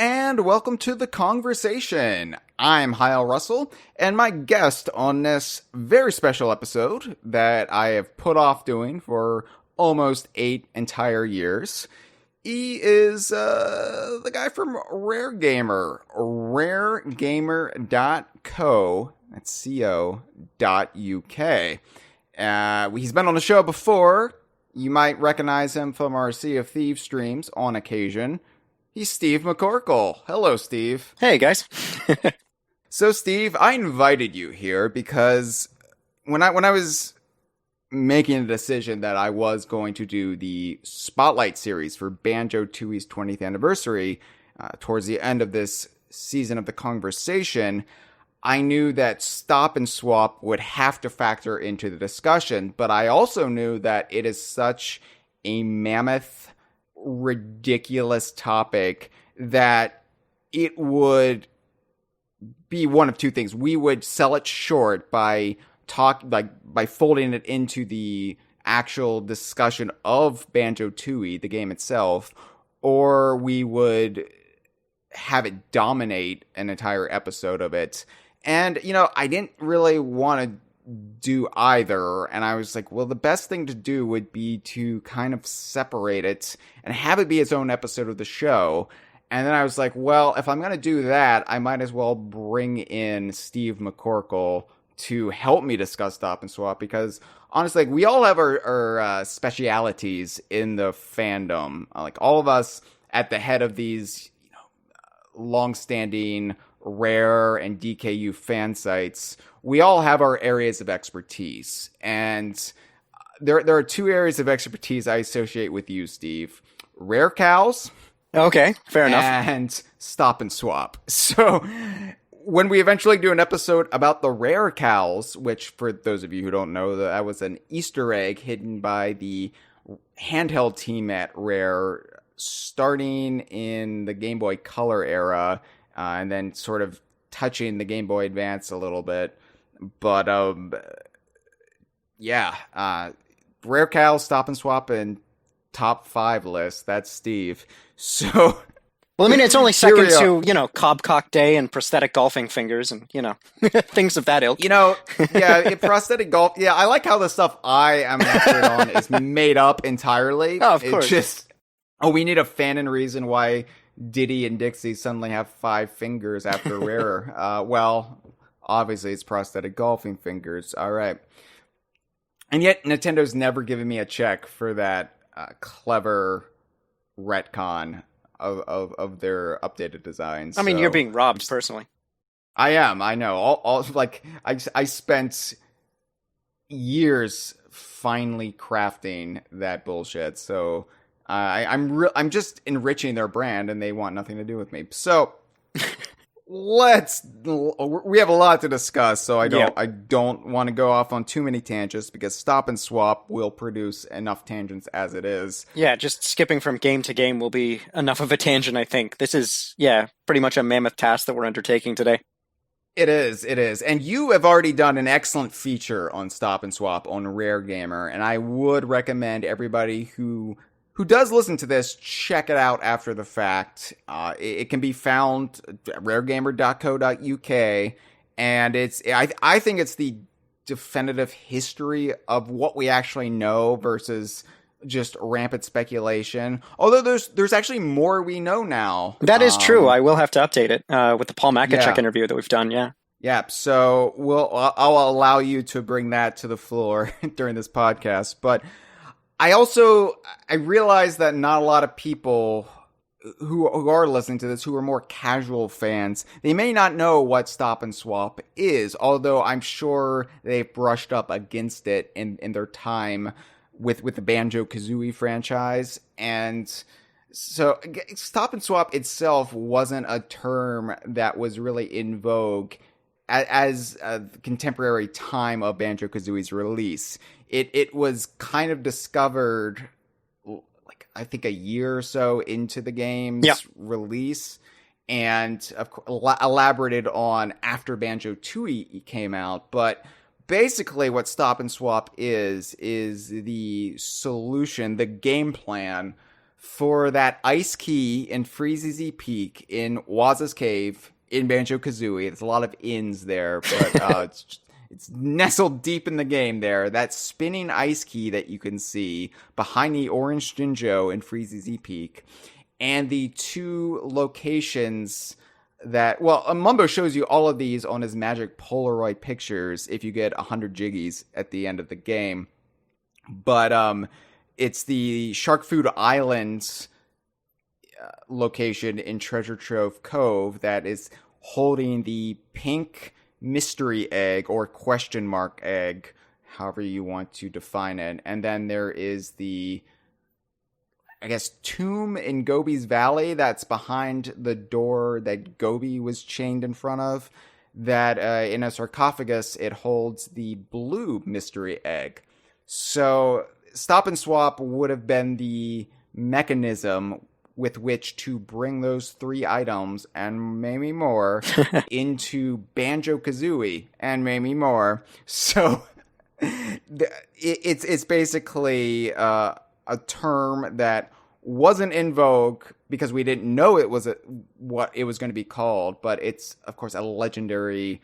and welcome to the Kongversation. I'm Hyle Russell, and my guest on this very special episode that I have put off doing for almost 8 entire years, he is the guy from Rare Gamer, raregamer.co, that's co.uk. He's been on the show before. You might recognize him from our Sea of Thieves streams on occasion. He's Steve McCorkell. Hello, Steve. Hey, guys. So, Steve, I invited you here because when I was making the decision that I was going to do the Spotlight series for Banjo-Tooie's 20th anniversary towards the end of this season of the Kongversation, I knew that Stop N Swop would have to factor into the discussion, but I also knew that it is such a mammoth, ridiculous topic that it would be one of two things. We would sell it short by folding it into the actual discussion of Banjo-Tooie, the game itself, or we would have it dominate an entire episode of it. And, I didn't really want to do either, and I was like, well, the best thing to do would be to kind of separate it and have it be its own episode of the show. And then I was like, well, if I'm going to do that, I might as well bring in Steve McCorkell to help me discuss Stop N Swop, because honestly, we all have our specialities in the fandom. Like, all of us at the head of these, long-standing Rare and DKU fan sites, we all have our areas of expertise. And there are two areas of expertise I associate with you, Steve. Rare cows. Okay, fair enough. And Stop N Swop. So when we eventually do an episode about the rare cows, which for those of you who don't know, that was an Easter egg hidden by the handheld team at Rare starting in the Game Boy Color era, and then sort of touching the Game Boy Advance a little bit. But, Rare Cows, Stop N Swop, and top 5 list. That's Steve. So... Well, I mean, it's only second to, Cobcock Day and prosthetic golfing fingers and, things of that ilk. Prosthetic golf. Yeah, I like how the stuff I am expert on is made up entirely. Oh, of course. It's just, we need a fanon reason why Diddy and Dixie suddenly have 5 fingers after Rare. Well, obviously it's prosthetic golfing fingers. All right. And yet Nintendo's never given me a check for that clever retcon of their updated designs. I mean, you're being robbed personally. I am. I know. I spent years finally crafting that bullshit. So I'm just enriching their brand, and they want nothing to do with me. So we have a lot to discuss. So I don't want to go off on too many tangents, because Stop N Swop will produce enough tangents as it is. Yeah, just skipping from game to game will be enough of a tangent, I think. This is, pretty much a mammoth task that we're undertaking today. It is. And you have already done an excellent feature on Stop N Swop on Rare Gamer, and I would recommend everybody who does listen to this check it out after the fact. It can be found at raregamer.co.uk, and I think it's the definitive history of what we actually know versus just rampant speculation. Although there's actually more we know now. That is true. I will have to update it with the Paul Makachuk interview that we've done. Yeah. Yeah. So I'll allow you to bring that to the floor during this podcast. But I realize that not a lot of people who are listening to this, who are more casual fans, they may not know what Stop N Swop is, although I'm sure they've brushed up against it in their time with the Banjo-Kazooie franchise. And so Stop N Swop itself wasn't a term that was really in vogue as a contemporary time of Banjo-Kazooie's release. It was kind of discovered, like, I think a year or so into the game's release, and of course, elaborated on after Banjo-Tooie came out. But basically what Stop N Swop is the solution, the game plan for that ice key in Freezezy Peak, in Waz's Cave, in Banjo-Kazooie. There's a lot of ins there, but it's nestled deep in the game there. That spinning ice key that you can see behind the orange Jinjo in Freezezy Peak. And the two locations that... Well, Mumbo shows you all of these on his magic Polaroid pictures if you get 100 Jiggies at the end of the game. But it's the Shark Food Islands location in Treasure Trove Cove that is holding the pink mystery egg or question mark egg, however you want to define it. And then there is the, I guess, tomb in Gobies Valley that's behind the door that Gobi was chained in front of, that in a sarcophagus, it holds the blue mystery egg. So Stop and Swap would have been the mechanism with which to bring those three items and maybe more into Banjo-Kazooie and maybe more. So it's basically a term that wasn't in vogue because we didn't know it was what it was going to be called, but it's, of course, a legendary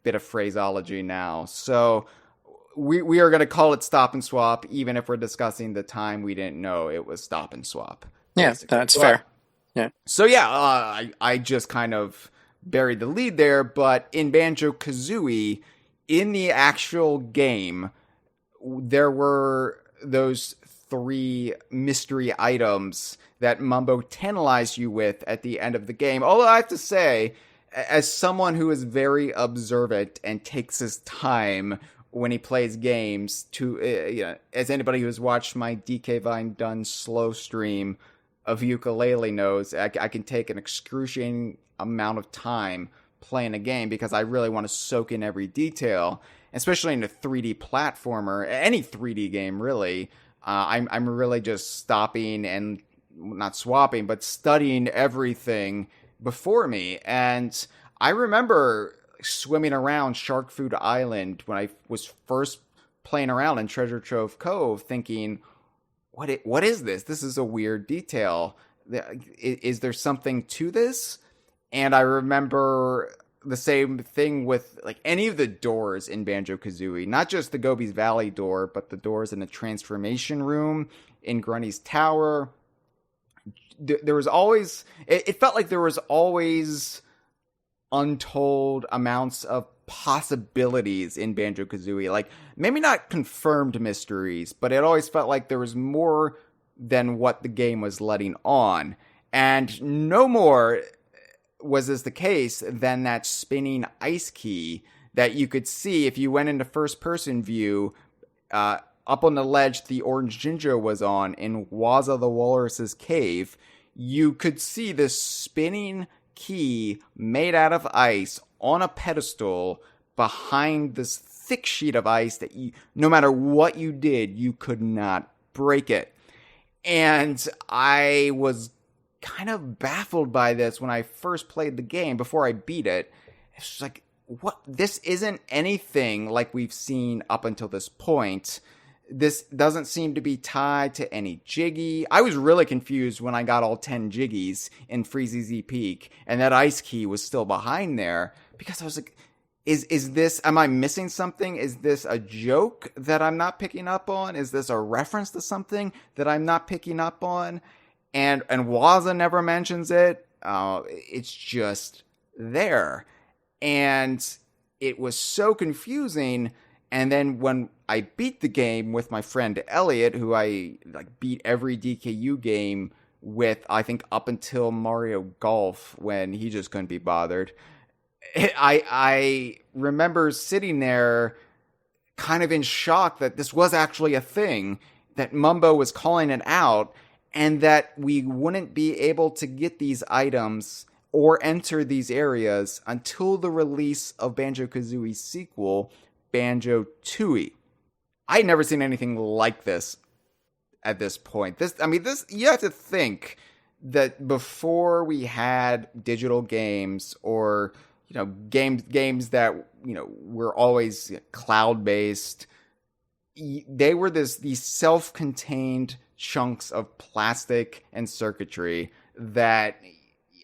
bit of phraseology now. So we are going to call it Stop and Swap, even if we're discussing the time we didn't know it was Stop and Swap. Yeah, basically. that's fair. Yeah. So yeah, I just kind of buried the lead there, but in Banjo-Kazooie, in the actual game, there were those three mystery items that Mumbo tantalized you with at the end of the game. Although I have to say, as someone who is very observant and takes his time when he plays games, to as anybody who has watched my DK Vine Done slow stream of ukulele knows, I can take an excruciating amount of time playing a game because I really want to soak in every detail, especially in a 3D platformer, any 3D game really. I'm really just stopping and not swapping, but studying everything before me. And I remember swimming around Shark Food Island when I was first playing around in Treasure Trove Cove, thinking, what is this? This is a weird detail. Is there something to this? And I remember the same thing with like any of the doors in Banjo-Kazooie, not just the Gobies Valley door, but the doors in the transformation room in Grunny's Tower. There was always, it felt like there was always untold amounts of possibilities in Banjo-Kazooie. Like, maybe not confirmed mysteries, but it always felt like there was more than what the game was letting on. And no more was this the case than that spinning ice key that you could see if you went into first-person view up on the ledge the orange Jinjo was on in Waza the Walrus's cave. You could see this spinning key made out of ice on a pedestal behind this thick sheet of ice that you, no matter what you did, you could not break it. And I was kind of baffled by this when I first played the game before I beat it. It's just like, what? This isn't anything like we've seen up until this point. This doesn't seem to be tied to any Jiggy. I was really confused when I got all 10 Jiggies in Freezezy Peak, and that ice key was still behind there, because I was like, is this, am I missing something? Is this a joke that I'm not picking up on? Is this a reference to something that I'm not picking up on? And Waza never mentions it. It's just there. And it was so confusing. And then when I beat the game with my friend Elliot, who I beat every DKU game with, I think up until Mario Golf, when he just couldn't be bothered, I remember sitting there kind of in shock that this was actually a thing, that Mumbo was calling it out, and that we wouldn't be able to get these items or enter these areas until the release of Banjo-Kazooie Sequel, Banjo-Tooie. I'd never seen anything like this at this point. This, you have to think that before we had digital games or, games that, were always cloud-based, they were these self-contained chunks of plastic and circuitry that,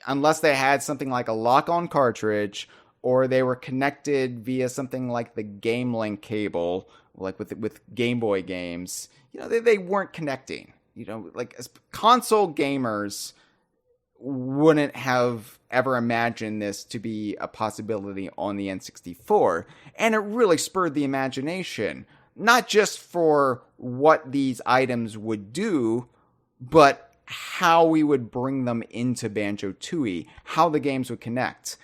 unless they had something like a lock-on cartridge or they were connected via something like the Game Link cable, like with Game Boy games, they weren't connecting. Like, as console gamers wouldn't have ever imagined this to be a possibility on the N64. And it really spurred the imagination, not just for what these items would do, but how we would bring them into Banjo-Tooie, how the games would connect.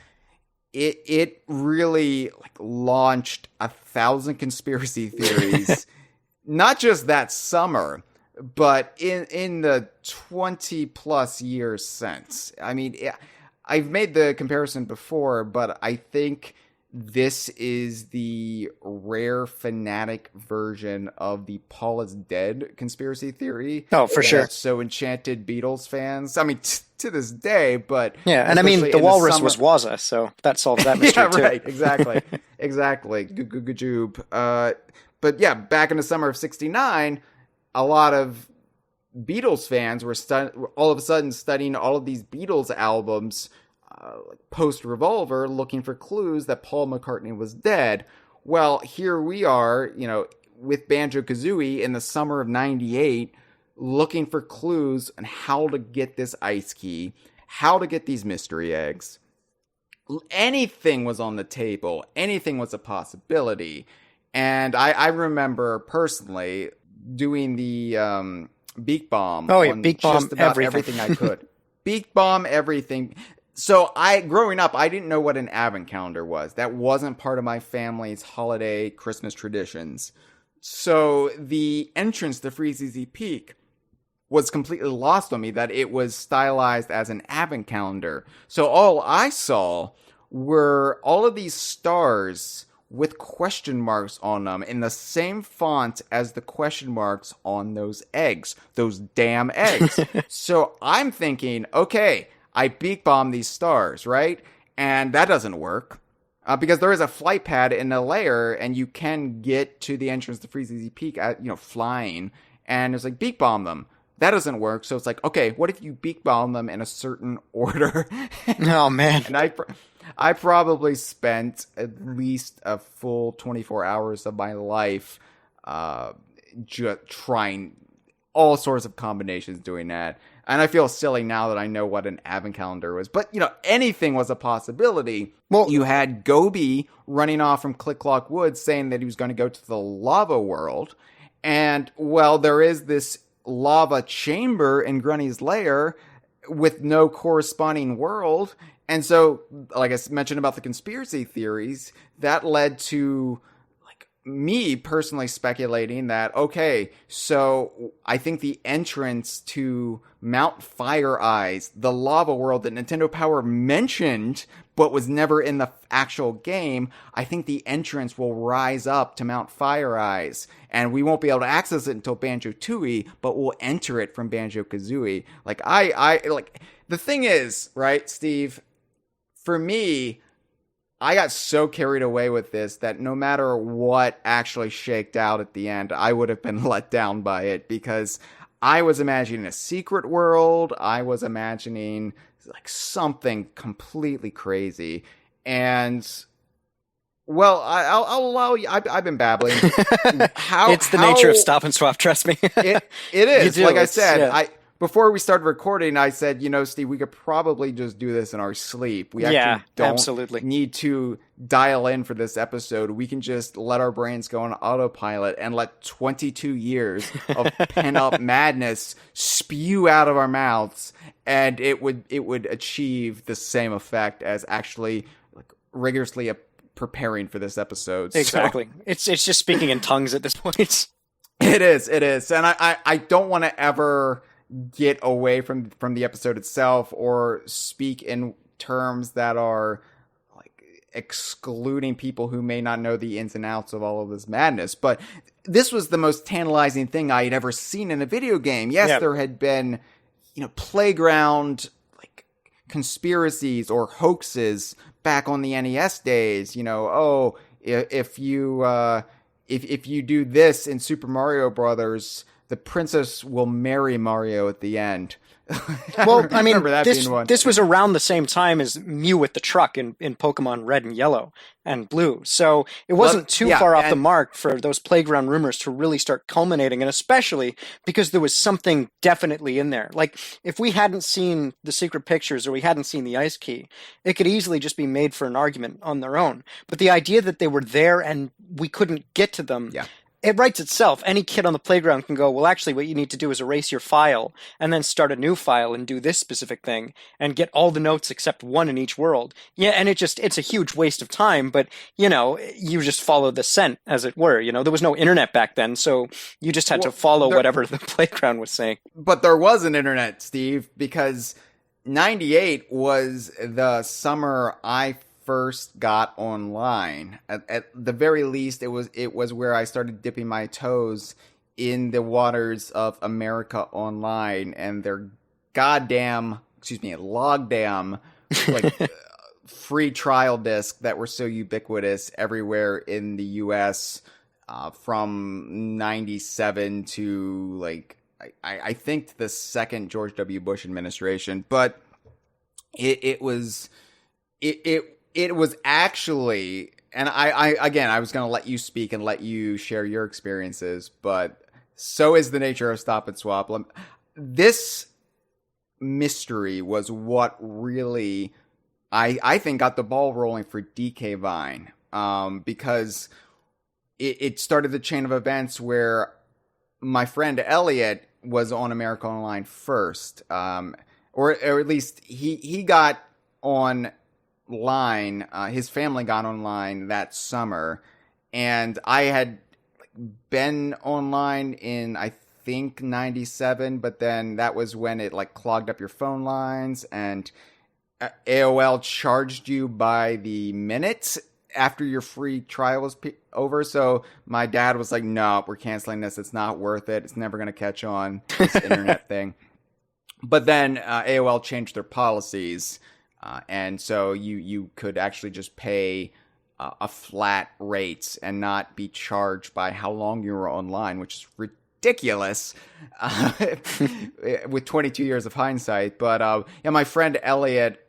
It really launched 1,000 conspiracy theories, not just that summer, but in the 20 plus years since. I mean, I've made the comparison before, but I think this is the rare fanatic version of the Paul is dead conspiracy theory. Oh, for sure. So enchanted Beatles fans. I mean, to this day, but yeah, and I mean, the walrus was Waza, so that solves that mystery too. Yeah, right. Exactly. Gajoob. But yeah, back in the summer of '69, a lot of Beatles fans were all of a sudden studying all of these Beatles albums post-Revolver, looking for clues that Paul McCartney was dead. Well, here we are, with Banjo-Kazooie in the summer of '98, looking for clues on how to get this ice key, how to get these mystery eggs. Anything was on the table. Anything was a possibility. And I remember personally doing the Beak Bomb. Oh, yeah, Beak Bomb just about everything I could. Beak Bomb everything. So growing up, I didn't know what an advent calendar was. That wasn't part of my family's holiday Christmas traditions. So the entrance to Freeze Easy Peak was completely lost on me, that it was stylized as an advent calendar. So all I saw were all of these stars with question marks on them in the same font as the question marks on those eggs, those damn eggs. So I'm thinking, okay, I beak bomb these stars, right? And that doesn't work because there is a flight pad in a layer, and you can get to the entrance to Freeze Easy Peak flying, and it's like beak bomb them. That doesn't work. So it's like, okay, what if you beak bomb them in a certain order? Oh man! And I probably spent at least a full 24 hours of my life just trying all sorts of combinations doing that. And I feel silly now that I know what an advent calendar was. But, anything was a possibility. Well, you had Goby running off from Click Clock Woods saying that he was going to go to the lava world. And, well, there is this lava chamber in Grunny's lair with no corresponding world. And so, like I mentioned about the conspiracy theories, that led to me personally speculating that, okay, so I think the entrance to Mount Fire Eyes, the lava world that Nintendo Power mentioned but was never in the actual game, I think the entrance will rise up to Mount Fire Eyes, and we won't be able to access it until Banjo-Tooie, but we'll enter it from Banjo-Kazooie. The thing is, right, Steve, for me, I got so carried away with this that no matter what actually shaked out at the end, I would have been let down by it, because I was imagining a secret world. I was imagining something completely crazy. And, well, I'll allow you. I've been babbling. It's the nature of Stop and Swap, trust me. It is. Like I said, yeah. Before we started recording, I said, Steve, we could probably just do this in our sleep. We actually don't need to dial in for this episode. We can just let our brains go on autopilot and let 22 years of pent-up madness spew out of our mouths, and it would achieve the same effect as actually rigorously preparing for this episode. Exactly. So, it's just speaking in tongues at this point. It is. And I don't want to ever get away from the episode itself or speak in terms that are excluding people who may not know the ins and outs of all of this madness. But this was the most tantalizing thing I had ever seen in a video game. Yes, there had been, playground conspiracies or hoaxes back on the NES days. If you do this in Super Mario Brothers, the princess will marry Mario at the end. Well, I mean, being one. this was around the same time as Mew with the truck in Pokemon Red and Yellow and Blue. So it wasn't too far off the mark for those playground rumors to really start culminating, and especially because there was something definitely in there. Like, if we hadn't seen the secret pictures or we hadn't seen the ice key, it could easily just be made for an argument on their own. But the idea that they were there and we couldn't get to them... Yeah. It writes itself. Any kid on the playground can go, well, actually, what you need to do is erase your file and then start a new file and do this specific thing and get all the notes except one in each world. Yeah, and it's a huge waste of time, but, you know, you just follow the scent, as it were. You know, there was no internet back then, so you just had to follow whatever the playground was saying. But there was an internet, Steve, because 98 was the summer I first got online. At the very least, it was where I started dipping my toes in the waters of America Online and their logdam, like free trial disc that were so ubiquitous everywhere in the U.S. From 97 to like I think the second George W. Bush administration, but it was actually, and I was going to let you speak and let you share your experiences, but so is the nature of Stop and Swap. This mystery was what really, I think, got the ball rolling for DK Vine, because it started the chain of events where my friend Elliot was on America Online first, or at least he got on line, his family got online that summer, and I had been online in I think 97, but then that was when it like clogged up your phone lines, and AOL charged you by the minute after your free trial was over. So my dad was like, no, we're canceling this, it's not worth it, it's never going to catch on, this internet thing. But then AOL changed their policies. And so you could actually just pay a flat rate and not be charged by how long you were online, which is ridiculous with 22 years of hindsight. But my friend Elliot,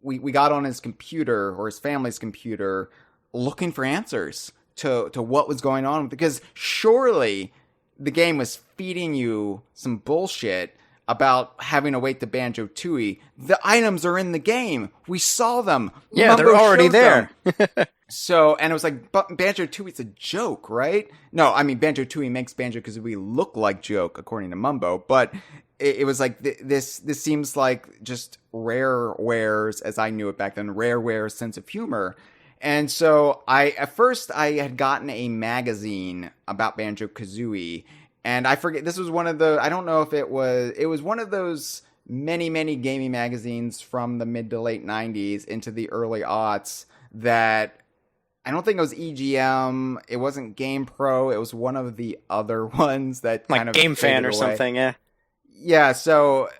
we got on his computer, or his family's computer, looking for answers to what was going on, because surely the game was feeding you some bullshit about having to wait to Banjo-Tooie. The items are in the game. We saw them. Yeah, Mumbo they're already there. So, and it was like, but Banjo-Tooie's a joke, right? No, I mean, Banjo-Tooie makes Banjo-Kazooie look like joke, according to Mumbo, but it was like, this seems like just Rareware's, as I knew it back then, Rareware's sense of humor. And so at first I had gotten a magazine about Banjo-Kazooie, and I forget, this was one of the, I don't know if it was one of those many, many gaming magazines from the mid to late 90s into the early aughts that, I don't think it was EGM, it wasn't Game Pro, it was one of the other ones that like kind of Game Fan or away. something, yeah. Yeah, so,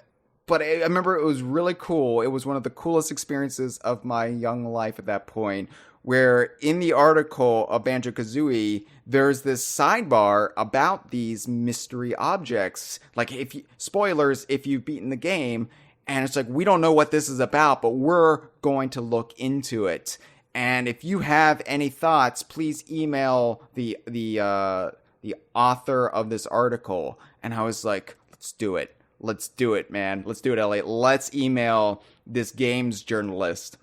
but I remember it was really cool. It was one of the coolest experiences of my young life at that point, where in the article of Banjo-Kazooie, there's this sidebar about these mystery objects. Like, spoilers, if you've beaten the game, and it's like, we don't know what this is about, but we're going to look into it. And if you have any thoughts, please email the author of this article. And I was like, let's do it. Let's do it, man. Let's do it, Elliot. Let's email this games journalist.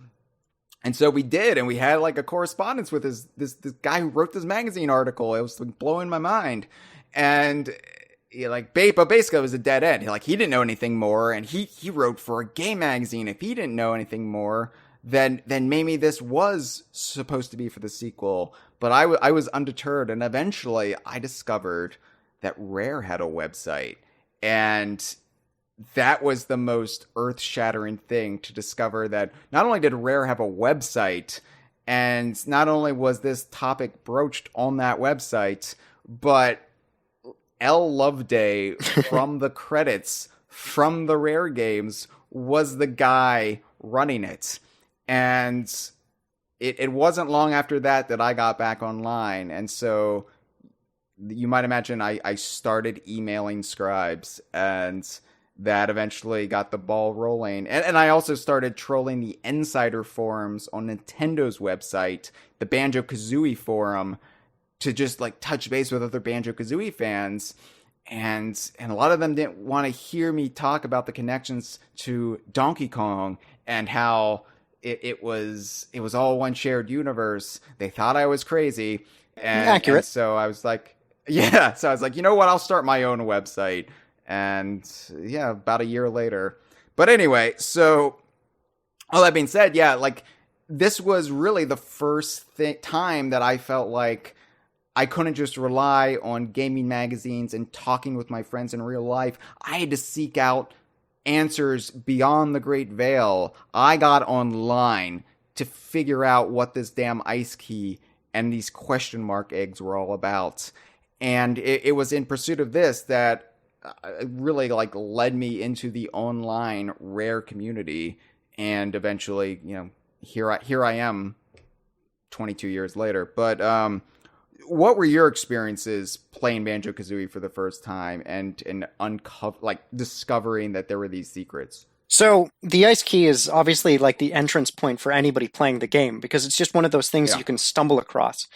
And so we did, and we had like a correspondence with this guy who wrote this magazine article. It was like blowing my mind. And but basically it was a dead end. He didn't know anything more, and he wrote for a game magazine. If he didn't know anything more, then maybe this was supposed to be for the sequel. But I was undeterred, and eventually I discovered that Rare had a website, and that was the most earth-shattering thing to discover, that not only did Rare have a website, and not only was this topic broached on that website, but L. Loveday from the credits from the Rare games was the guy running it. And it wasn't long after that I got back online. And so you might imagine I started emailing scribes, and that eventually got the ball rolling. And I also started trolling the insider forums on Nintendo's website, the Banjo-Kazooie forum, to just like touch base with other Banjo-Kazooie fans. And a lot of them didn't want to hear me talk about the connections to Donkey Kong and how it was all one shared universe. They thought I was crazy. Accurate. And so I was like, yeah. So I was like, you know what? I'll start my own website. And yeah, about a year later. But anyway, so all that being said, yeah, like this was really the first time that I felt like I couldn't just rely on gaming magazines and talking with my friends in real life. I had to seek out answers beyond the Great Veil. I got online to figure out what this damn ice key and these question mark eggs were all about. And it was in pursuit of this that really like led me into the online Rare community. And eventually, you know, here I am 22 years later. But what were your experiences playing Banjo-Kazooie for the first time and discovering that there were these secrets? So the ice key is obviously like the entrance point for anybody playing the game because it's just one of those things you can stumble across.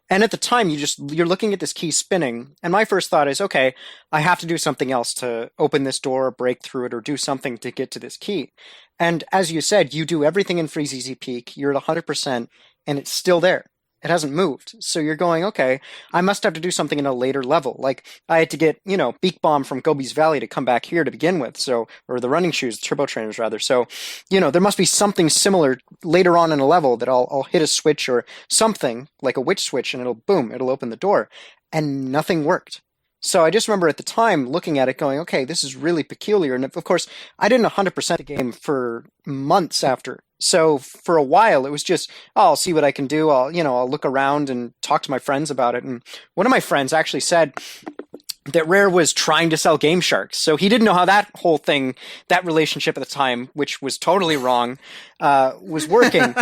And at the time you're looking at this key spinning, and my first thought is, okay, I have to do something else to open this door, break through it, or do something to get to this key. And as you said, you do everything in Freeze Easy Peak, you're at 100%, and it's still there. It hasn't moved. So you're going, okay, I must have to do something in a later level. Like I had to get, Beak Bomb from Gobies Valley to come back here to begin with. So, or the running shoes, turbo trainers rather. So, there must be something similar later on in a level that I'll hit a switch or something like a witch switch and it'll open the door, and nothing worked. So I just remember at the time looking at it going, okay, this is really peculiar. And of course, I didn't 100% the game for months after. So for a while, it was just, I'll see what I can do. I'll look around and talk to my friends about it. And one of my friends actually said that Rare was trying to sell Game Sharks. So he didn't know how that whole thing, that relationship at the time, which was totally wrong, was working.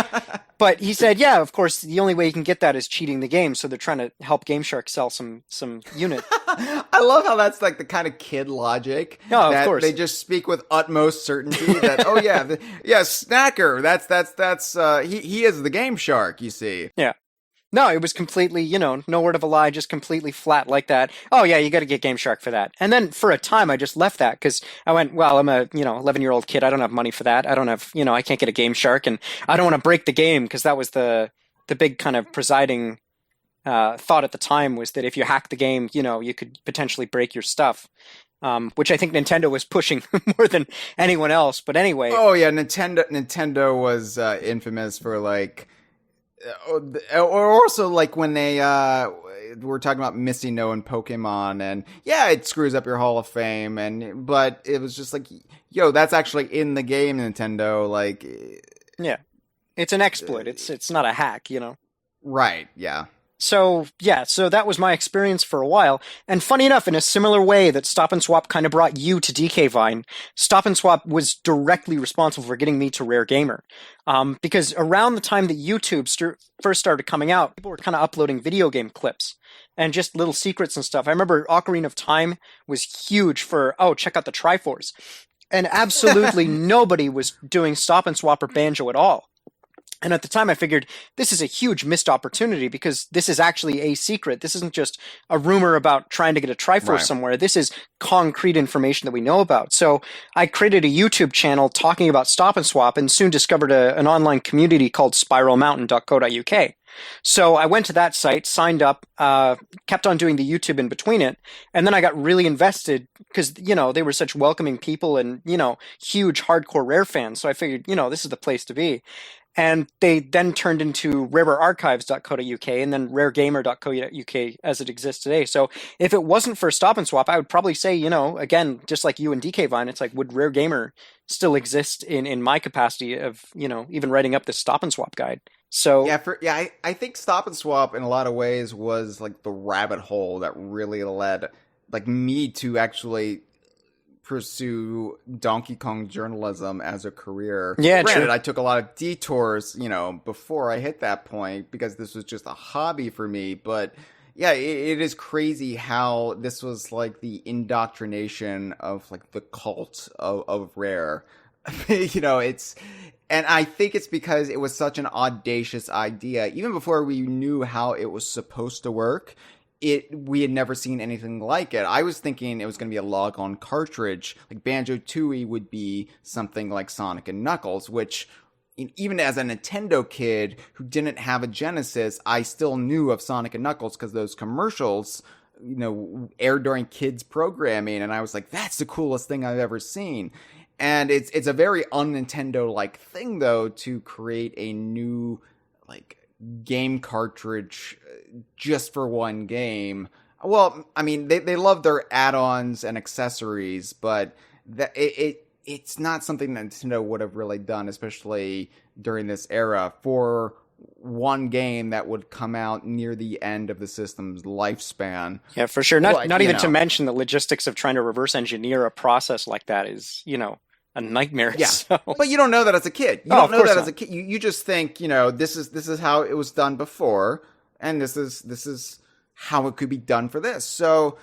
But he said, yeah, of course, the only way you can get that is cheating the game. So they're trying to help Game Shark sell some unit. I love how that's like the kind of kid logic. No, that of course. They just speak with utmost certainty that, oh yeah, Snacker, he is the Game Shark, you see. Yeah. No, it was completely, no word of a lie, just completely flat like that. Oh yeah, you got to get Game Shark for that. And then for a time, I just left that because I went, well, I'm a 11-year-old kid. I don't have money for that. I don't have, I can't get a Game Shark, and I don't want to break the game because that was the big kind of presiding thought at the time was that if you hack the game, you could potentially break your stuff. Which I think Nintendo was pushing more than anyone else. But anyway. Oh yeah, Nintendo was infamous for like. Or also like when they were talking about Misty No and Pokemon, and yeah, it screws up your Hall of Fame, but it was just like, yo, that's actually in the game, Nintendo. Like, yeah, it's an exploit. It's not a hack, Right? Yeah. So that was my experience for a while. And funny enough, in a similar way that Stop N Swop kind of brought you to DK Vine, Stop N Swop was directly responsible for getting me to Rare Gamer. Because around the time that YouTube first started coming out, people were kind of uploading video game clips and just little secrets and stuff. I remember Ocarina of Time was huge for, check out the Triforce. And absolutely nobody was doing Stop N Swop or Banjo at all. And at the time, I figured this is a huge missed opportunity because this is actually a secret. This isn't just a rumor about trying to get a Triforce somewhere. This is concrete information that we know about. So I created a YouTube channel talking about Stop N Swop and soon discovered an online community called spiralmountain.co.uk. So I went to that site, signed up, kept on doing the YouTube in between it. And then I got really invested because, they were such welcoming people and, huge hardcore Rare fans. So I figured, this is the place to be. And they then turned into rarearchives.co.uk and then raregamer.co.uk as it exists today. So if it wasn't for Stop N Swop, I would probably say, again, just like you and DK Vine, it's like, would Rare Gamer still exist in my capacity of, even writing up this Stop N Swop guide? So I think Stop N Swop in a lot of ways was like the rabbit hole that really led like me to actually pursue Donkey Kong journalism as a career. Yeah, granted, true. I took a lot of detours, before I hit that point because this was just a hobby for me. But Yeah, it is crazy how this was like the indoctrination of like the cult of Rare. And I think it's because it was such an audacious idea. Even before we knew how it was supposed to work, we had never seen anything like it. I was thinking it was going to be a log-on cartridge. Like Banjo-Tooie would be something like Sonic and Knuckles, which even as a Nintendo kid who didn't have a Genesis, I still knew of Sonic and Knuckles because those commercials, aired during kids programming. And I was like, that's the coolest thing I've ever seen. And it's a very un-Nintendo-like thing, though, to create a new, like, game cartridge just for one game. Well, I mean, they love their add-ons and accessories, but it's not something that Nintendo would have really done, especially during this era, for one game that would come out near the end of the system's lifespan. Yeah, for sure. Not even to mention the logistics of trying to reverse engineer a process like that is, a nightmare. Yeah, so. But you don't know that as a kid. You don't know that as a kid. You just think, this is how it was done before, and this is how it could be done for this. So,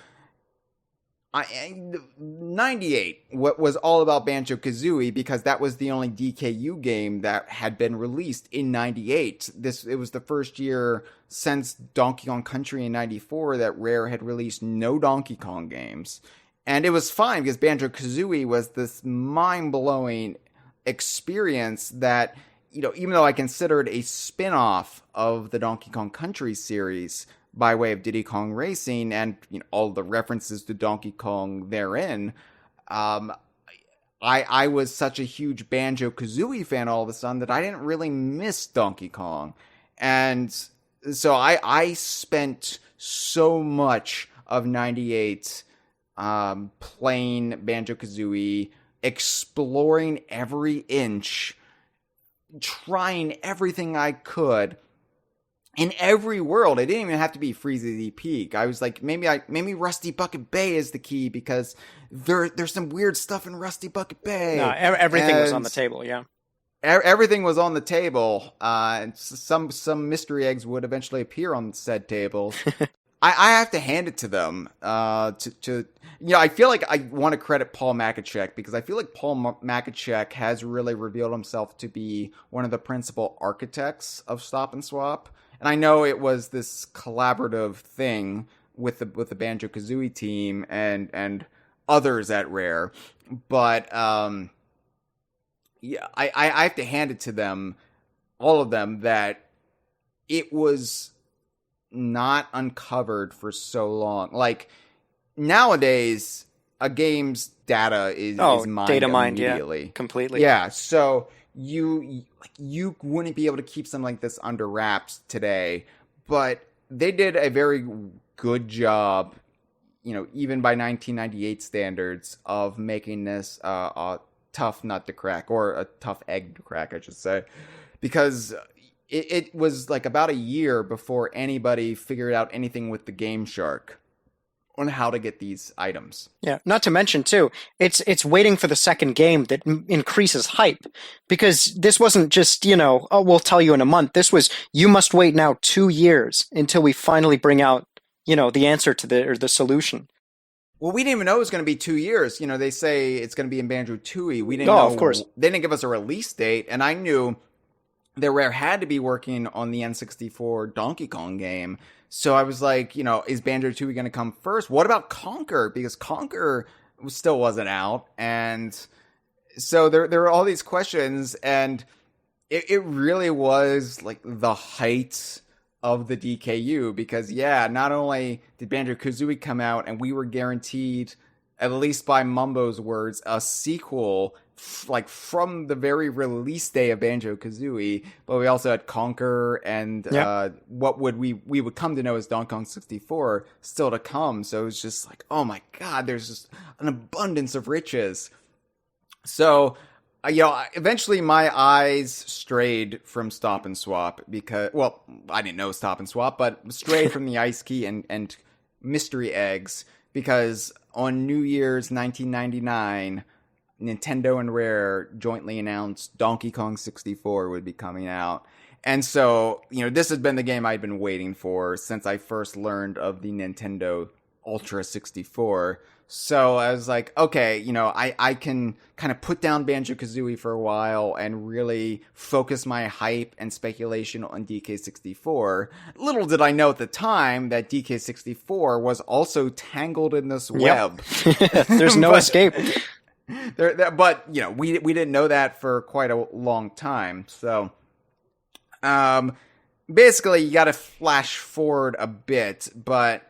98 was all about Banjo-Kazooie because that was the only DKU game that had been released in 98. It was the first year since Donkey Kong Country in 94 that Rare had released no Donkey Kong games. And it was fine because Banjo-Kazooie was this mind-blowing experience that, even though I consider it a spin-off of the Donkey Kong Country series by way of Diddy Kong Racing and all the references to Donkey Kong therein, I was such a huge Banjo-Kazooie fan all of a sudden that I didn't really miss Donkey Kong. And so I spent so much of 98 playing Banjo-Kazooie, exploring every inch, trying everything I could in every world. It didn't even have to be Freezy Peak. I was like, maybe Rusty Bucket Bay is the key because there's some weird stuff in Rusty Bucket Bay. No, everything was on the table. Yeah. Everything was on the table. And some mystery eggs would eventually appear on said tables. I have to hand it to them. I feel like I want to credit Paul Makachek because I feel like Paul Makachek has really revealed himself to be one of the principal architects of Stop N Swop. And I know it was this collaborative thing with the Banjo-Kazooie team and others at Rare, but I have to hand it to them, all of them, that it was not uncovered for so long. Like nowadays, a game's data is mined data mined immediately, completely. Yeah, so you wouldn't be able to keep something like this under wraps today, but they did a very good job, even by 1998 standards, of making this a tough nut to crack, or a tough egg to crack, I should say, because it was like about a year before anybody figured out anything with the Game Shark on how to get these items. Yeah, not to mention too, it's waiting for the second game that increases hype, because this wasn't just, we'll tell you in a month. This was, you must wait now 2 years until we finally bring out, the answer to the solution. Well, we didn't even know it was going to be 2 years. They say it's going to be in Banjo-Tooie. We didn't know. Of course. They didn't give us a release date, and I knew that Rare had to be working on the N64 Donkey Kong game. So I was like, is Banjo-Tooie going to come first? What about Conker? Because Conker still wasn't out. And so there were all these questions, and it really was like the height of the DKU. Because, not only did Banjo-Kazooie come out, and we were guaranteed, at least by Mumbo's words, a sequel like from the very release day of Banjo-Kazooie, but we also had Conker and what we would come to know as Donkey Kong 64 still to come. So it was just like, oh my god, there's just an abundance of riches. So eventually my eyes strayed from Stop N Swop because, well, I didn't know Stop N Swop, but strayed from the Ice Key and Mystery Eggs, because on New Year's 1999 Nintendo and Rare jointly announced Donkey Kong 64 would be coming out. And so, this has been the game I'd been waiting for since I first learned of the Nintendo Ultra 64. So I was like, okay, I can kind of put down Banjo-Kazooie for a while and really focus my hype and speculation on DK64. Little did I know at the time that DK64 was also tangled in this web. There's no escape. But, we didn't know that for quite a long time. So, basically, you got to flash forward a bit, but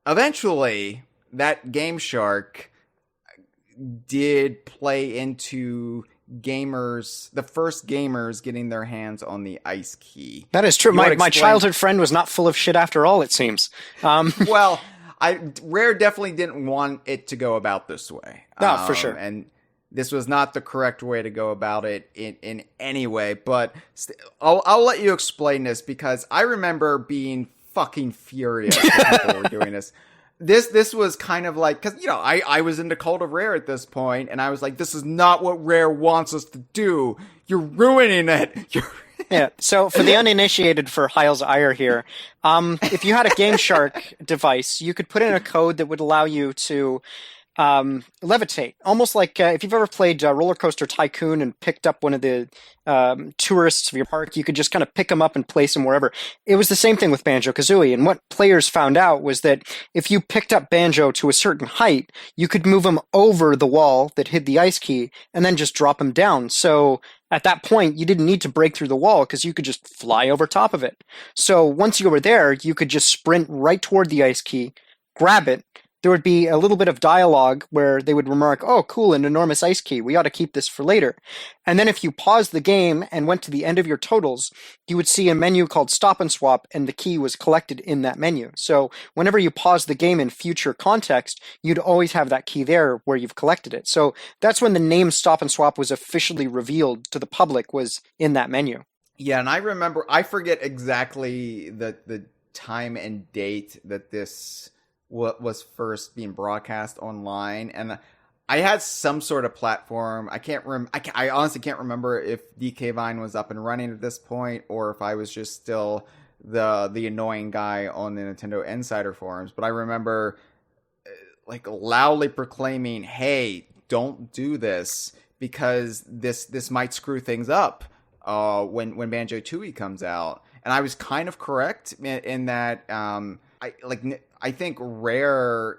eventually that Game Shark did play into the first gamers getting their hands on the ice key. That is true. My childhood friend was not full of shit after all, it seems. Well, Rare definitely didn't want it to go about this way. No, for sure. And this was not the correct way to go about it in any way. But I'll let you explain this, because I remember being fucking furious when people were doing this. This was kind of like, because, I was into Cult of Rare at this point, and I was like, this is not what Rare wants us to do. You're ruining it. Yeah, so for the uninitiated, for Hyle's ire here, if you had a Game Shark device, you could put in a code that would allow you to levitate, almost like if you've ever played Roller Coaster Tycoon and picked up one of the tourists of your park, you could just kind of pick them up and place them wherever. It was the same thing with Banjo-Kazooie, and what players found out was that if you picked up Banjo to a certain height, you could move him over the wall that hid the ice key and then just drop him down. So at that point, you didn't need to break through the wall because you could just fly over top of it. So once you were there, you could just sprint right toward the ice key, grab it. There would be a little bit of dialogue where they would remark, oh, cool, an enormous ice key. We ought to keep this for later. And then if you paused the game and went to the end of your totals, you would see a menu called Stop N Swop, and the key was collected in that menu. So whenever you pause the game in future context, you'd always have that key there where you've collected it. So that's when the name Stop N Swop was officially revealed to the public, was in that menu. Yeah, and I forget exactly the time and date that this was first being broadcast online, and I had some sort of platform. I honestly can't remember if DK Vine was up and running at this point, or if I was just still the annoying guy on the Nintendo Insider forums. But I remember like loudly proclaiming, "Hey, don't do this, because this might screw things up when Banjo-Tooie comes out." And I was kind of correct in that. I think Rare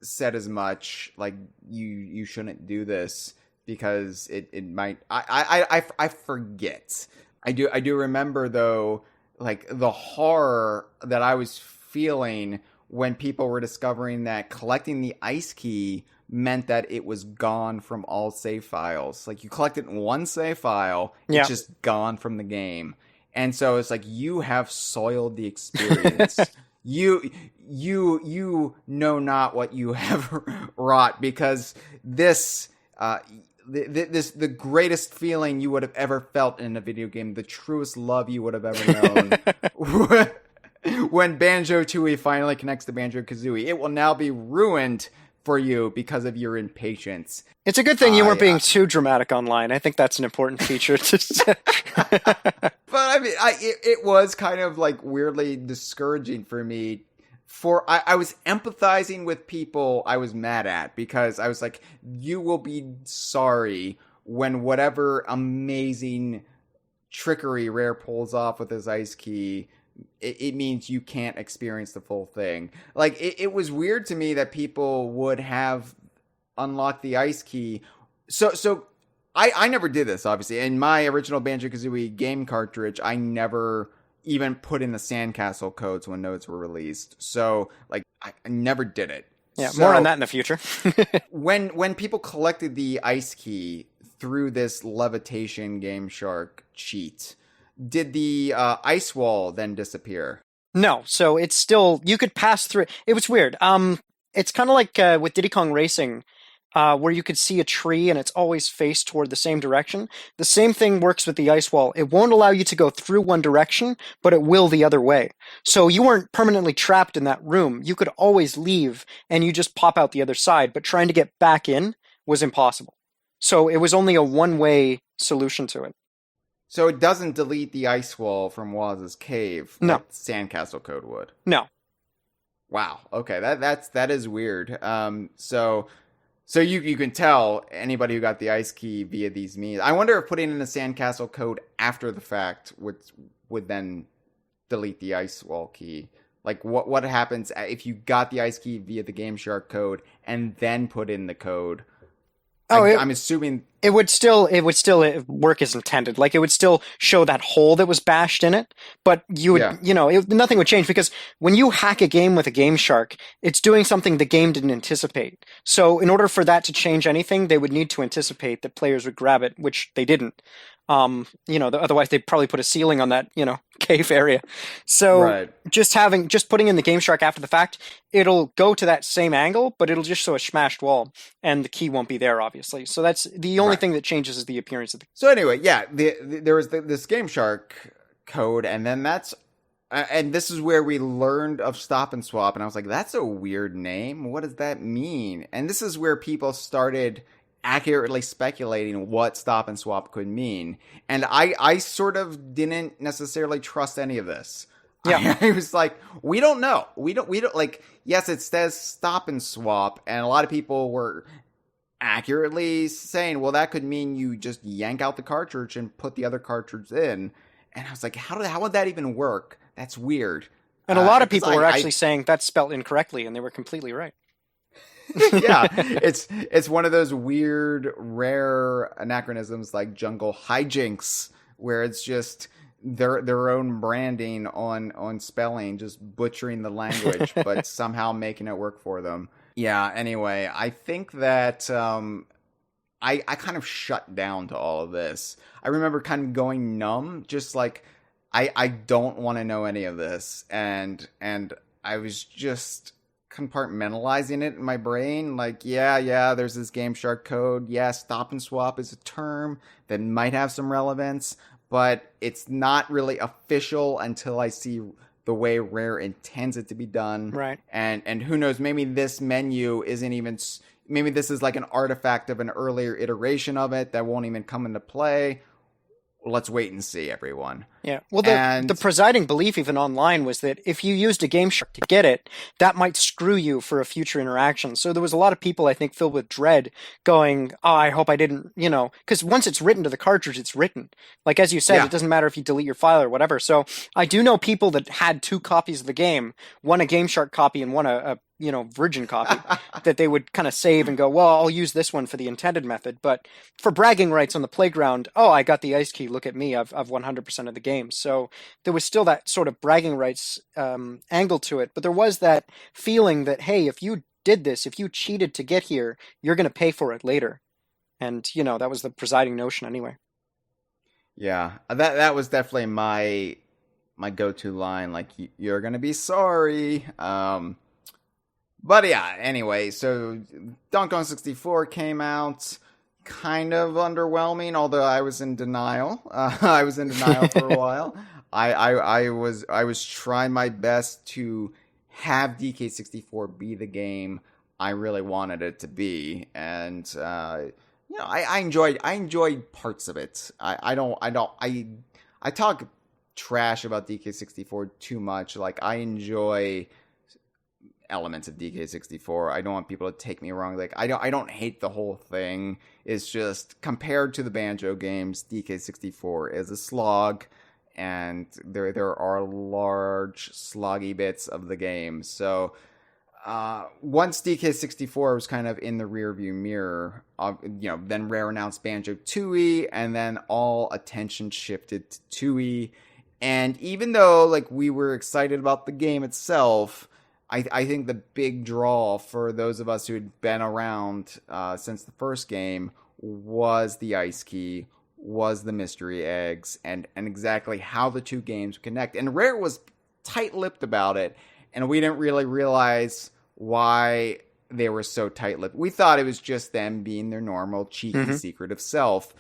said as much, like, you shouldn't do this because it might. I forget. I do remember though, like, the horror that I was feeling when people were discovering that collecting the ice key meant that it was gone from all save files. Like, you collect it in one save file, it's just gone from the game. And so it's like, you have soiled the experience. You know not what you have wrought, because the greatest feeling you would have ever felt in a video game, the truest love you would have ever known, when Banjo-Tooie finally connects to Banjo-Kazooie, it will now be ruined for you because of your impatience. It's a good thing you weren't being too dramatic online. I think that's an important feature. But I mean, it was kind of like weirdly discouraging for me. I was empathizing with people I was mad at, because I was like, you will be sorry when whatever amazing trickery Rare pulls off with his ice key, it means you can't experience the full thing. Like, it was weird to me that people would have unlocked the ice key. So I never did this, obviously. In my original Banjo-Kazooie game cartridge, I never even put in the sandcastle codes when nodes were released. So, like, I never did it. Yeah, so, more on that in the future. when people collected the ice key through this levitation Game Shark cheat, did the ice wall then disappear? No, so it's still, you could pass through. It was weird. It's kind of like with Diddy Kong Racing, where you could see a tree and it's always faced toward the same direction. The same thing works with the ice wall. It won't allow you to go through one direction, but it will the other way. So you weren't permanently trapped in that room. You could always leave and you just pop out the other side, but trying to get back in was impossible. So it was only a one-way solution to it. So it doesn't delete the ice wall from Woz's cave No. like Sandcastle code would. No. Wow. Okay, that is weird. So you can tell anybody who got the ice key via these means. I wonder if putting in the Sandcastle code after the fact would then delete the ice wall key. Like what happens if you got the ice key via the Game Shark code and then put in the code? I'm assuming it would still work as intended. Like it would still show that hole that was bashed in it, but you would, nothing would change because when you hack a game with a Game Shark, it's doing something the game didn't anticipate. So in order for that to change anything, they would need to anticipate that players would grab it, which they didn't. Otherwise they'd probably put a ceiling on that, cave area. So right. just putting in the Game Shark after the fact, it'll go to that same angle, but it'll just show a smashed wall and the key won't be there, obviously. So that's the only thing that changes is the appearance of the. So anyway, yeah, there was this Game Shark code, and then and this is where we learned of Stop and Swop, and I was like, that's a weird name. What does that mean? And this is where people started accurately speculating what Stop and Swap could mean. And I sort of didn't necessarily trust any of this. Yeah. I was like, we don't know. We don't like, yes, it says Stop and Swap, and a lot of people were accurately saying, well, that could mean you just yank out the cartridge and put the other cartridge in. And I was like, how would that even work? That's weird. And a lot of people were actually saying that's spelled incorrectly, and they were completely right. Yeah, it's one of those weird, rare anachronisms like Jungle Hijinks, where it's just their own branding on spelling, just butchering the language, but somehow making it work for them. Yeah, anyway, I think that I kind of shut down to all of this. I remember kind of going numb, just like, I don't want to know any of this. And I was just compartmentalizing it in my brain. Like, yeah, there's this Game Shark code. Yeah, Stop and Swap is a term that might have some relevance, but it's not really official until I see the way Rare intends it to be done. Right. And who knows, maybe this menu isn't even, maybe this is like an artifact of an earlier iteration of it that won't even come into play. Let's wait and see, everyone. Yeah. Well, the presiding belief even online was that if you used a Game Shark to get it, that might screw you for a future interaction. So there was a lot of people, I think, filled with dread going, oh, I hope I didn't, because once it's written to the cartridge, it's written. Like, as you said, It doesn't matter if you delete your file or whatever. So I do know people that had 2 copies of the game, one a Game Shark copy and one a virgin copy that they would kind of save and go, well, I'll use this one for the intended method. But for bragging rights on the playground, oh, I got the ice key. Look at me. I've 100% of the game. So there was still that sort of bragging rights angle to it. But there was that feeling that, hey, if you did this, if you cheated to get here, you're going to pay for it later. And, that was the presiding notion anyway. Yeah, that was definitely my go-to line. Like, you're going to be sorry. But yeah, anyway, so Donkey Kong 64 came out, kind of underwhelming, although I was in denial. I was in denial for a while. I was trying my best to have DK64 be the game I really wanted it to be, and I enjoyed parts of it. I talk trash about DK64 too much. Like, I enjoy elements of DK64. I don't want people to take me wrong. Like, I don't hate the whole thing. It's just, compared to the Banjo games, DK64 is a slog, and there are large sloggy bits of the game. So once DK64 was kind of in the rearview mirror, then Rare announced Banjo-Tooie, and then all attention shifted to Tooie. And even though, like, we were excited about the game itself, I think the big draw for those of us who had been around since the first game was the ice key, was the mystery eggs, and exactly how the two games connect. And Rare was tight-lipped about it, and we didn't really realize why they were so tight-lipped. We thought it was just them being their normal, cheeky, secretive self.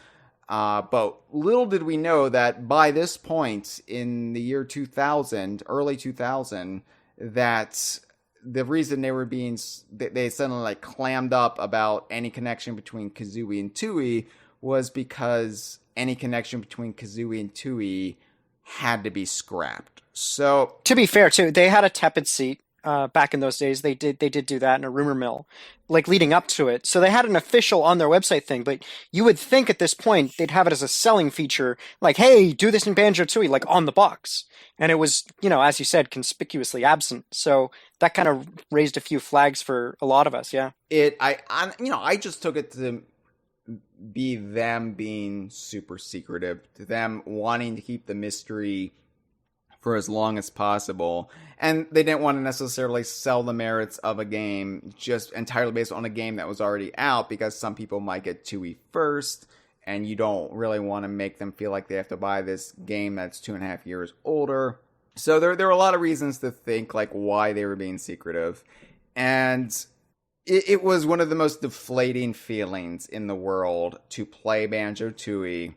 But little did we know that by this point in the year 2000, early 2000, that the reason they suddenly like clammed up about any connection between Kazooie and Tooie was because any connection between Kazooie and Tooie had to be scrapped. So to be fair, too, they had a tepid seat back in those days. They did do that in a rumor mill, like leading up to it. So they had an official on their website thing, but you would think at this point they'd have it as a selling feature, like, hey, do this in Banjo-Tooie, like on the box. And it was, as you said, conspicuously absent. So that kind of raised a few flags for a lot of us. Yeah. I just took it to be them being super secretive, to them wanting to keep the mystery for as long as possible. And they didn't want to necessarily sell the merits of a game just entirely based on a game that was already out, because some people might get Tooie first, and you don't really want to make them feel like they have to buy this game that's 2.5 years older. So there are a lot of reasons to think like why they were being secretive. And it was one of the most deflating feelings in the world to play Banjo-Tooie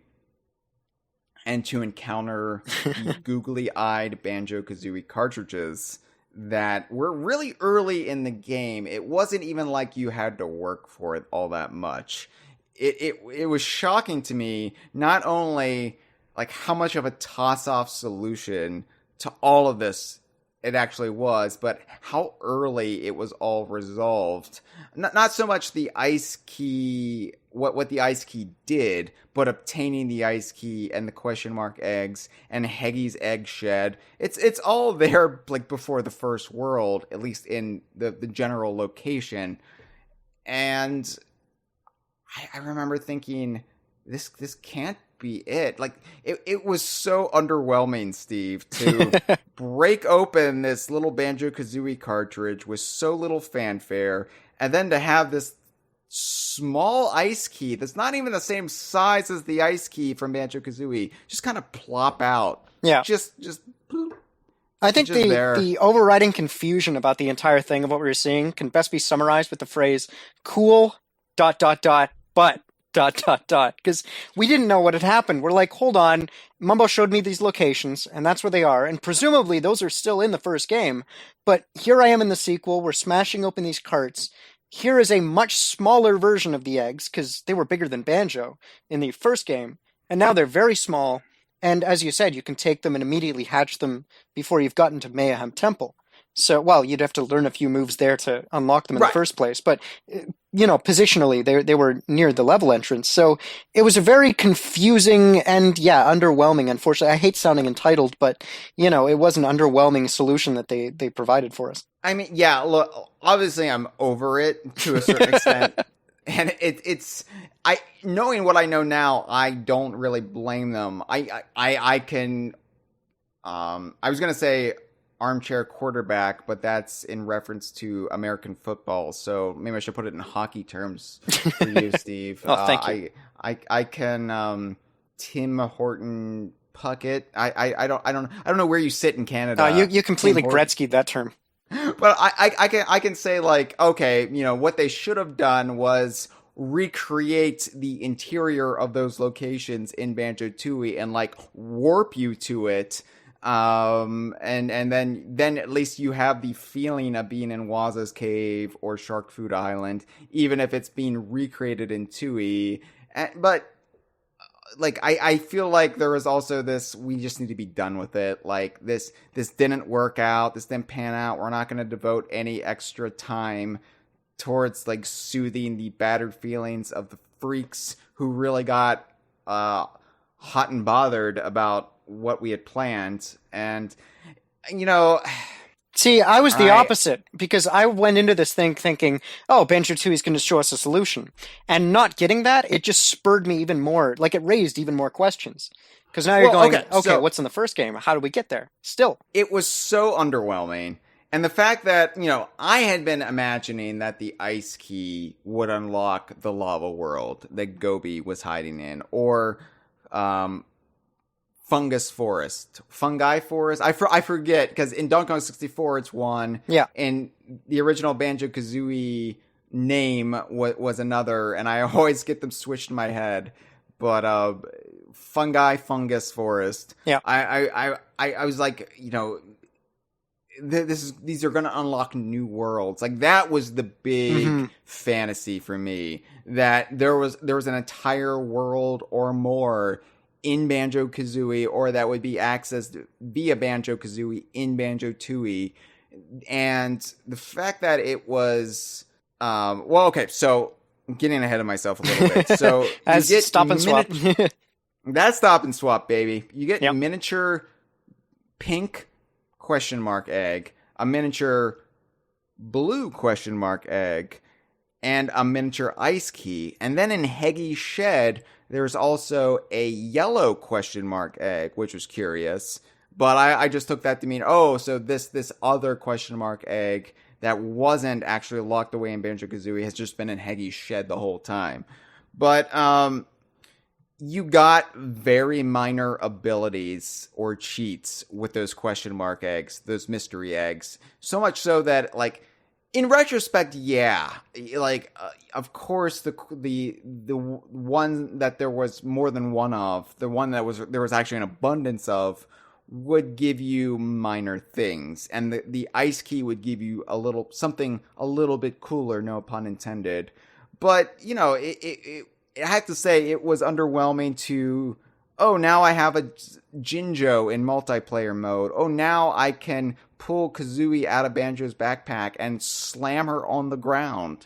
and to encounter the googly-eyed Banjo-Kazooie cartridges that were really early in the game. It wasn't even like you had to work for it all that much. It was shocking to me, not only like how much of a toss-off solution to all of this it actually was, but how early it was all resolved. Not so much the ice key, what the ice key did, but obtaining the ice key and the question mark eggs and Heggy's egg shed. It's all there like before the first world, at least in the general location. And I remember thinking, this can't be it. Like it was so underwhelming, Steve, to break open this little Banjo-Kazooie cartridge with so little fanfare, and then to have this small ice key that's not even the same size as the ice key from Banjo-Kazooie just kind of plop out. Yeah. Just I think the overriding confusion about the entire thing of what we were seeing can best be summarized with the phrase cool ... but ... because we didn't know what had happened. We're like, hold on, Mumbo showed me these locations, and that's where they are, and presumably those are still in the first game, but here I am in the sequel, we're smashing open these carts, here is a much smaller version of the eggs, because they were bigger than Banjo in the first game, and now they're very small, and as you said, you can take them and immediately hatch them before you've gotten to Mayhem Temple. So, well, you'd have to learn a few moves there to unlock them in the first place. But, positionally, they were near the level entrance. So it was a very confusing and, underwhelming, unfortunately. I hate sounding entitled, but, it was an underwhelming solution that they provided for us. I mean, look, obviously I'm over it to a certain extent. And knowing what I know now, I don't really blame them. I was going to say armchair quarterback, but that's in reference to American football. So maybe I should put it in hockey terms for you, Steve. Oh, thank you. I can Tim Horton Puckett. I don't know where you sit in Canada. You completely Gretzky'd that term. But I can say like, okay, what they should have done was recreate the interior of those locations in Banjo-Tooie and like warp you to it. And then at least you have the feeling of being in Waza's Cave or Shark Food Island, even if it's being recreated in Tooie. But like, I feel like there was also this, we just need to be done with it. Like this didn't work out. This didn't pan out. We're not going to devote any extra time towards like soothing the battered feelings of the freaks who really got, hot and bothered about what we had planned. And see, I was the opposite, because I went into this thing thinking, oh, Banjo-Tooie is going to show us a solution, and not getting that, it just spurred me even more, like it raised even more questions, because now you're going, okay, so what's in the first game, how do we get there still? It was so underwhelming. And the fact that, I had been imagining that the ice key would unlock the lava world that Gobi was hiding in, or fungi forest. I forget, because in Donkey Kong 64 it's one. Yeah. And the original Banjo-Kazooie name was another, and I always get them switched in my head. But fungus forest. Yeah. I was like, these are going to unlock new worlds. Like, that was the big fantasy for me, that there was an entire world or more in Banjo-Kazooie, or that would be accessed via Banjo-Kazooie in Banjo-Tooie. And the fact that it was, so I'm getting ahead of myself a little bit. So as you get Stop and Swop. That's Stop and Swap, baby. You get miniature pink ? Egg, a miniature blue ? Egg, and a miniature ice key. And then in Heggy's shed, there's also a yellow ? Egg, which was curious. But I just took that to mean, so this other ? Egg that wasn't actually locked away in Banjo-Kazooie has just been in Heggy's shed the whole time. But you got very minor abilities or cheats with those ? Eggs, those mystery eggs. So much so that, like, in retrospect, of course, the one that there was more than one of, the one that there was actually an abundance of, would give you minor things, and the ice key would give you something a little bit cooler, no pun intended. But I have to say, it was underwhelming to, now I have a Jinjo in multiplayer mode. Now I can pull Kazooie out of Banjo's backpack and slam her on the ground.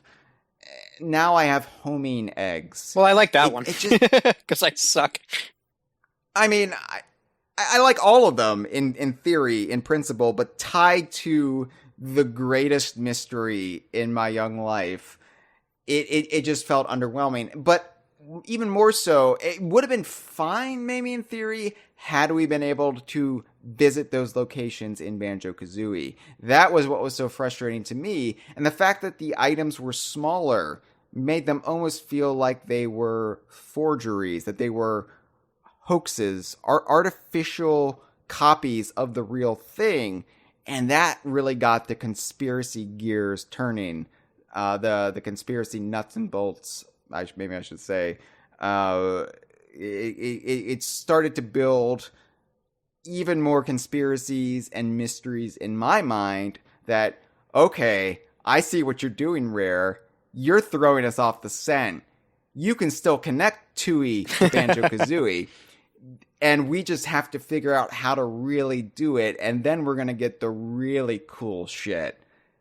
Now I have homing eggs. Well, I like that one. Because I suck. I mean, I like all of them in theory, in principle, but tied to the greatest mystery in my young life, it just felt underwhelming. But even more so, it would have been fine, maybe in theory, had we been able to visit those locations in Banjo-Kazooie. That was what was so frustrating to me. And the fact that the items were smaller made them almost feel like they were forgeries, that they were hoaxes, artificial copies of the real thing. And that really got the conspiracy gears turning, the conspiracy nuts and bolts, maybe I should say. It started to build even more conspiracies and mysteries in my mind that, okay, I see what you're doing, Rare. You're throwing us off the scent. You can still connect Tooie to Banjo-Kazooie. And we just have to figure out how to really do it. And then we're going to get the really cool shit.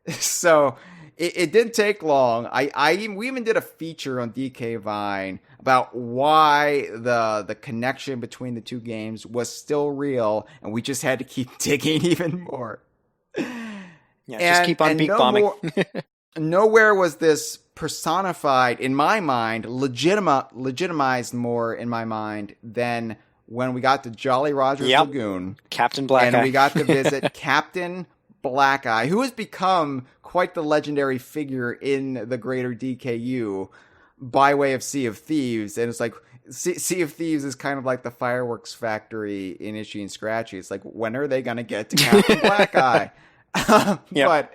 So it didn't take long. We even did a feature on DK Vine about why the connection between the two games was still real. And we just had to keep digging even more. Yeah, just keep on beat bombing. Nowhere was this personified, in my mind, legitimized more in my mind than when we got to Jolly Roger's Lagoon. Captain Blackeye. And we got to visit Captain Blackeye, who has become quite the legendary figure in the greater DKU by way of Sea of Thieves. And it's like, Sea of Thieves is kind of like the fireworks factory in Itchy and Scratchy. It's like, when are they going to get to Captain Blackeye? But,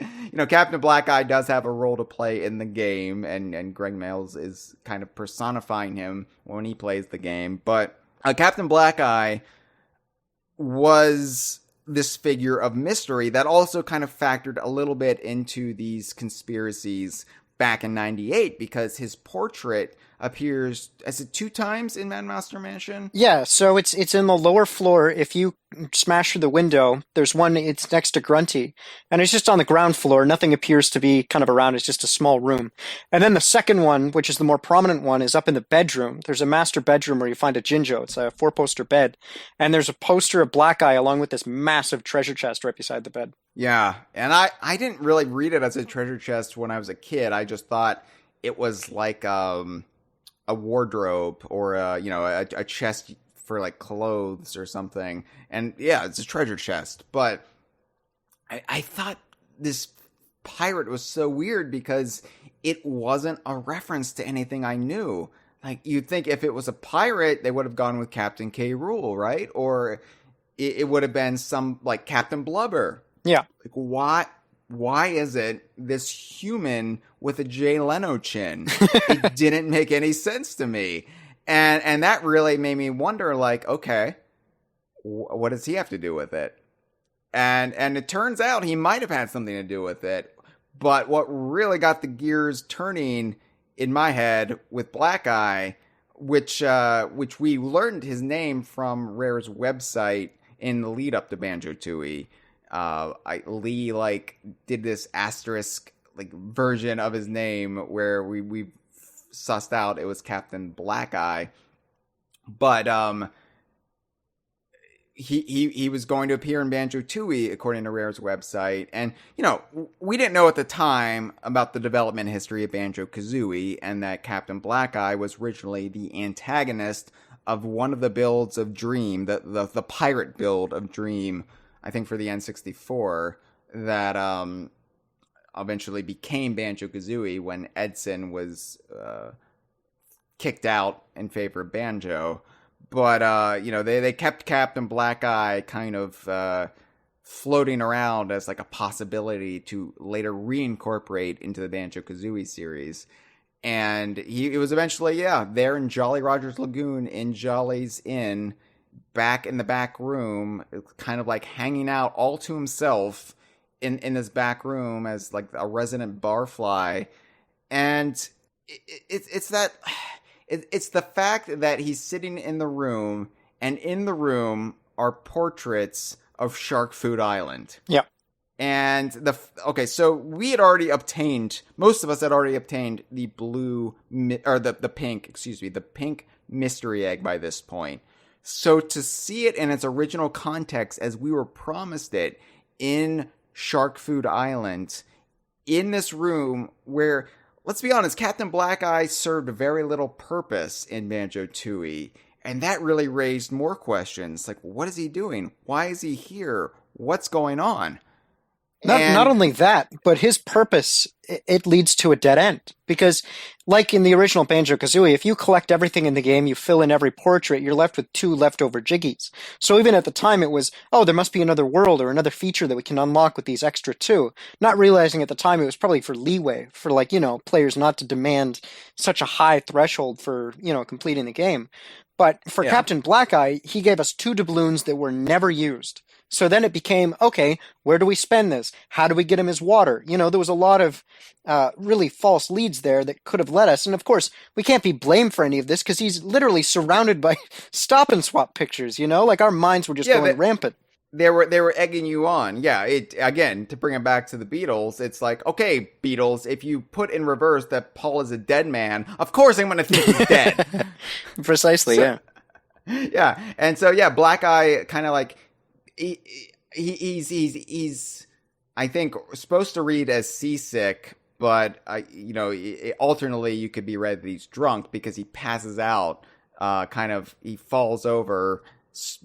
Captain Blackeye does have a role to play in the game, and Greg Mails is kind of personifying him when he plays the game. But Captain Blackeye was this figure of mystery that also kind of factored a little bit into these conspiracies back in 98, because his portrait appears, is it 2 times in Mad Master Mansion? Yeah, so it's in the lower floor. If you smash through the window, there's one, it's next to Grunty, and it's just on the ground floor. Nothing appears to be kind of around. It's just a small room. And then the second one, which is the more prominent one, is up in the bedroom. There's a master bedroom where you find a Jinjo. It's a 4-poster bed. And there's a poster of Blackeye along with this massive treasure chest right beside the bed. Yeah, and I didn't really read it as a treasure chest when I was a kid. I just thought it was like a wardrobe or a chest for like clothes or something. And yeah, it's a treasure chest. But I thought this pirate was so weird because it wasn't a reference to anything I knew. Like, you'd think if it was a pirate, they would have gone with Captain K. Rool, right? Or it would have been some like Captain Blubber. Yeah. Like, why is it this human with a Jay Leno chin? It didn't make any sense to me. And that really made me wonder, like, okay, what does he have to do with it? And it turns out he might have had something to do with it. But what really got the gears turning in my head with Blackeye, which we learned his name from Rare's website in the lead up to Banjo-Tooie. Lee did this asterisk version of his name where we sussed out it was Captain Blackeye, but he was going to appear in Banjo-Tooie according to Rare's website, and we didn't know at the time about the development history of Banjo-Kazooie and that Captain Blackeye was originally the antagonist of one of the builds of Dream, the pirate build of Dream, I think for the N64, that eventually became Banjo-Kazooie when Edson was kicked out in favor of Banjo. But, they kept Captain Blackeye kind of floating around as a possibility to later reincorporate into the Banjo-Kazooie series. And it was eventually, there in Jolly Roger's Lagoon, in Jolly's Inn, back in the back room, kind of hanging out all to himself in this back room as a resident barfly. And it's the fact that he's sitting in the room, and in the room are portraits of Shark Food Island. Yeah. And so we had already obtained, most of us had already obtained the pink mystery egg by this point. So to see it in its original context as we were promised it in Shark Food Island, in this room where, let's be honest, Captain Blackeye served very little purpose in Banjo-Tooie, and that really raised more questions. What is he doing? Why is he here? What's going on? Not only that, but his purpose, it leads to a dead end. Because, like in the original Banjo-Kazooie, if you collect everything in the game, you fill in every portrait, you're left with 2 leftover jiggies. So even at the time it was, there must be another world or another feature that we can unlock with these extra 2. Not realizing at the time it was probably for leeway, for players not to demand such a high threshold for, completing the game. But for Captain Blackeye, he gave us 2 doubloons that were never used. So then it became, okay, where do we spend this? How do we get him his water? There was a lot of really false leads there that could have led us. And of course, we can't be blamed for any of this because he's literally surrounded by Stop N Swop pictures, our minds were just going rampant. They were egging you on. Yeah, again, to bring it back to the Beatles, it's okay, Beatles, if you put in reverse that Paul is a dead man, of course I'm going to think he's dead. Precisely, yeah. Yeah, and so, Blackeye kind of he's I think supposed to read as seasick, but alternately you could be read that he's drunk because he passes out, he falls over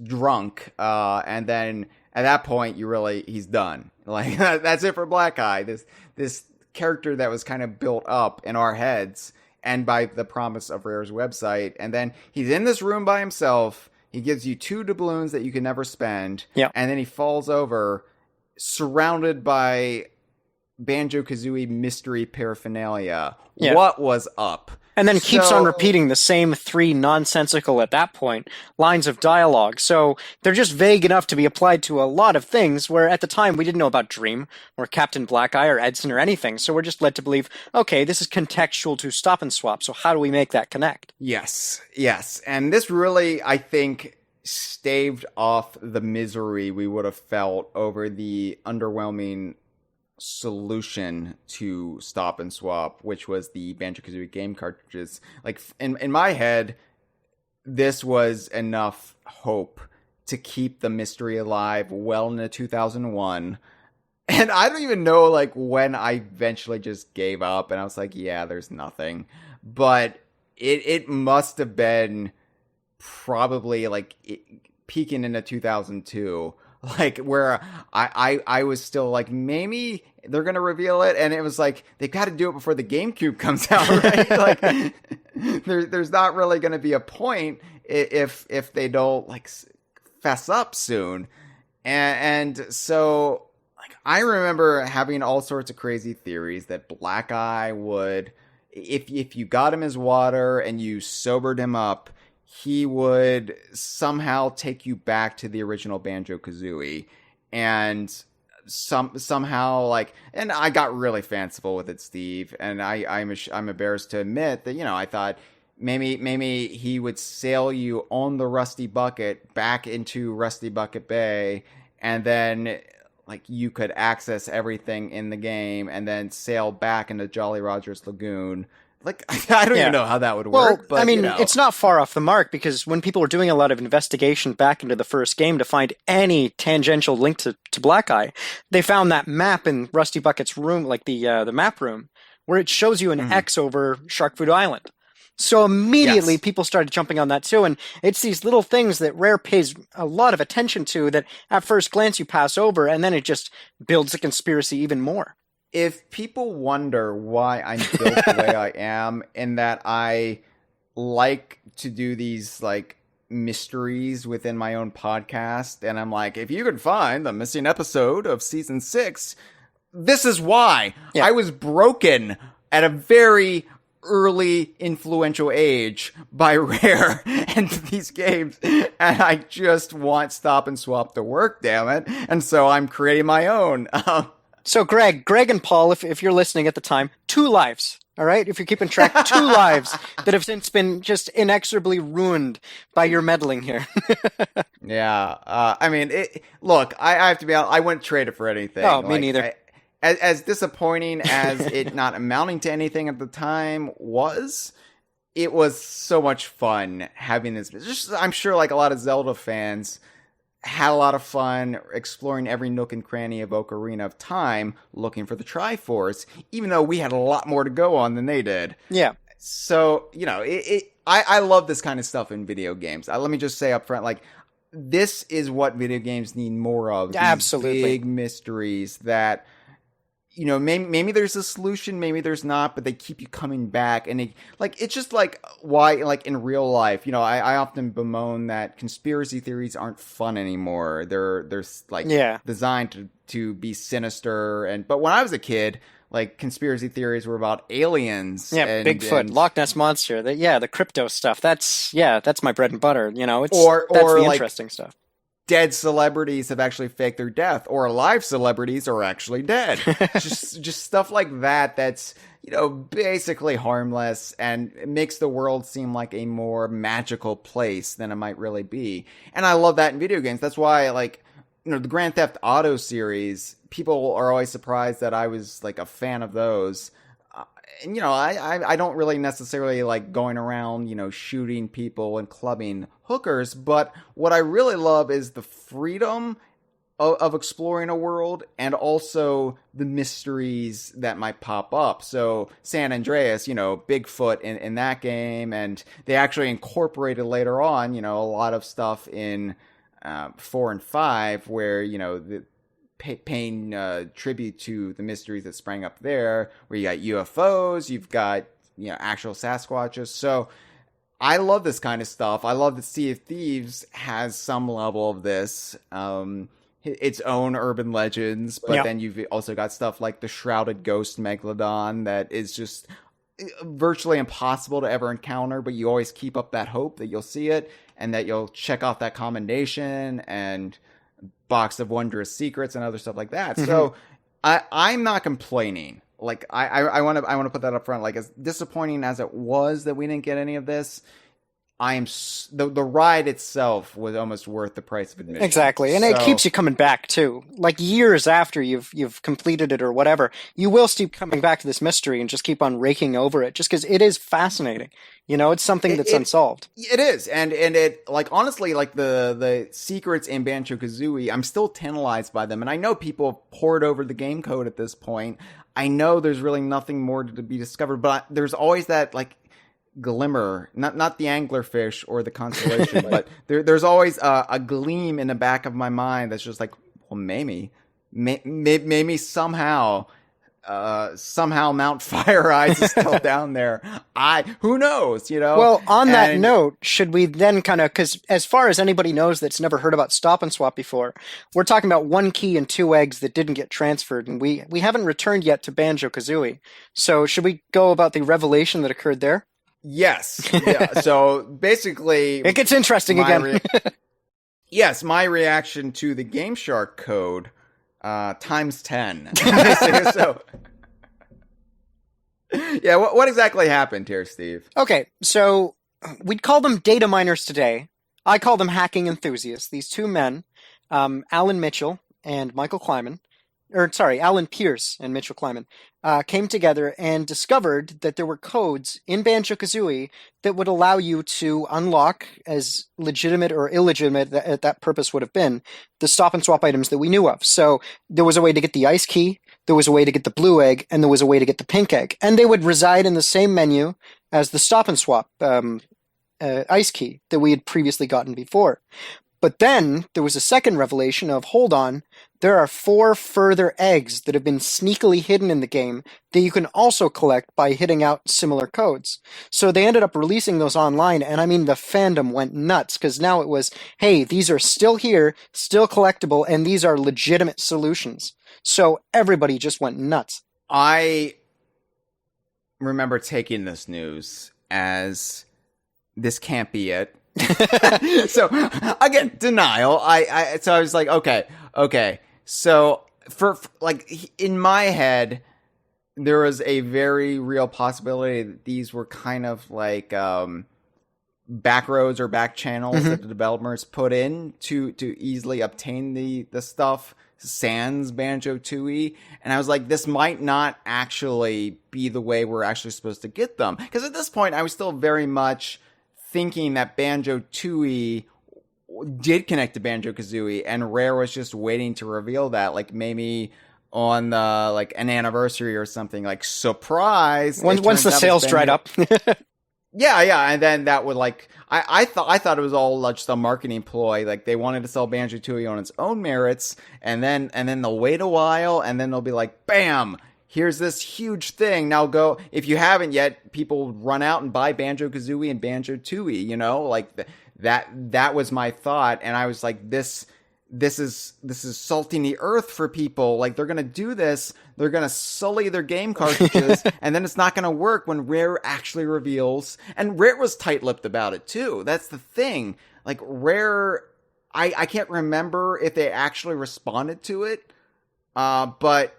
drunk, and then at that point he's done. That's it for Blackeye, this character that was kind of built up in our heads and by the promise of Rare's website, and then he's in this room by himself. He gives you 2 doubloons that you can never spend. Yep. And then he falls over, surrounded by Banjo-Kazooie mystery paraphernalia. Yep. What was up? And then keeps on repeating the same 3 nonsensical, at that point, lines of dialogue. So they're just vague enough to be applied to a lot of things, where at the time we didn't know about Dream, or Captain Blackeye, or Edson, or anything. So we're just led to believe, okay, this is contextual to Stop N Swop, so how do we make that connect? Yes. And this really, I think, staved off the misery we would have felt over the underwhelming solution to Stop N Swop, which was the Banjo-Kazooie game cartridges. In my head, this was enough hope to keep the mystery alive well into 2001. And I don't even know when I eventually just gave up and I was there's nothing. But it must have been probably peaking into 2002. Where I was still maybe they're gonna reveal it, and it was they've got to do it before the GameCube comes out, right? There's not really gonna be a point if they don't fess up soon, and so I remember having all sorts of crazy theories that Blackeye would, if you got him his water and you sobered him up, he would somehow take you back to the original Banjo-Kazooie. and somehow like, and I got really fanciful with it, Steve, and I'm embarrassed to admit that, I thought maybe he would sail you on the Rusty Bucket back into Rusty Bucket Bay, and then like you could access everything in the game and then sail back into Jolly Roger's Lagoon. Like, I don't even know how that would work. Well, but, I mean, it's not far off the mark, because when people were doing a lot of investigation back into the first game to find any tangential link to Blackeye, they found that map in Rusty Bucket's room, like the map room, where it shows you an X over Shark Food Island. So immediately people started jumping on that too, and it's these little things that Rare pays a lot of attention to that at first glance you pass over, and then it just builds the conspiracy even more. If people wonder why I'm built the way I am, in that I like to do these like mysteries within my own podcast, and I'm like, if you could find the missing episode of season 6, this is why. I was broken at a very early influential age by Rare and these games, and I just want Stop and Swap to work, damn it. And so I'm creating my own. So Greg and Paul, if you're listening at the time, 2 lives, all right? If you're keeping track, 2 lives that have since been just inexorably ruined by your meddling here. Yeah. I mean, look, I have to be honest, I wouldn't trade it for anything. Oh, me neither. As disappointing as it not amounting to anything at the time was, it was so much fun having this. Just, I'm sure like a lot of Zelda fans had a lot of fun exploring every nook and cranny of Ocarina of Time, looking for the Triforce, even though we had a lot more to go on than they did. Yeah. So, I love this kind of stuff in video games. Let me just say up front, like, this is what video games need more of. Absolutely. Big mysteries that, maybe there's a solution, maybe there's not, but they keep you coming back. And it's just like why, like in real life, I often bemoan that conspiracy theories aren't fun anymore. They're like designed to be sinister. But when I was a kid, like conspiracy theories were about aliens. Yeah, Bigfoot, Loch Ness Monster. The crypto stuff. That's my bread and butter. That's the interesting stuff. Dead celebrities have actually faked their death, or alive celebrities are actually dead. just stuff like that. That's, basically harmless and it makes the world seem like a more magical place than it might really be. And I love that in video games. That's why, like, the Grand Theft Auto series, people are always surprised that I was like a fan of those. And, I don't really necessarily like going around, shooting people and clubbing hookers. But what I really love is the freedom of exploring a world and also the mysteries that might pop up. So San Andreas, Bigfoot in that game. And they actually incorporated later on, a lot of stuff in 4 and 5 where, paying tribute to the mysteries that sprang up there, where you got UFOs, you've got actual Sasquatches. So I love this kind of stuff. I love that Sea of Thieves has some level of this, its own urban legends, but then you've also got stuff like the Shrouded Ghost Megalodon that is just virtually impossible to ever encounter, but you always keep up that hope that you'll see it and that you'll check off that commendation and Box of Wondrous Secrets and other stuff like that. So I'm not complaining. Like I want to put that up front. Like, as disappointing as it was that we didn't get any of this, the ride itself was almost worth the price of admission. Exactly, and it keeps you coming back too. Like years after you've completed it or whatever, you will keep coming back to this mystery and just keep on raking over it, just because it is fascinating. It's something that's unsolved. It is, and it, like, honestly, like the secrets in Banjo-Kazooie, I'm still tantalized by them, and I know people have poured over the game code at this point. I know there's really nothing more to be discovered, but there's always that like glimmer, not the anglerfish or the constellation, but there's always a gleam in the back of my mind that's just like, well, maybe somehow Mount Fire Eyes is still down there. Who knows, Well, on that note, should we then kind of, because as far as anybody knows that's never heard about Stop and Swap before, we're talking about 1 key and 2 eggs that didn't get transferred, and we haven't returned yet to Banjo-Kazooie. So should we go about the revelation that occurred there? Yes. Yeah. So basically, it gets interesting again. Yes, my reaction to the Game Shark code times 10. So, yeah, what exactly happened here, Steve? Okay, so we'd call them data miners today. I call them hacking enthusiasts. These two men, Alan Mitchell and Michael Kleiman, Alan Pierce and Mitchell Kleiman, came together and discovered that there were codes in Banjo-Kazooie that would allow you to unlock, as legitimate or illegitimate that purpose would have been, the stop and swap items that we knew of. So there was a way to get the ice key, there was a way to get the blue egg, and there was a way to get the pink egg. And they would reside in the same menu as the stop and swap ice key that we had previously gotten before. But then there was a second revelation of, hold on, there are 4 further eggs that have been sneakily hidden in the game that you can also collect by hitting out similar codes. So they ended up releasing those online, and I mean the fandom went nuts, because now it was, hey, these are still here, still collectible, and these are legitimate solutions. So everybody just went nuts. I remember taking this news as, this can't be it. So again, denial. So I was like, okay. So for like in my head, there was a very real possibility that these were kind of like back roads or back channels that the developers put in to easily obtain the stuff sans Banjo-Tooie. And I was like, this might not actually be the way we're actually supposed to get them, because at this point I was still very much thinking that Banjo-Tooie did connect to Banjo-Kazooie, and Rare was just waiting to reveal that, like maybe on like an anniversary or something, like surprise. Once the sales dried up. Yeah, and then that would like I thought it was all just a marketing ploy. Like they wanted to sell Banjo-Tooie on its own merits, and then they'll wait a while, and then they'll be like, bam, here's this huge thing. Now go, if you haven't yet, people run out and buy Banjo-Kazooie and Banjo-Tooie, you know? Like that was my thought, and I was like, this is salting the earth for people. Like they're going to do this, they're going to sully their game cartridges, and then it's not going to work when Rare actually reveals. And Rare was tight-lipped about it too. That's the thing. Like Rare, I can't remember if they actually responded to it, but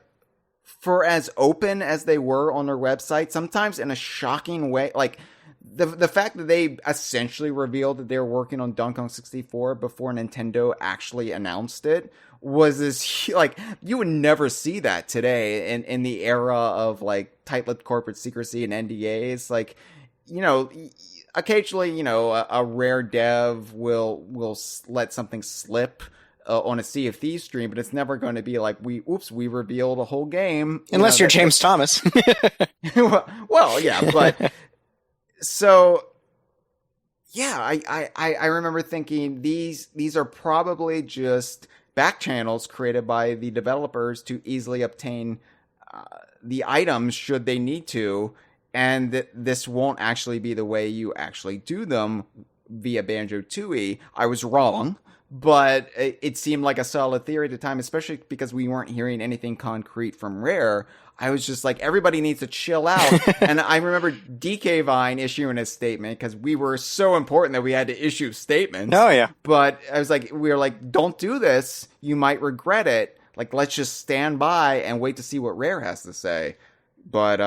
for as open as they were on their website, sometimes in a shocking way, like the fact that they essentially revealed that they were working on Donkey Kong 64 before Nintendo actually announced it was this, like, you would never see that today in the era of like tight-lipped corporate secrecy and NDAs. Like, you know, occasionally, you know, a Rare dev will let something slip on a Sea of Thieves stream, but it's never going to be like, we revealed a whole game. Unless you're James Thomas. well, yeah, but so yeah, I remember thinking these are probably just back channels created by the developers to easily obtain the items should they need to, and that this won't actually be the way you actually do them via Banjo-Tooie. I was wrong, but it seemed like a solid theory at the time, especially because we weren't hearing anything concrete from Rare. I was just like, everybody needs to chill out. And I remember DK Vine issuing a statement because we were so important that we had to issue statements. Oh, yeah. But I was like, we were like, don't do this. You might regret it. Like, let's just stand by and wait to see what Rare has to say. But,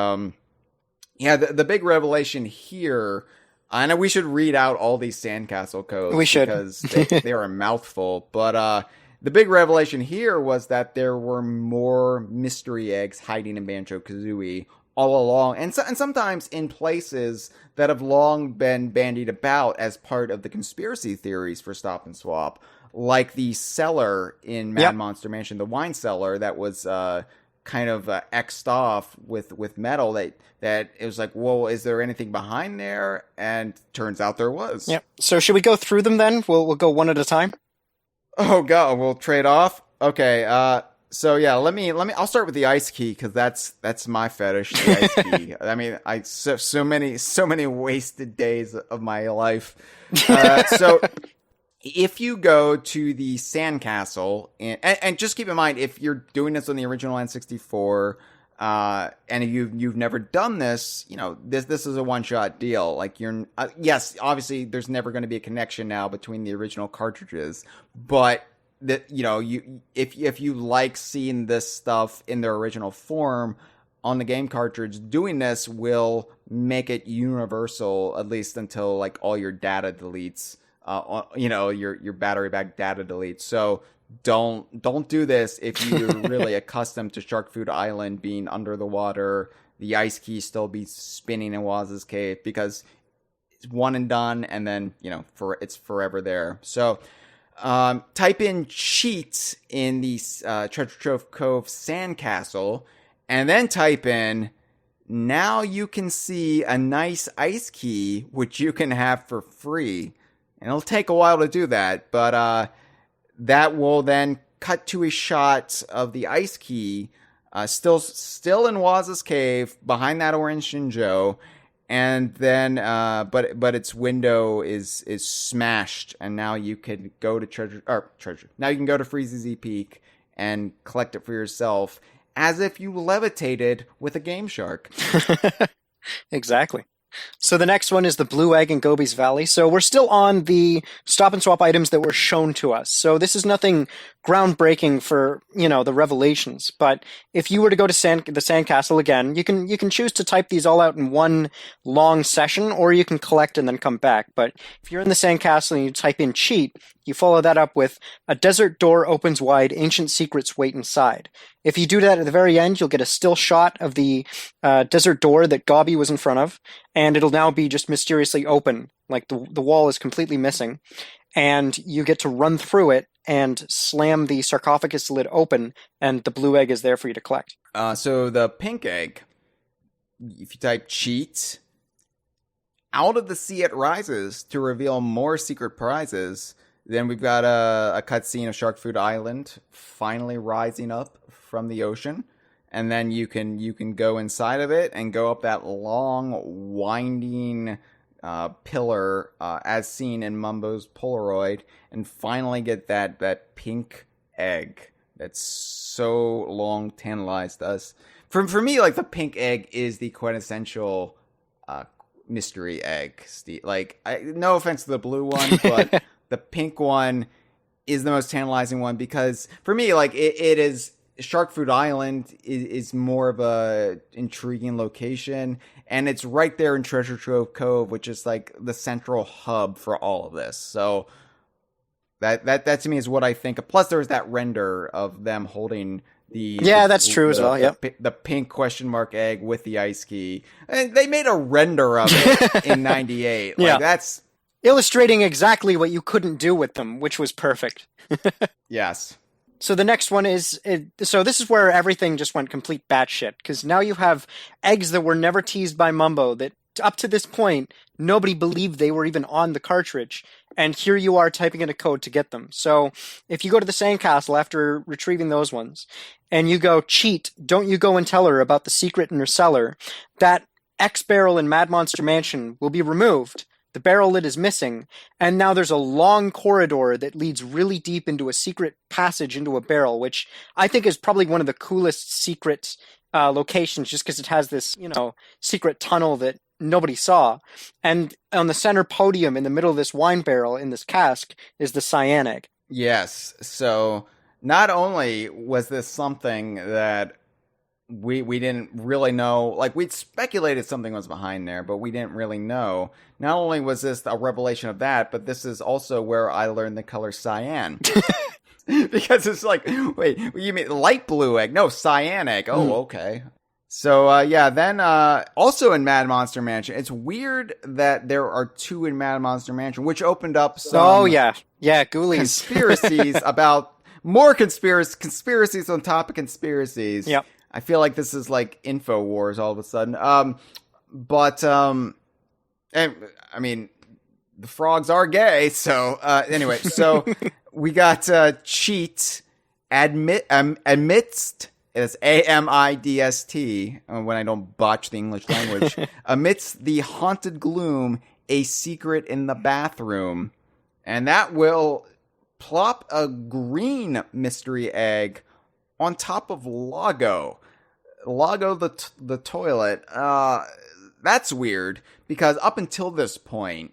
yeah, the big revelation here, I know we should read out all these sandcastle codes. We should. Because they are a mouthful. But, the big revelation here was that there were more mystery eggs hiding in Banjo-Kazooie all along, and sometimes in places that have long been bandied about as part of the conspiracy theories for Stop and Swap, like the cellar in Mad Monster Mansion, the wine cellar that was kind of X'd off with metal that it was like, whoa, is there anything behind there? And turns out there was. Yep. So should we go through them then? We'll go one at a time. Oh god, we'll trade off. Okay, so yeah, let me. I'll start with the ice key because that's my fetish. The ice key. I mean, so many wasted days of my life. So if you go to the sandcastle and just keep in mind, if you're doing this on the original N64, And if you've never done this, this is a one-shot deal. Like yes, obviously there's never going to be a connection now between the original cartridges, but that if you like seeing this stuff in their original form on the game cartridge, doing this will make it universal, at least until like all your data deletes, your battery back data deletes. So don't do this if you're really accustomed to Shark Food Island being under the water, the ice key still be spinning in Woz's cave, because it's one and done, and then it's forever there. So type in cheat in the Treasure Trove Cove sandcastle, and then type in, now you can see a nice ice key which you can have for free. And it'll take a while to do that, but that will then cut to a shot of the ice key, still in Woz's cave behind that orange Shinjo, and then but its window is smashed, and now you can go to Now you can go to Freezy Peak and collect it for yourself, as if you levitated with a Game Shark. Exactly. So the next one is the Blue Egg in Gobies Valley. So we're still on the Stop and Swap items that were shown to us. So this is nothing groundbreaking for, the revelations. But if you were to go to the Sandcastle again, you can choose to type these all out in one long session, or you can collect and then come back. But if you're in the Sandcastle and you type in cheat, you follow that up with a desert door opens wide, ancient secrets wait inside. If you do that at the very end, you'll get a still shot of the desert door that Gobby was in front of, and it'll now be just mysteriously open, like the wall is completely missing, and you get to run through it and slam the sarcophagus lid open, and the blue egg is there for you to collect. So the pink egg, if you type cheat, out of the sea it rises to reveal more secret prizes. Then we've got a cutscene of Shark Food Island finally rising up from the ocean, and then you can go inside of it and go up that long winding pillar as seen in Mumbo's Polaroid, and finally get that pink egg that's so long tantalized us. For me, like, the pink egg is the quintessential mystery egg, Steve. Like, no offense to the blue one, but the pink one is the most tantalizing one, because for me, like, it is, Shark Food Island is more of a intriguing location, and it's right there in Treasure Trove Cove, which is like the central hub for all of this. So that to me is what I think. Plus, there's that render of them holding that's true as well. Yep. The pink question mark egg with the ice key, and they made a render of it in '98. Like, that's illustrating exactly what you couldn't do with them, which was perfect. Yes. So the next one is, so this is where everything just went complete batshit, because now you have eggs that were never teased by Mumbo, that up to this point, nobody believed they were even on the cartridge, and here you are typing in a code to get them. So if you go to the Sandcastle after retrieving those ones, and you go, cheat, don't you go and tell her about the secret in her cellar, that X barrel in Mad Monster Mansion will be removed. The barrel lid is missing, and now there's a long corridor that leads really deep into a secret passage into a barrel, which I think is probably one of the coolest secret locations, just because it has this, secret tunnel that nobody saw. And on the center podium in the middle of this wine barrel, in this cask, is the cyan egg. Yes, so not only was this something that we didn't really know, like, we'd speculated something was behind there, but we didn't really know. Not only was this a revelation of that, but this is also where I learned the color cyan. Because it's like, wait, you mean light blue egg? No, cyan egg. Oh, okay. So, then also in Mad Monster Mansion, it's weird that there are two in Mad Monster Mansion, which opened up some Ghoulies. Conspiracies about more conspiracies on top of conspiracies. Yep. I feel like this is like InfoWars all of a sudden. And, I mean, the frogs are gay. So anyway, so we got cheat amidst. It's AMIDST, when I don't botch the English language. Amidst the haunted gloom, a secret in the bathroom. And that will plop a green mystery egg on top of Lago. Lago the toilet. That's weird because up until this point,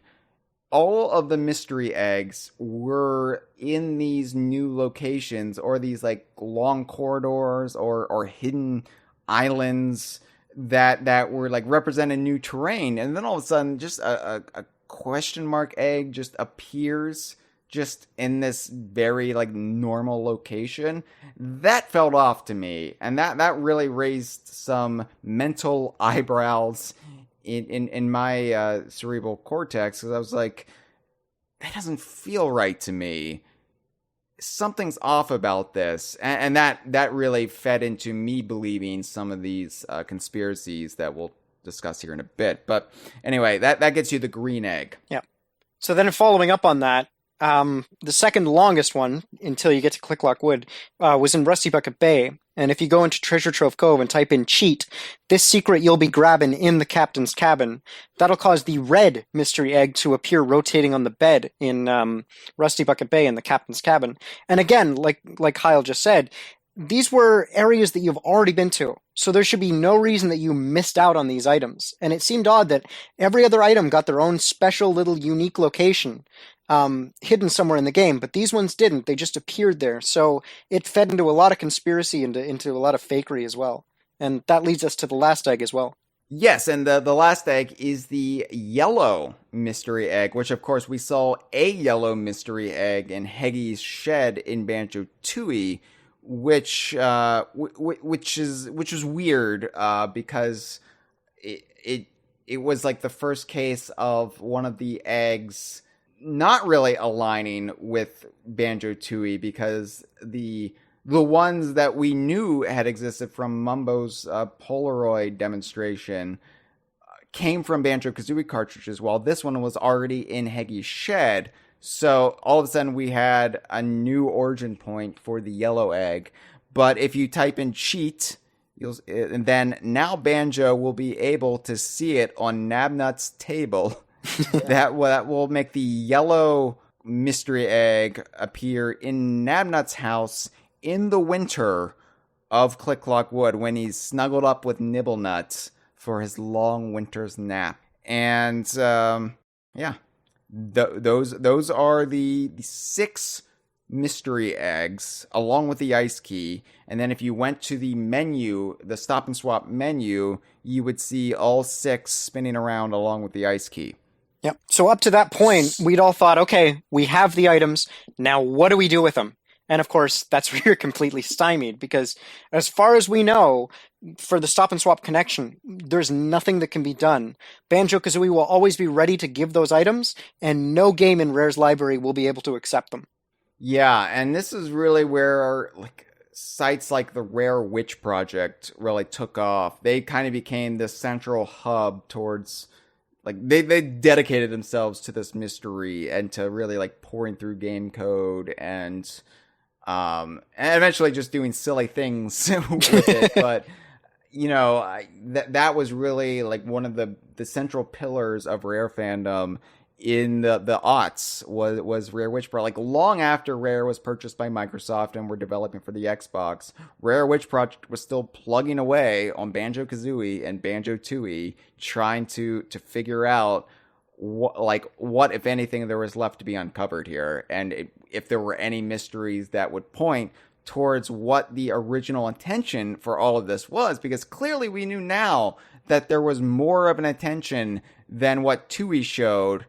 all of the mystery eggs were in these new locations or these like long corridors or hidden islands that were like representing new terrain, and then all of a sudden just a question mark egg just appears just in this very like normal location. That felt off to me, and that really raised some mental eyebrows in my cerebral cortex, because I was like, that doesn't feel right to me. Something's off about this, and that really fed into me believing some of these conspiracies that we'll discuss here in a bit. But anyway, that gets you the green egg. Yeah. So then following up on that, the second longest one, until you get to Clicklock Wood, was in Rusty Bucket Bay. And if you go into Treasure Trove Cove and type in cheat, this secret you'll be grabbing in the captain's cabin, that'll cause the red mystery egg to appear rotating on the bed in Rusty Bucket Bay in the captain's cabin. And again, like Hyle just said, these were areas that you've already been to, so there should be no reason that you missed out on these items. And it seemed odd that every other item got their own special little unique location, hidden somewhere in the game, but these ones didn't. They just appeared there. So it fed into a lot of conspiracy, into a lot of fakery as well. And that leads us to the last egg as well. Yes, and the last egg is the yellow mystery egg, which of course we saw a yellow mystery egg in Heggy's shed in Banjo-Tooie, which is weird, because it was like the first case of one of the eggs not really aligning with Banjo-Tooie, because the ones that we knew had existed from Mumbo's Polaroid demonstration came from Banjo-Kazooie cartridges, while this one was already in Heggy's shed. So all of a sudden we had a new origin point for the yellow egg. But if you type in cheat, and then now Banjo will be able to see it on Nabnut's table. that will make the yellow mystery egg appear in Nabnut's house in the winter of Clicklock Wood, when he's snuggled up with Nibblenut for his long winter's nap. And those are the 6 mystery eggs along with the ice key. And then if you went to the menu, the Stop and Swap menu, you would see all 6 spinning around along with the ice key. Yep. So up to that point, we'd all thought, okay, we have the items. Now what do we do with them? And of course, that's where you're completely stymied, because as far as we know, for the Stop and Swap connection, there's nothing that can be done. Banjo-Kazooie will always be ready to give those items, and no game in Rare's library will be able to accept them. Yeah, and this is really where sites like the Rare Witch Project really took off. They kind of became the central hub towards, they dedicated themselves to this mystery and to really pouring through game code and eventually just doing silly things with it. But that was really one of the central pillars of Rare fandom in the aughts was Rare Witch Project. Long after Rare was purchased by Microsoft and were developing for the Xbox, Rare Witch Project was still plugging away on Banjo-Kazooie and Banjo-Tooie, trying to figure out what if anything there was left to be uncovered here, and if there were any mysteries that would point towards what the original intention for all of this was, because clearly we knew now that there was more of an intention than what Tooie showed.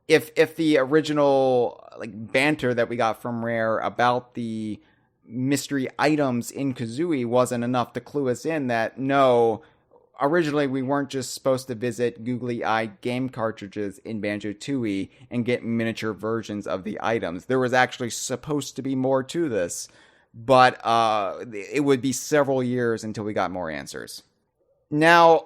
If the original banter that we got from Rare about the mystery items in Kazooie wasn't enough to clue us in that no, originally we weren't just supposed to visit googly-eyed game cartridges in Banjo-Tooie and get miniature versions of the items. There was actually supposed to be more to this, but it would be several years until we got more answers. Now,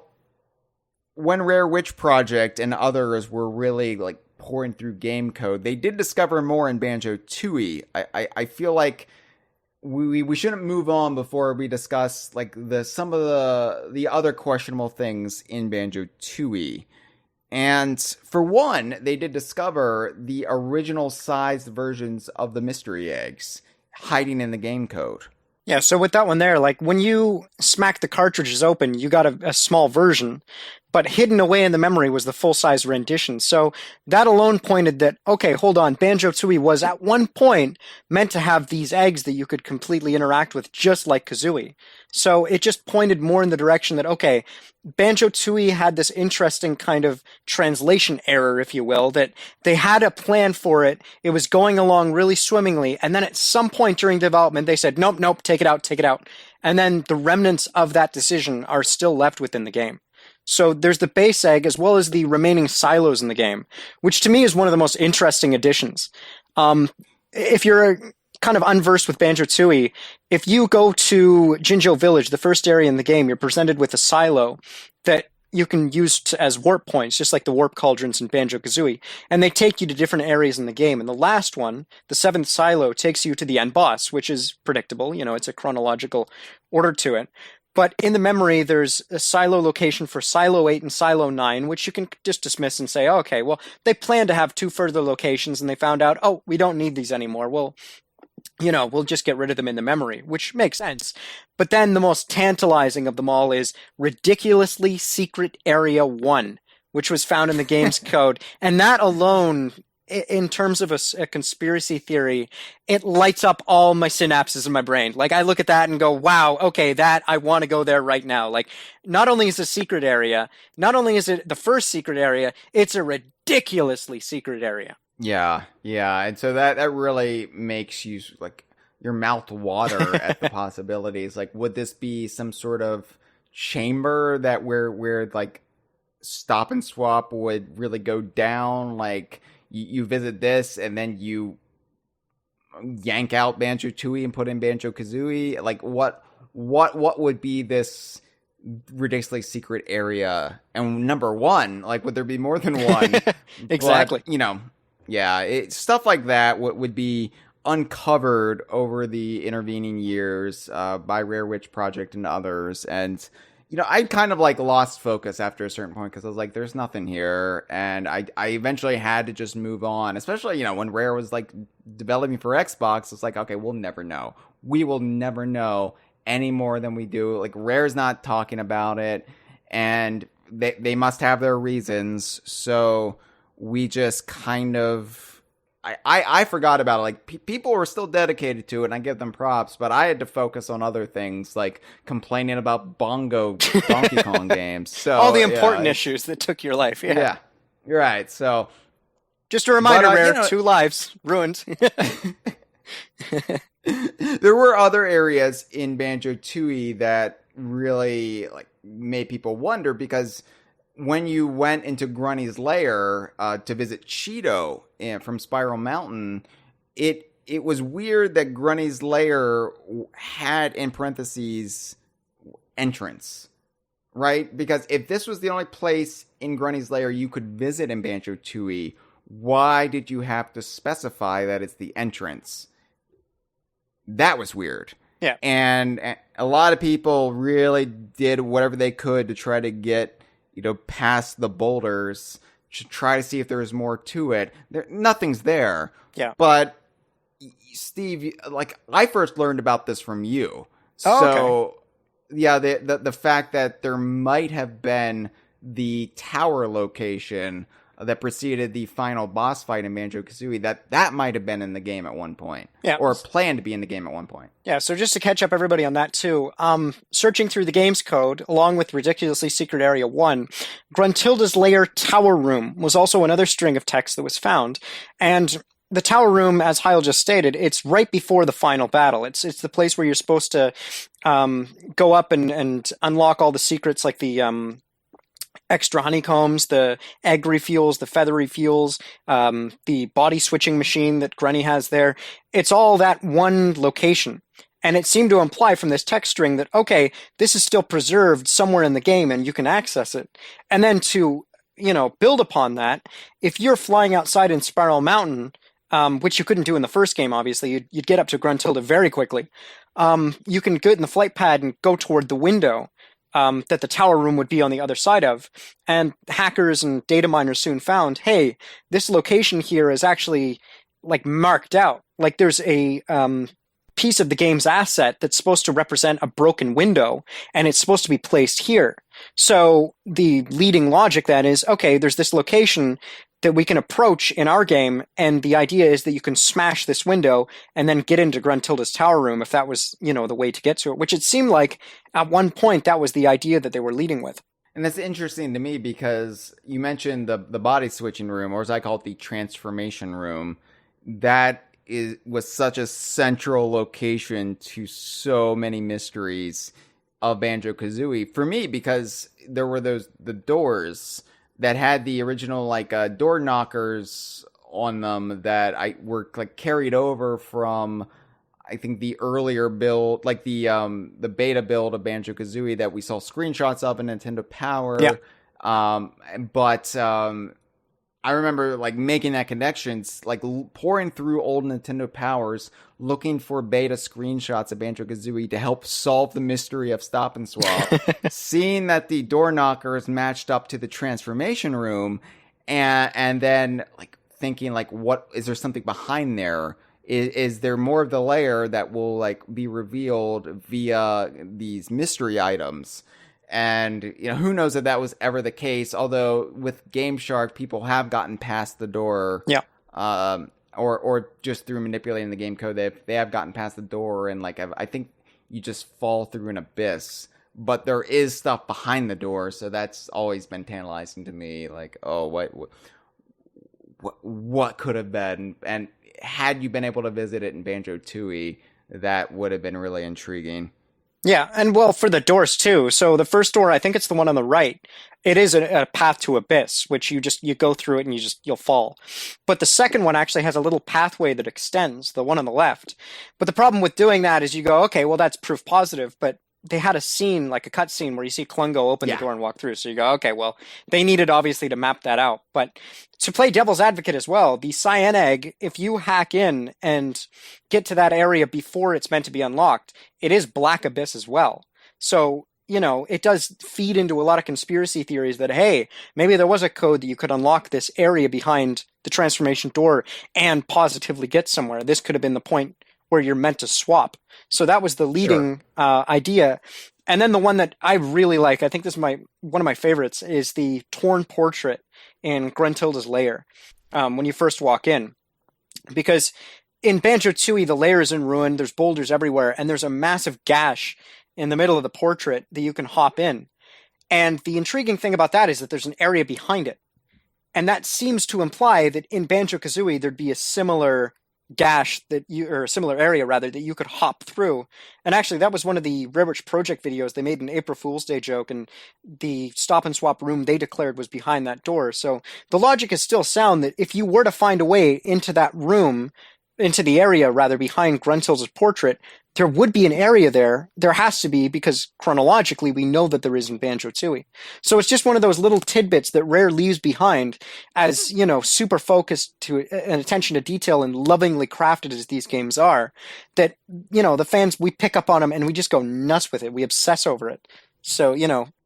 when Rare Witch Project and others were really pouring through game code, they did discover more in Banjo-Tooie. I feel like we shouldn't move on before we discuss some of the other questionable things in Banjo-Tooie. And for one, they did discover the original sized versions of the mystery eggs hiding in the game code. Yeah, so with that one there, like when you smack the cartridges open, you got a small version, but hidden away in the memory was the full-size rendition. So that alone pointed that, okay, hold on, Banjo-Tooie was at one point meant to have these eggs that you could completely interact with just like Kazooie. So it just pointed more in the direction that, okay, Banjo-Tooie had this interesting kind of translation error, if you will, that they had a plan for it. It was going along really swimmingly. And then at some point during development, they said, nope, nope, take it out, take it out. And then the remnants of that decision are still left within the game. So there's the base egg as well as the remaining silos in the game, which to me is one of the most interesting additions. If you're kind of unversed with Banjo-Tooie, if you go to Jinjo Village, the first area in the game, you're presented with a silo that you can use as warp points, just like the warp cauldrons in Banjo-Kazooie, and they take you to different areas in the game. And the last one, the seventh silo, takes you to the end boss, which is predictable. You know, it's a chronological order to it. But in the memory, there's a silo location for Silo 8 and Silo 9, which you can just dismiss and say, oh, okay, well, they plan to have two further locations, and they found out, oh, we don't need these anymore. Well, we'll just get rid of them in the memory, which makes sense. But then the most tantalizing of them all is Ridiculously Secret Area 1, which was found in the game's code. And that alone, in terms of a conspiracy theory, it lights up all my synapses in my brain. Like, I look at that and go, wow, okay, I want to go there right now. Like, not only is it a secret area, not only is it the first secret area, it's a ridiculously secret area. Yeah, and so that really makes you like your mouth water at the possibilities. Like, would this be some sort of chamber that where like Stop and Swop would really go down? Like, you visit this and then you yank out Banjo-Tooie and put in Banjo-Kazooie. Like, what would be this ridiculously secret area? And number one, like, would there be more than one? Exactly. But, yeah, stuff like that would be uncovered over the intervening years by Rare Witch Project and others. And, I kind of like lost focus after a certain point because I was like, there's nothing here. And I eventually had to just move on, especially, when Rare was like developing for Xbox. It's like, okay, we'll never know. We will never know any more than we do. Like, Rare's not talking about it, and they must have their reasons. So we just kind of, I forgot about it. Like, people were still dedicated to it, and I give them props, but I had to focus on other things, like complaining about Donkey Kong games. So all the important issues that took your life. Yeah, you're right. So just a reminder, Rare, 2 lives ruined. There were other areas in Banjo-Tooie that really like made people wonder, because when you went into Grunny's lair to visit Cheeto from Spiral Mountain, it was weird that Grunny's lair had, in parentheses, entrance, right? Because if this was the only place in Grunny's lair you could visit in Banjo-Tooie, why did you have to specify that it's the entrance? That was weird. Yeah. And a lot of people really did whatever they could to try to get past the boulders to try to see if there was more to it. Nothing's there. Yeah. But Steve, like, I first learned about this from you. Oh, so okay. Yeah, the fact that there might have been the tower location that preceded the final boss fight in Banjo-Kazooie, that might have been in the game at one point. Yeah. Or planned to be in the game at one point. Yeah, so just to catch up everybody on that too, searching through the game's code, along with Ridiculously Secret Area 1, Gruntilda's Lair Tower Room was also another string of text that was found. And the Tower Room, as Hyle just stated, it's right before the final battle. It's the place where you're supposed to go up and unlock all the secrets, like the extra honeycombs, the egg refuels, the feather refuels, the body switching machine that Grunny has there. It's all that one location. And it seemed to imply from this text string that, okay, this is still preserved somewhere in the game and you can access it. And then to, build upon that, if you're flying outside in Spiral Mountain, which you couldn't do in the first game, obviously, you'd get up to Gruntilda very quickly. You can get in the flight pad and go toward the window that the tower room would be on the other side of. And hackers and data miners soon found, hey, this location here is actually like marked out. Like there's a piece of the game's asset that's supposed to represent a broken window, and it's supposed to be placed here. So the leading logic then is, okay, there's this location that we can approach in our game, and the idea is that you can smash this window and then get into Gruntilda's tower room if that was, the way to get to it, which it seemed like at one point that was the idea that they were leading with. And that's interesting to me because you mentioned the body switching room, or as I call it, the transformation room. That was such a central location to so many mysteries of Banjo-Kazooie for me, because there were the doors that had the original door knockers on them that were carried over from, I think, the earlier build, the beta build of Banjo-Kazooie that we saw screenshots of in Nintendo Power. Yeah. But I remember making that connections, pouring through old Nintendo Powers, looking for beta screenshots of Banjo-Kazooie to help solve the mystery of Stop N Swop, seeing that the door knockers matched up to the transformation room, and then thinking what is there something behind there? Is there more of the layer that will be revealed via these mystery items? And, who knows if that was ever the case, although with Game Shark, people have gotten past the door. Yeah. Or just through manipulating the game code, they have gotten past the door, and I think you just fall through an abyss. But there is stuff behind the door, so that's always been tantalizing to me. What could have been? And had you been able to visit it in Banjo-Tooie, that would have been really intriguing. Yeah, and for the doors too. So the first door, I think it's the one on the right. It is a path to abyss, which you go through it and you'll fall. But the second one actually has a little pathway that extends, the one on the left. But the problem with doing that is you go, okay, well, that's proof positive, but they had a scene, a cut scene where you see Klungo open the door and walk through. So you go, okay, well, they needed obviously to map that out. But to play devil's advocate as well, the cyan egg, if you hack in and get to that area before it's meant to be unlocked, it is Black Abyss as well. So, it does feed into a lot of conspiracy theories that, hey, maybe there was a code that you could unlock this area behind the transformation door and positively get somewhere. This could have been the point where you're meant to swap. So that was the leading idea. And then the one that I really like, I think this is one of my favorites, is the torn portrait in Gruntilda's lair when you first walk in. Because in Banjo-Tooie, the lair is in ruin, there's boulders everywhere, and there's a massive gash in the middle of the portrait that you can hop in. And the intriguing thing about that is that there's an area behind it. And that seems to imply that in Banjo-Kazooie, there'd be a similar gash or a similar area rather, that you could hop through. And actually that was one of the Rare Witch Project videos. They made an April Fool's Day joke, and the Stop N Swop room they declared was behind that door. So the logic is still sound that if you were to find a way into that room, into the area rather, behind Gruntilda's portrait, there would be an area there. There has to be, because chronologically we know that there is in Banjo-Tooie. So it's just one of those little tidbits that Rare leaves behind as, super focused to an attention to detail and lovingly crafted as these games are, that, the fans, we pick up on them and we just go nuts with it. We obsess over it. So,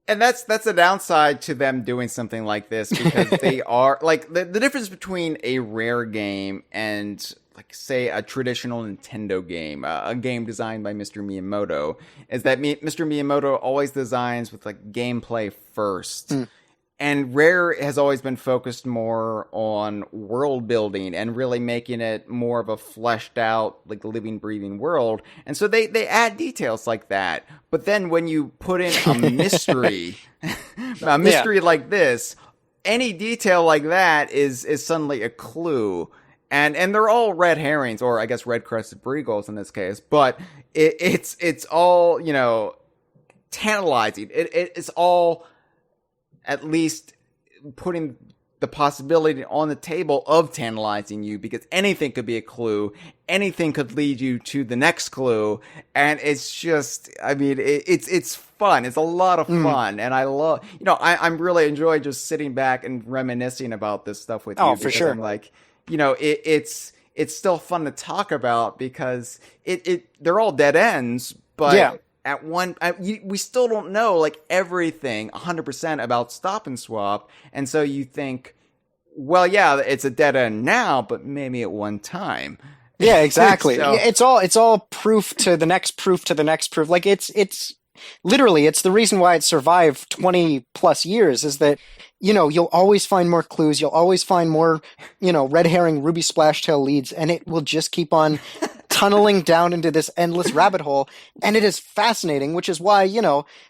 And that's a downside to them doing something like this, because they are the difference between a Rare game and say a traditional Nintendo game, a game designed by Mr. Miyamoto, is that Mr. Miyamoto always designs with gameplay first. And Rare has always been focused more on world building and really making it more of a fleshed out, living, breathing world. And so they add details like that. But then when you put in a mystery, like this, any detail like that is suddenly a clue. And they're all red herrings, or I guess red-crested breagles in this case. But it's all, tantalizing. It's all at least putting the possibility on the table of tantalizing you, because anything could be a clue, anything could lead you to the next clue, and it's just, it's fun. It's a lot of fun, and I love, I'm really enjoying just sitting back and reminiscing about this stuff with you. Oh, for sure. I'm it's still fun to talk about, because they're all dead ends, but yeah. We still don't know everything 100% about Stop N Swop, and so you think, well, yeah, it's a dead end now, but maybe at one time. Yeah, exactly. So, It's all proof to the next proof to the next proof. Like it's literally, it's the reason why it survived 20 plus years is that, you'll always find more clues. You'll always find more, red herring, ruby splashtail leads, and it will just keep on tunneling down into this endless rabbit hole. And it is fascinating, which is why,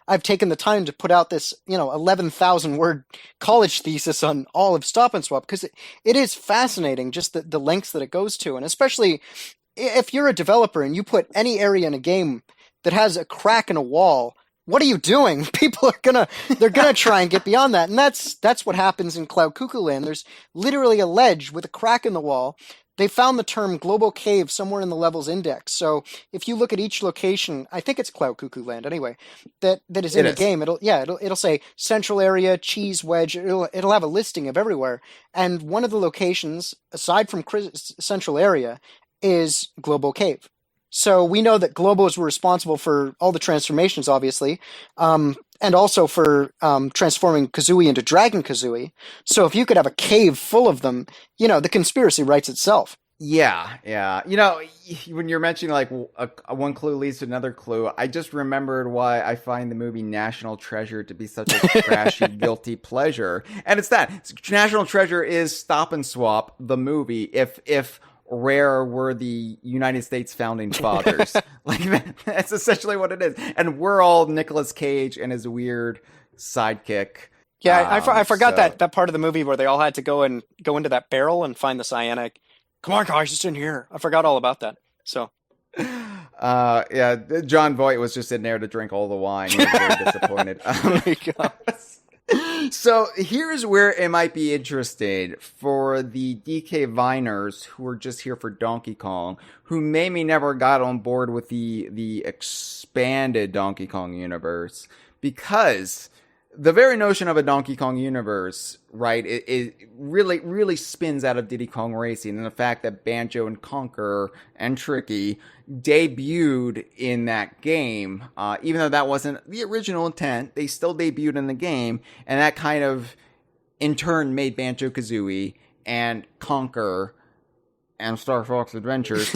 I've taken the time to put out this, 11,000 word college thesis on all of Stop and Swap, because it is fascinating, just the lengths that it goes to. And especially if you're a developer and you put any area in a game that has a crack in a wall, what are you doing? People they're gonna try and get beyond that. And that's what happens in Cloud Cuckoo Land. There's literally a ledge with a crack in the wall. They found the term global cave somewhere in the levels index. So if you look at each location, I think it's Cloud Cuckoo Land anyway, that is in the game, it'll say central area, cheese wedge, it'll have a listing of everywhere. And one of the locations, aside from central area, is global cave. So we know that globals were responsible for all the transformations, obviously, and also for transforming Kazooie into Dragon Kazooie. So if you could have a cave full of them, the conspiracy writes itself. Yeah. When you're mentioning like a one clue leads to another clue, I just remembered why I find the movie National Treasure to be such a trashy, guilty pleasure. And it's that. National Treasure is Stop and Swap, the movie, if Rare were the United States founding fathers. Like that's essentially what it is. And we're all Nicolas Cage and his weird sidekick. Yeah, I forgot that part of the movie where they all had to go into that barrel and find the cyanic. Come on, guys, it's in here. I forgot all about that. So, yeah, John Voight was just in there to drink all the wine. He was very disappointed. There you go. So here's where it might be interesting for the DK Viners who are just here for Donkey Kong, who maybe never got on board with the expanded Donkey Kong universe, because the very notion of a Donkey Kong universe, right, it really, really spins out of Diddy Kong Racing, and the fact that Banjo and Conker and Tricky debuted in that game, even though that wasn't the original intent, they still debuted in the game, and that kind of, in turn, made Banjo-Kazooie and Conker and Star Fox Adventures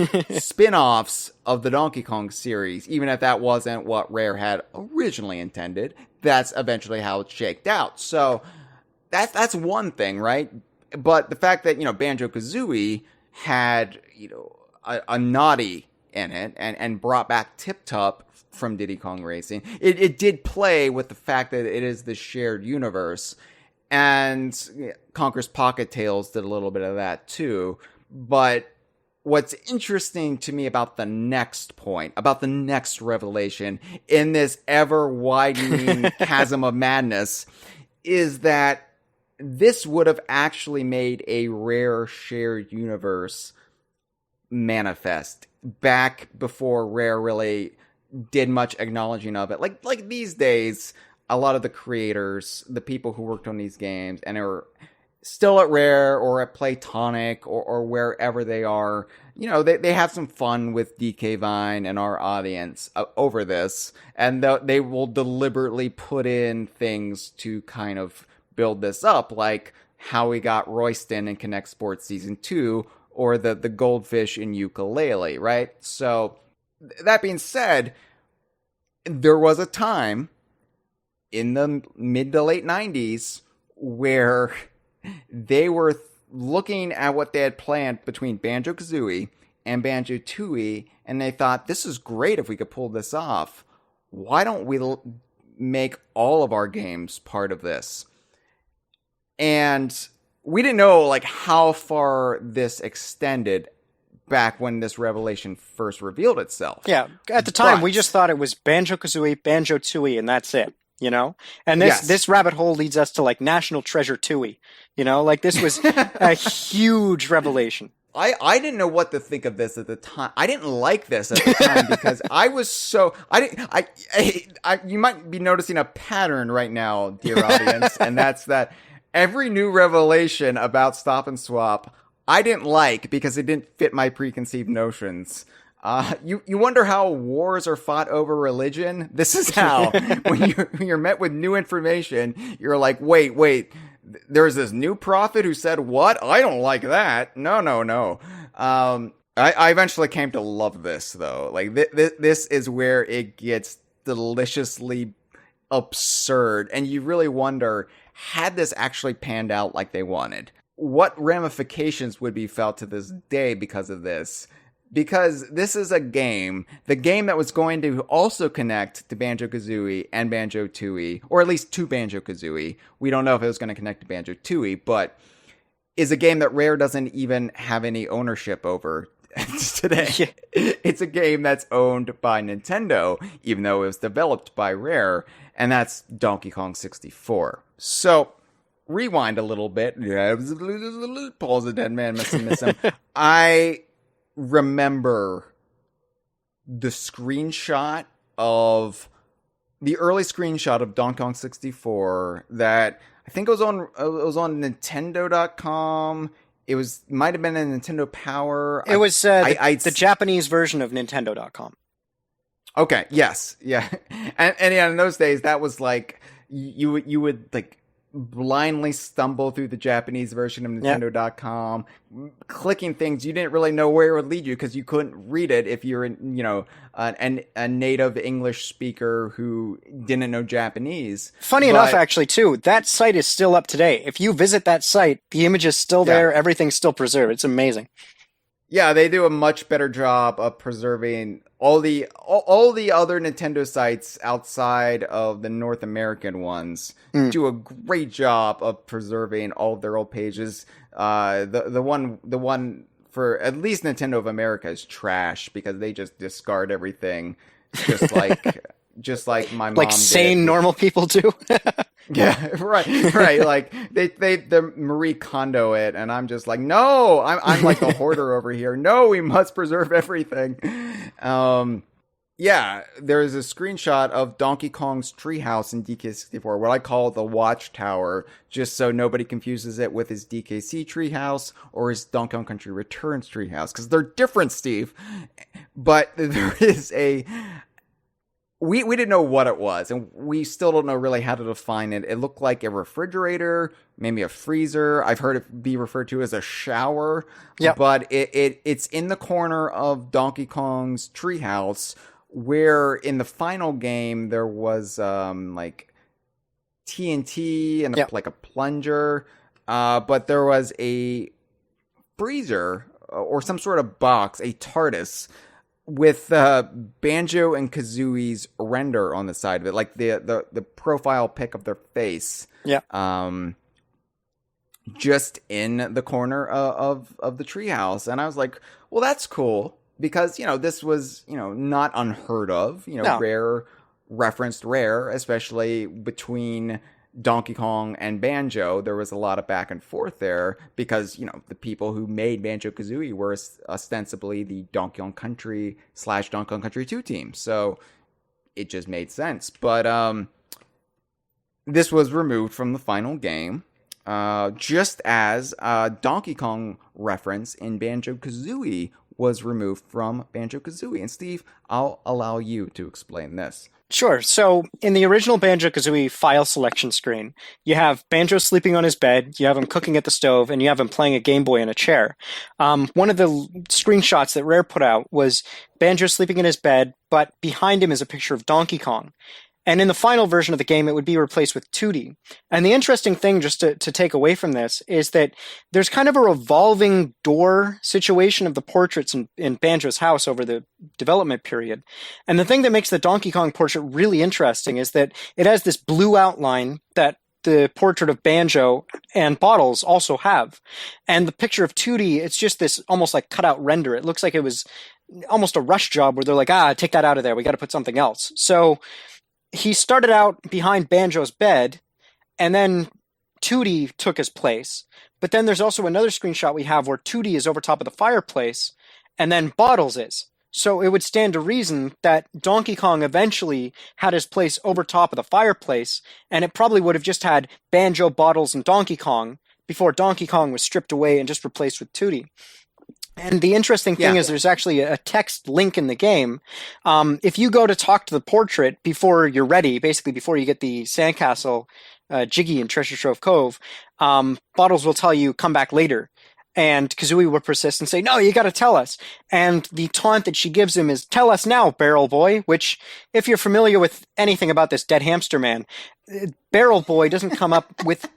spin-offs of the Donkey Kong series, even if that wasn't what Rare had originally intended. That's eventually how it shaked out. So that's one thing, right? But the fact that, Banjo-Kazooie had, a naughty in it and brought back Tip Top from Diddy Kong Racing, it did play with the fact that it is the shared universe. And Conker's Pocket Tales did a little bit of that too. But what's interesting to me about the next point, about the next revelation in this ever-widening chasm of madness, is that this would have actually made a Rare shared universe manifest back before Rare really did much acknowledging of it. Like these days, a lot of the creators, the people who worked on these games and are still at Rare or at Playtonic or wherever they are, they have some fun with DK Vine and our audience over this, and they will deliberately put in things to kind of build this up, like how we got Royston in Connect Sports Season 2, or the goldfish in Ukulele, right? So, that being said, there was a time in the mid to late 90s where they were looking at what they had planned between Banjo-Kazooie and Banjo-Tooie, and they thought, this is great if we could pull this off. Why don't we make all of our games part of this? And we didn't know like how far this extended back when this revelation first revealed itself. Yeah, at the time, we just thought it was Banjo-Kazooie, Banjo-Tooie, and that's it. And this rabbit hole leads us to like National Treasure Tooie, like this was a huge revelation. I didn't know what to think of this at the time. I didn't like this at the time because I was so, you might be noticing a pattern right now, dear audience, and that's that every new revelation about Stop and Swap, I didn't like because it didn't fit my preconceived notions. You wonder how wars are fought over religion? This is how. when you're met with new information, you're like, wait, there's this new prophet who said what? I don't like that. No. I eventually came to love this though. Like this is where it gets deliciously absurd, and you really wonder, had this actually panned out like they wanted, what ramifications would be felt to this day because of this? Because this is a game, the game that was going to also connect to Banjo-Kazooie and Banjo-Tooie, or at least to Banjo-Kazooie. We don't know if it was going to connect to Banjo-Tooie, but is a game that Rare doesn't even have any ownership over today. Yeah. It's a game that's owned by Nintendo, even though it was developed by Rare, and that's Donkey Kong 64. So, rewind a little bit. Yeah, Paul's a dead man, miss him. I remember the screenshot of the early screenshot of Donkey Kong 64 that I think it was on Nintendo.com. It might have been a Nintendo Power. It was the Japanese version of Nintendo.com. Okay. Yes. Yeah. And yeah, in those days, that was like you would like blindly stumble through the Japanese version of Nintendo.com, clicking things you didn't really know where it would lead you because you couldn't read it if you're a native English speaker who didn't know Japanese. Funny enough, actually, too, that site is still up today. If you visit that site, the image is still there. Everything's still preserved. It's amazing. Yeah, they do a much better job of preserving all the other Nintendo sites outside of the North American ones. Do a great job of preserving all of their old pages. The one for at least Nintendo of America is trash because they just discard everything, just like my mom like sane did. Normal people do. Yeah, right. Like they Marie Kondo it, and I'm just like, no, I'm like the hoarder over here. No, we must preserve everything. Yeah, there's a screenshot of Donkey Kong's treehouse in DK64, what I call the Watchtower, just so nobody confuses it with his DKC treehouse or his Donkey Kong Country Returns treehouse, because they're different, Steve. But there is we didn't know what it was, and we still don't know really how to define it. It looked like a refrigerator, maybe a freezer. I've heard it be referred to as a shower. Yep. But it's in the corner of Donkey Kong's treehouse, where in the final game there was like TNT and like a plunger, but there was a freezer or some sort of box, a TARDIS, with Banjo and Kazooie's render on the side of it, like the profile pic of their face. Yeah. Just in the corner of the treehouse, and I was like, well, that's cool, because this was not unheard of. No. Rare referenced Rare, especially between Donkey Kong and Banjo. There was a lot of back and forth there because, the people who made Banjo-Kazooie were ostensibly the Donkey Kong Country / Donkey Kong Country 2 team. So it just made sense. But this was removed from the final game, just as Donkey Kong reference in Banjo-Kazooie was removed from Banjo-Kazooie. And Steve, I'll allow you to explain this. Sure. So in the original Banjo-Kazooie file selection screen, you have Banjo sleeping on his bed, you have him cooking at the stove, and you have him playing a Game Boy in a chair. One of the screenshots that Rare put out was Banjo sleeping in his bed, but behind him is a picture of Donkey Kong. And in the final version of the game, it would be replaced with 2D. And the interesting thing, just to take away from this, is that there's kind of a revolving door situation of the portraits in Banjo's house over the development period. And the thing that makes the Donkey Kong portrait really interesting is that it has this blue outline that the portrait of Banjo and Bottles also have. And the picture of 2D, it's just this almost like cutout render. It looks like it was almost a rush job where they're like, take that out of there. We got to put something else. So he started out behind Banjo's bed, and then 2D took his place. But then there's also another screenshot we have where 2D is over top of the fireplace, and then Bottles is. So it would stand to reason that Donkey Kong eventually had his place over top of the fireplace, and it probably would have just had Banjo, Bottles, and Donkey Kong before Donkey Kong was stripped away and just replaced with 2D. And the interesting thing is there's actually a text link in the game. If you go to talk to the portrait before you're ready, basically before you get the sandcastle Jiggy in Treasure Trove Cove, Bottles will tell you, come back later. And Kazooie would persist and say, no, you got to tell us. And the taunt that she gives him is, tell us now, Barrel Boy, which, if you're familiar with anything about this dead hamster man, Barrel Boy doesn't come up with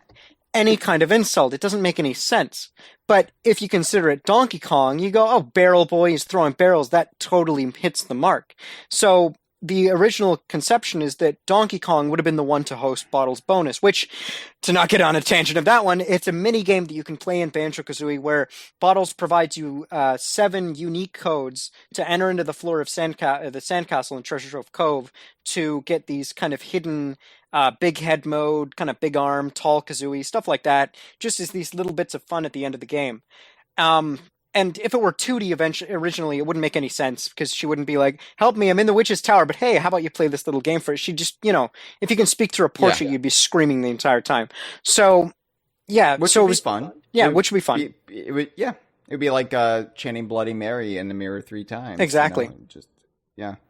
any kind of insult. It doesn't make any sense. But if you consider it Donkey Kong, you go, oh, Barrel Boy is throwing barrels. That totally hits the mark. So the original conception is that Donkey Kong would have been the one to host Bottles Bonus, which, to not get on a tangent of that one, it's a mini game that you can play in Banjo-Kazooie where Bottles provides you 7 unique codes to enter into the floor of the Sandcastle in Treasure Trove Cove to get these kind of hidden big head mode, kind of big arm, tall Kazooie, stuff like that, just as these little bits of fun at the end of the game. And if it were 2D originally, it wouldn't make any sense because she wouldn't be like, help me, I'm in the witch's tower, but hey, how about you play this little game for it? She just, if you can speak through a portrait, you'd be screaming the entire time. So, yeah. Which would be fun. Yeah, which would be fun. It would be like chanting Bloody Mary in the mirror 3 times. Exactly.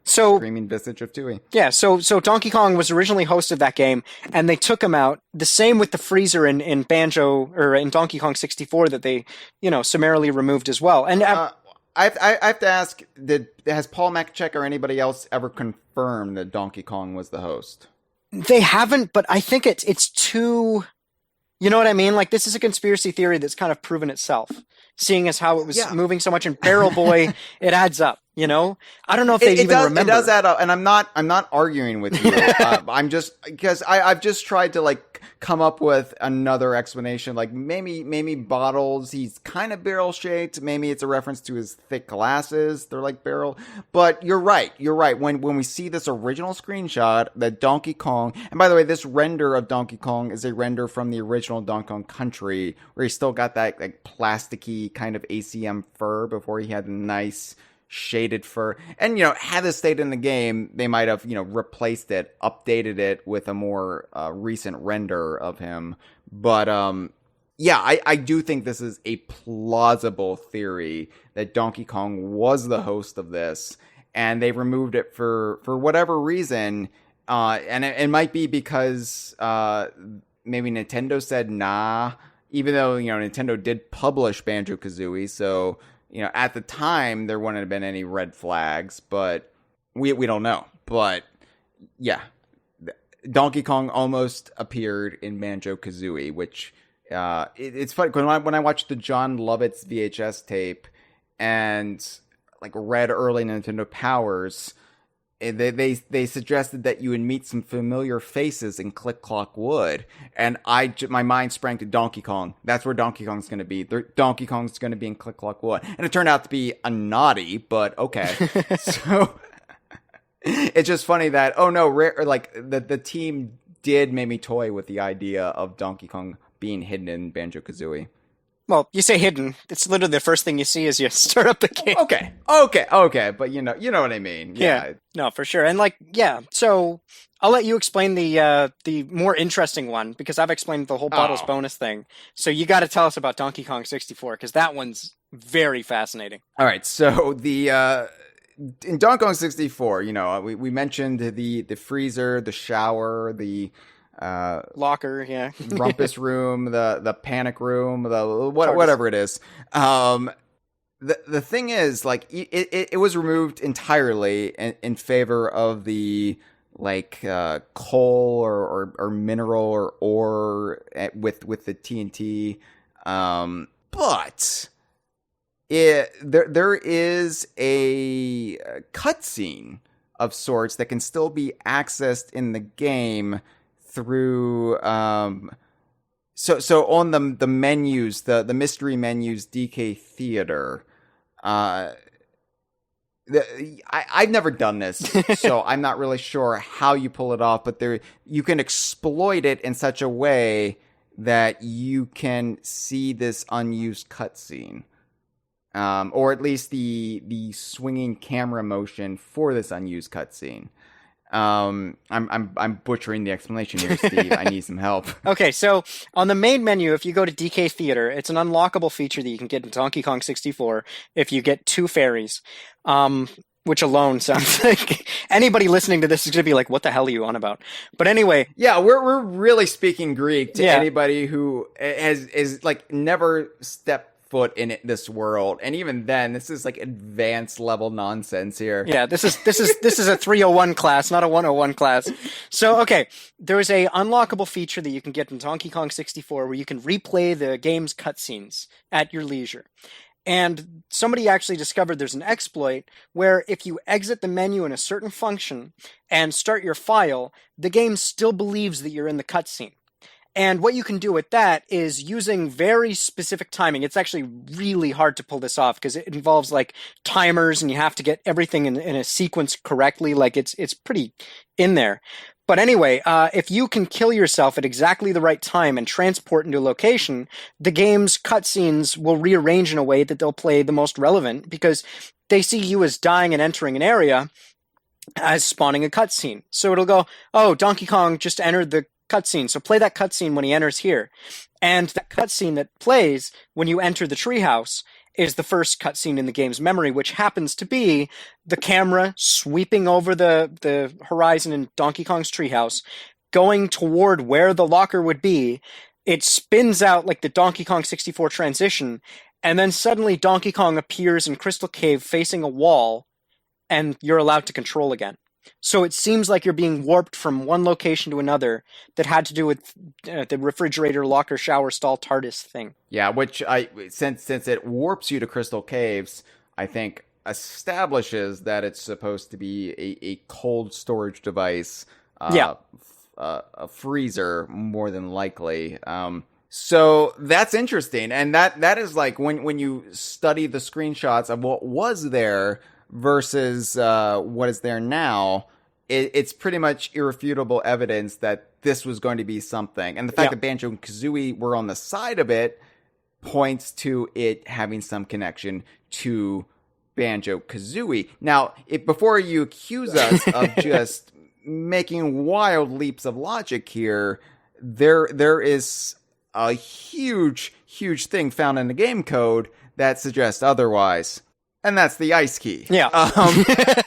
So screaming visage of Tooie. Yeah, so Donkey Kong was originally hosted that game, and they took him out. The same with the freezer in Banjo or in Donkey Kong 64 that they, summarily removed as well. And I have to ask: has Paul Makachek or anybody else ever confirmed that Donkey Kong was the host? They haven't, but I think it's too. You know what I mean? Like, this is a conspiracy theory that's kind of proven itself, seeing as how it was moving so much in Barrel Boy. It adds up, I don't know if they remember. It does add up, and I'm not arguing with you. I'm just because I've just tried to like come up with another explanation. Like maybe Bottles, he's kind of barrel shaped. Maybe it's a reference to his thick glasses. They're like barrel. But you're right. When we see this original screenshot that Donkey Kong, and by the way, this render of Donkey Kong is a render from the original Donkey Kong Country, where he still got that like plasticky kind of ACM fur before he had the nice shaded fur. And had this stayed in the game, they might have replaced it, updated it with a more recent render of him. But I do think this is a plausible theory that Donkey Kong was the host of this, and they removed it for whatever reason. And it might be because maybe Nintendo said nah, even though Nintendo did publish Banjo-Kazooie, so at the time, there wouldn't have been any red flags, but we don't know. But, yeah, Donkey Kong almost appeared in Banjo-Kazooie, which it's funny. When I watched the John Lovitz VHS tape and, like, read early Nintendo Powers, they suggested that you would meet some familiar faces in Click Clock Wood, and my mind sprang to Donkey Kong. That's where Donkey Kong's going to be. Donkey Kong's going to be in Click Clock Wood, and it turned out to be a naughty, but okay. So it's just funny that the team did make me toy with the idea of Donkey Kong being hidden in Banjo-Kazooie. Well, you say hidden. It's literally the first thing you see as you start up the game. Okay. But you know what I mean. Yeah. No, for sure. And so I'll let you explain the more interesting one, because I've explained the whole Bottles bonus thing. So you got to tell us about Donkey Kong 64, because that one's very fascinating. All right. So in Donkey Kong 64, we mentioned the freezer, the shower, the locker, rumpus room, the panic room, whatever it is. The thing is, like, it was removed entirely in favor of the coal or mineral or ore with the TNT. But there is a cutscene of sorts that can still be accessed in the game through so on the menus, the mystery menus, DK Theater. I've never done this, so I'm not really sure how you pull it off, but you can exploit it in such a way that you can see this unused cutscene. Or at least the swinging camera motion for this unused cutscene. I'm butchering the explanation here, Steve. I need some help. Okay, so on the main menu, if you go to DK Theater, it's an unlockable feature that you can get in Donkey Kong 64 if you get 2 fairies. Which alone sounds like anybody listening to this is going to be like, what the hell are you on about? But anyway. Yeah, we're really speaking Greek to anybody who is like never stepped foot in this world, and even then, this is like advanced level nonsense here. Yeah, this is a 301 class, not a 101 class. So, okay, there is a unlockable feature that you can get in Donkey Kong 64 where you can replay the game's cutscenes at your leisure. And somebody actually discovered there's an exploit where if you exit the menu in a certain function and start your file, the game still believes that you're in the cutscene. And what you can do with that is using very specific timing. It's actually really hard to pull this off because it involves like timers and you have to get everything in a sequence correctly. Like it's pretty in there. But anyway, if you can kill yourself at exactly the right time and transport into a location, the game's cutscenes will rearrange in a way that they'll play the most relevant because they see you as dying and entering an area as spawning a cutscene. So it'll go, oh, Donkey Kong just entered the cutscene, so play that cutscene when he enters here. And that cutscene that plays when you enter the treehouse is the first cutscene in the game's memory, which happens to be the camera sweeping over the horizon in Donkey Kong's treehouse, going toward where the locker would be. It spins out like the Donkey Kong 64 transition, and then suddenly Donkey Kong appears in Crystal Cave facing a wall, and you're allowed to control again. So it seems like you're being warped from one location to another that had to do with the refrigerator, locker, shower, stall, TARDIS thing. Yeah, which since it warps you to Crystal Caves, I think establishes that it's supposed to be a cold storage device. A freezer, more than likely. So that's interesting, and that is like when you study the screenshots of what was there versus what is there now, it's pretty much irrefutable evidence that this was going to be something. And the fact that Banjo and Kazooie were on the side of it points to it having some connection to Banjo-Kazooie. Now, before you accuse us of just making wild leaps of logic here, there is a huge thing found in the game code that suggests otherwise. And that's the ice key. Yeah.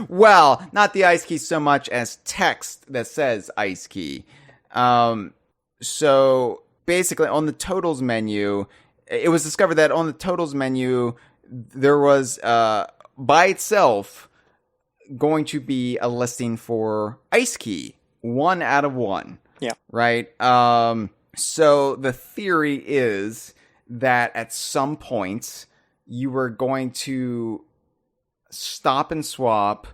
Well, not the ice key so much as text that says ice key. So basically on the totals menu, it was discovered that on the totals menu, there was by itself going to be a listing for ice key, 1 out of 1. Yeah. Right. So the theory is that at some point you were going to stop and swap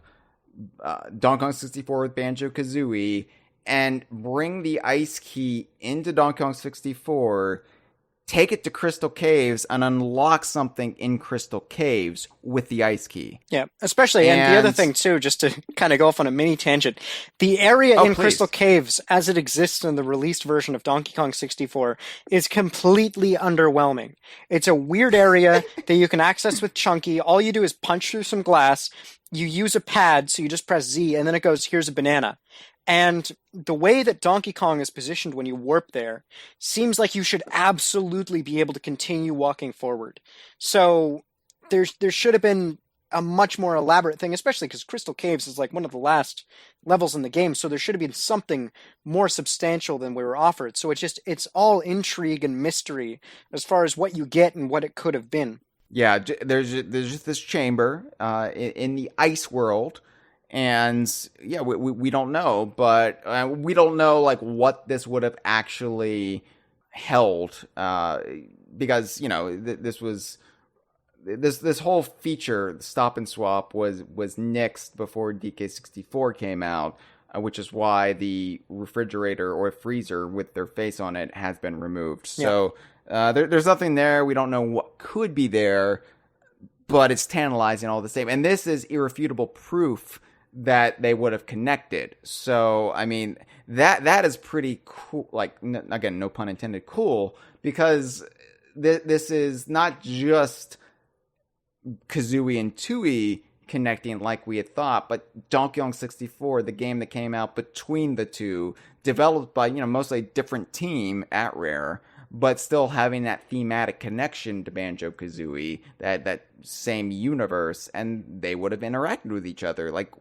Donkey Kong 64 with Banjo-Kazooie and bring the ice key into Donkey Kong 64, take it to Crystal Caves, and unlock something in Crystal Caves with the ice key. Yeah, especially, and the other thing too, just to kind of go off on a mini tangent, the area in Crystal Caves, as it exists in the released version of Donkey Kong 64, is completely underwhelming. It's a weird area that you can access with Chunky. All you do is punch through some glass, you use a pad, so you just press Z, and then it goes, here's a banana. And the way that Donkey Kong is positioned when you warp there seems like you should absolutely be able to continue walking forward. So there should have been a much more elaborate thing, especially because Crystal Caves is like one of the last levels in the game, so there should have been something more substantial than we were offered. So it's all intrigue and mystery as far as what you get and what it could have been. Yeah, there's just this chamber in the ice world, and yeah, we don't know, but we don't know like what this would have actually held, because this whole feature, Stop and Swap, was nixed before DK64 came out, which is why the refrigerator or freezer with their face on it has been removed. So. There's nothing there. We don't know what could be there, but it's tantalizing all the same. And this is irrefutable proof that they would have connected. So, I mean, that is pretty cool. Like, again, no pun intended, cool, because this is not just Kazooie and Tooie connecting like we had thought, but Donkey Kong 64, the game that came out between the two, developed by, mostly a different team at Rare, but still having that thematic connection to Banjo-Kazooie, that same universe, and they would have interacted with each other. Like,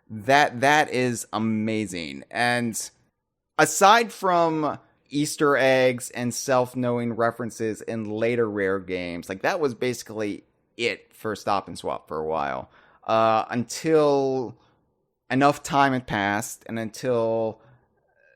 that is amazing. And aside from Easter eggs and self-knowing references in later Rare games. Like, that was basically it for Stop and Swop for a while. Until enough time had passed and until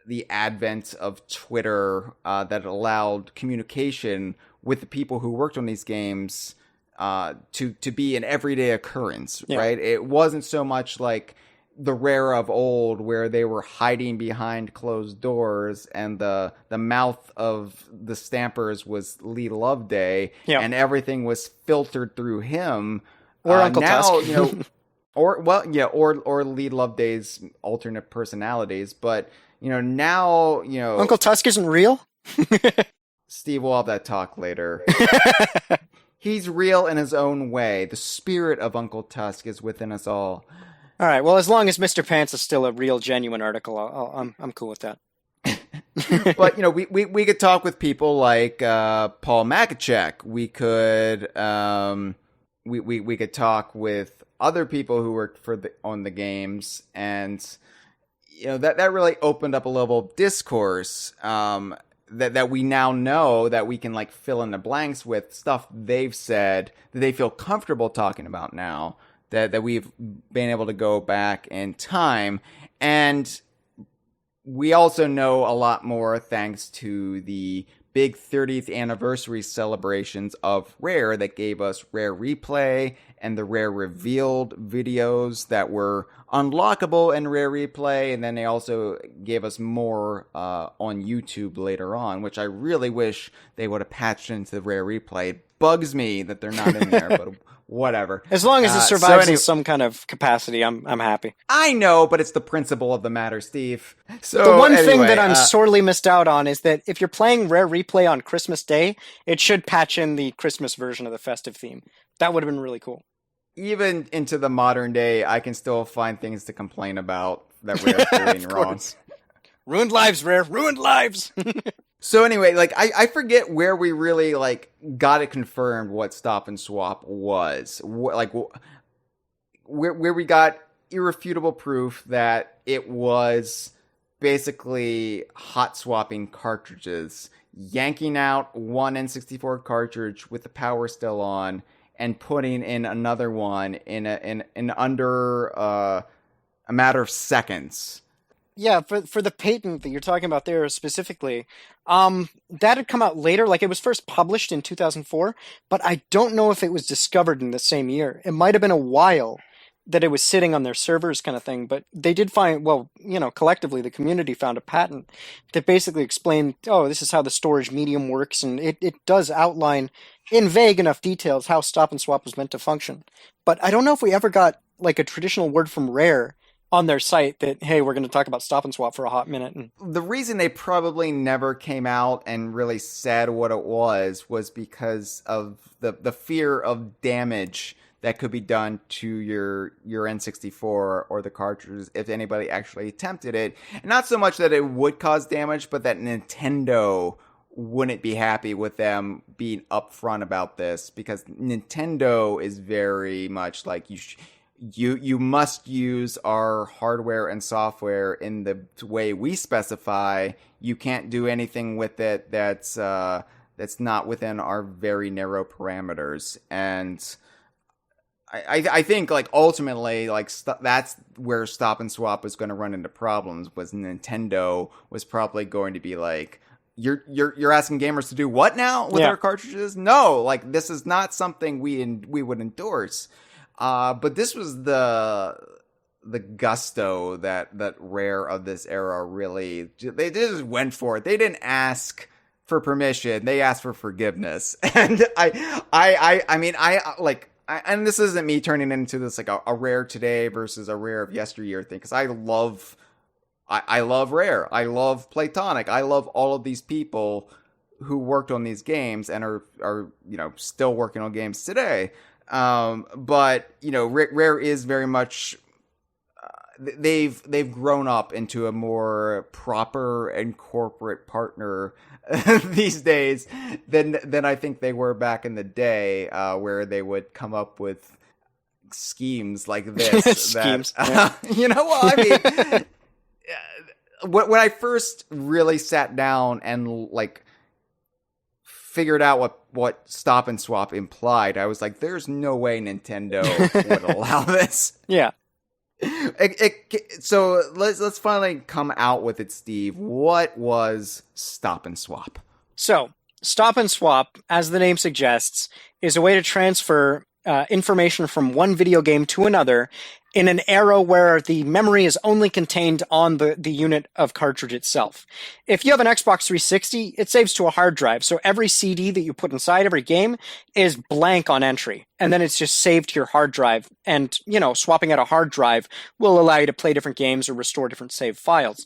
the advent of Twitter that allowed communication with the people who worked on these games to be an everyday occurrence, right? It wasn't so much like the Rare of old where they were hiding behind closed doors and the mouth of the Stampers was Lee Loveday and everything was filtered through him. Or Uncle Tusk. Or Lee Loveday's alternate personalities. But, now, Uncle Tusk isn't real? Steve, we'll have that talk later. He's real in his own way. The spirit of Uncle Tusk is within us all. All right. Well, as long as Mr. Pants is still a real, genuine article, I'm cool with that. But we could talk with people like Paul Makachek. We could we could talk with other people who worked on the games, and that really opened up a level of discourse that we now know that we can like fill in the blanks with stuff they've said that they feel comfortable talking about now. That we've been able to go back in time. And we also know a lot more thanks to the big 30th anniversary celebrations of Rare that gave us Rare Replay and the Rare Revealed videos that were unlockable in Rare Replay. And then they also gave us more on YouTube later on, which I really wish they would have patched into the Rare Replay. It bugs me that they're not in there, but whatever. As long as it survives in some kind of capacity, I'm happy. I know, but it's the principle of the matter, Steve. So the one thing that I'm sorely missed out on is that if you're playing Rare Replay on Christmas Day, it should patch in the Christmas version of the festive theme. That would have been really cool. Even into the modern day, I can still find things to complain about that Rare's doing wrong. Ruined lives, Rare. Ruined lives. So anyway, like I forget where we really like got it confirmed what Stop and Swap was. Where we got irrefutable proof that it was basically hot swapping cartridges, yanking out one N64 cartridge with the power still on and putting in another one in under a matter of seconds. Yeah, for the patent that you're talking about there specifically, that had come out later. Like, it was first published in 2004, but I don't know if it was discovered in the same year. It might have been a while that it was sitting on their servers kind of thing, but they did find, collectively, the community found a patent that basically explained, this is how the storage medium works, and it does outline in vague enough details how Stop and Swap was meant to function. But I don't know if we ever got, like, a traditional word from Rare on their site that, hey, we're going to talk about Stop and Swap for a hot minute. And the reason they probably never came out and really said what it was because of the fear of damage that could be done to your N64 or the cartridges if anybody actually attempted it. And not so much that it would cause damage, but that Nintendo wouldn't be happy with them being upfront about this, because Nintendo is very much like you must use our hardware and software in the way we specify. You can't do anything with it that's not within our very narrow parameters. And I think like ultimately like that's where Stop and Swap was going to run into problems. Was Nintendo was probably going to be like, you're asking gamers to do what now with our cartridges? No, like this is not something we would endorse. But this was the gusto that Rare of this era really, they just went for it. They didn't ask for permission. They asked for forgiveness. And and this isn't me turning into this like a Rare today versus a Rare of yesteryear thing, because I love Rare. I love Playtonic. I love all of these people who worked on these games and are still working on games today. But Rare is very much they've grown up into a more proper and corporate partner these days than I think they were back in the day, where they would come up with schemes like this. Schemes. I mean, when I first really sat down and like figured out what Stop and Swap implied, I was like, there's no way Nintendo would allow this. Yeah. So let's finally come out with it, Steve. What was Stop and Swap? So Stop and Swap, as the name suggests, is a way to transfer information from one video game to another in an era where the memory is only contained on the unit of cartridge itself. If you have an Xbox 360, it saves to a hard drive, so every CD that you put inside every game is blank on entry, and then it's just saved to your hard drive, and, swapping out a hard drive will allow you to play different games or restore different save files.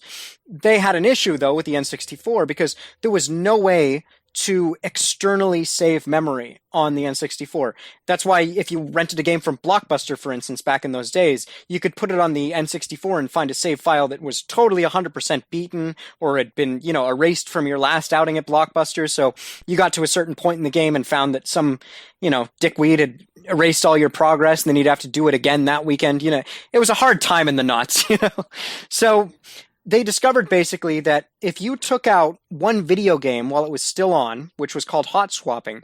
They had an issue, though, with the N64, because there was no way to externally save memory on the N64. That's why if you rented a game from Blockbuster, for instance, back in those days, you could put it on the N64 and find a save file that was totally 100% beaten or had been, erased from your last outing at Blockbuster. So you got to a certain point in the game and found that some, dickweed had erased all your progress and then you'd have to do it again that weekend. It was a hard time in the nuts, So they discovered basically that if you took out one video game while it was still on, which was called hot swapping,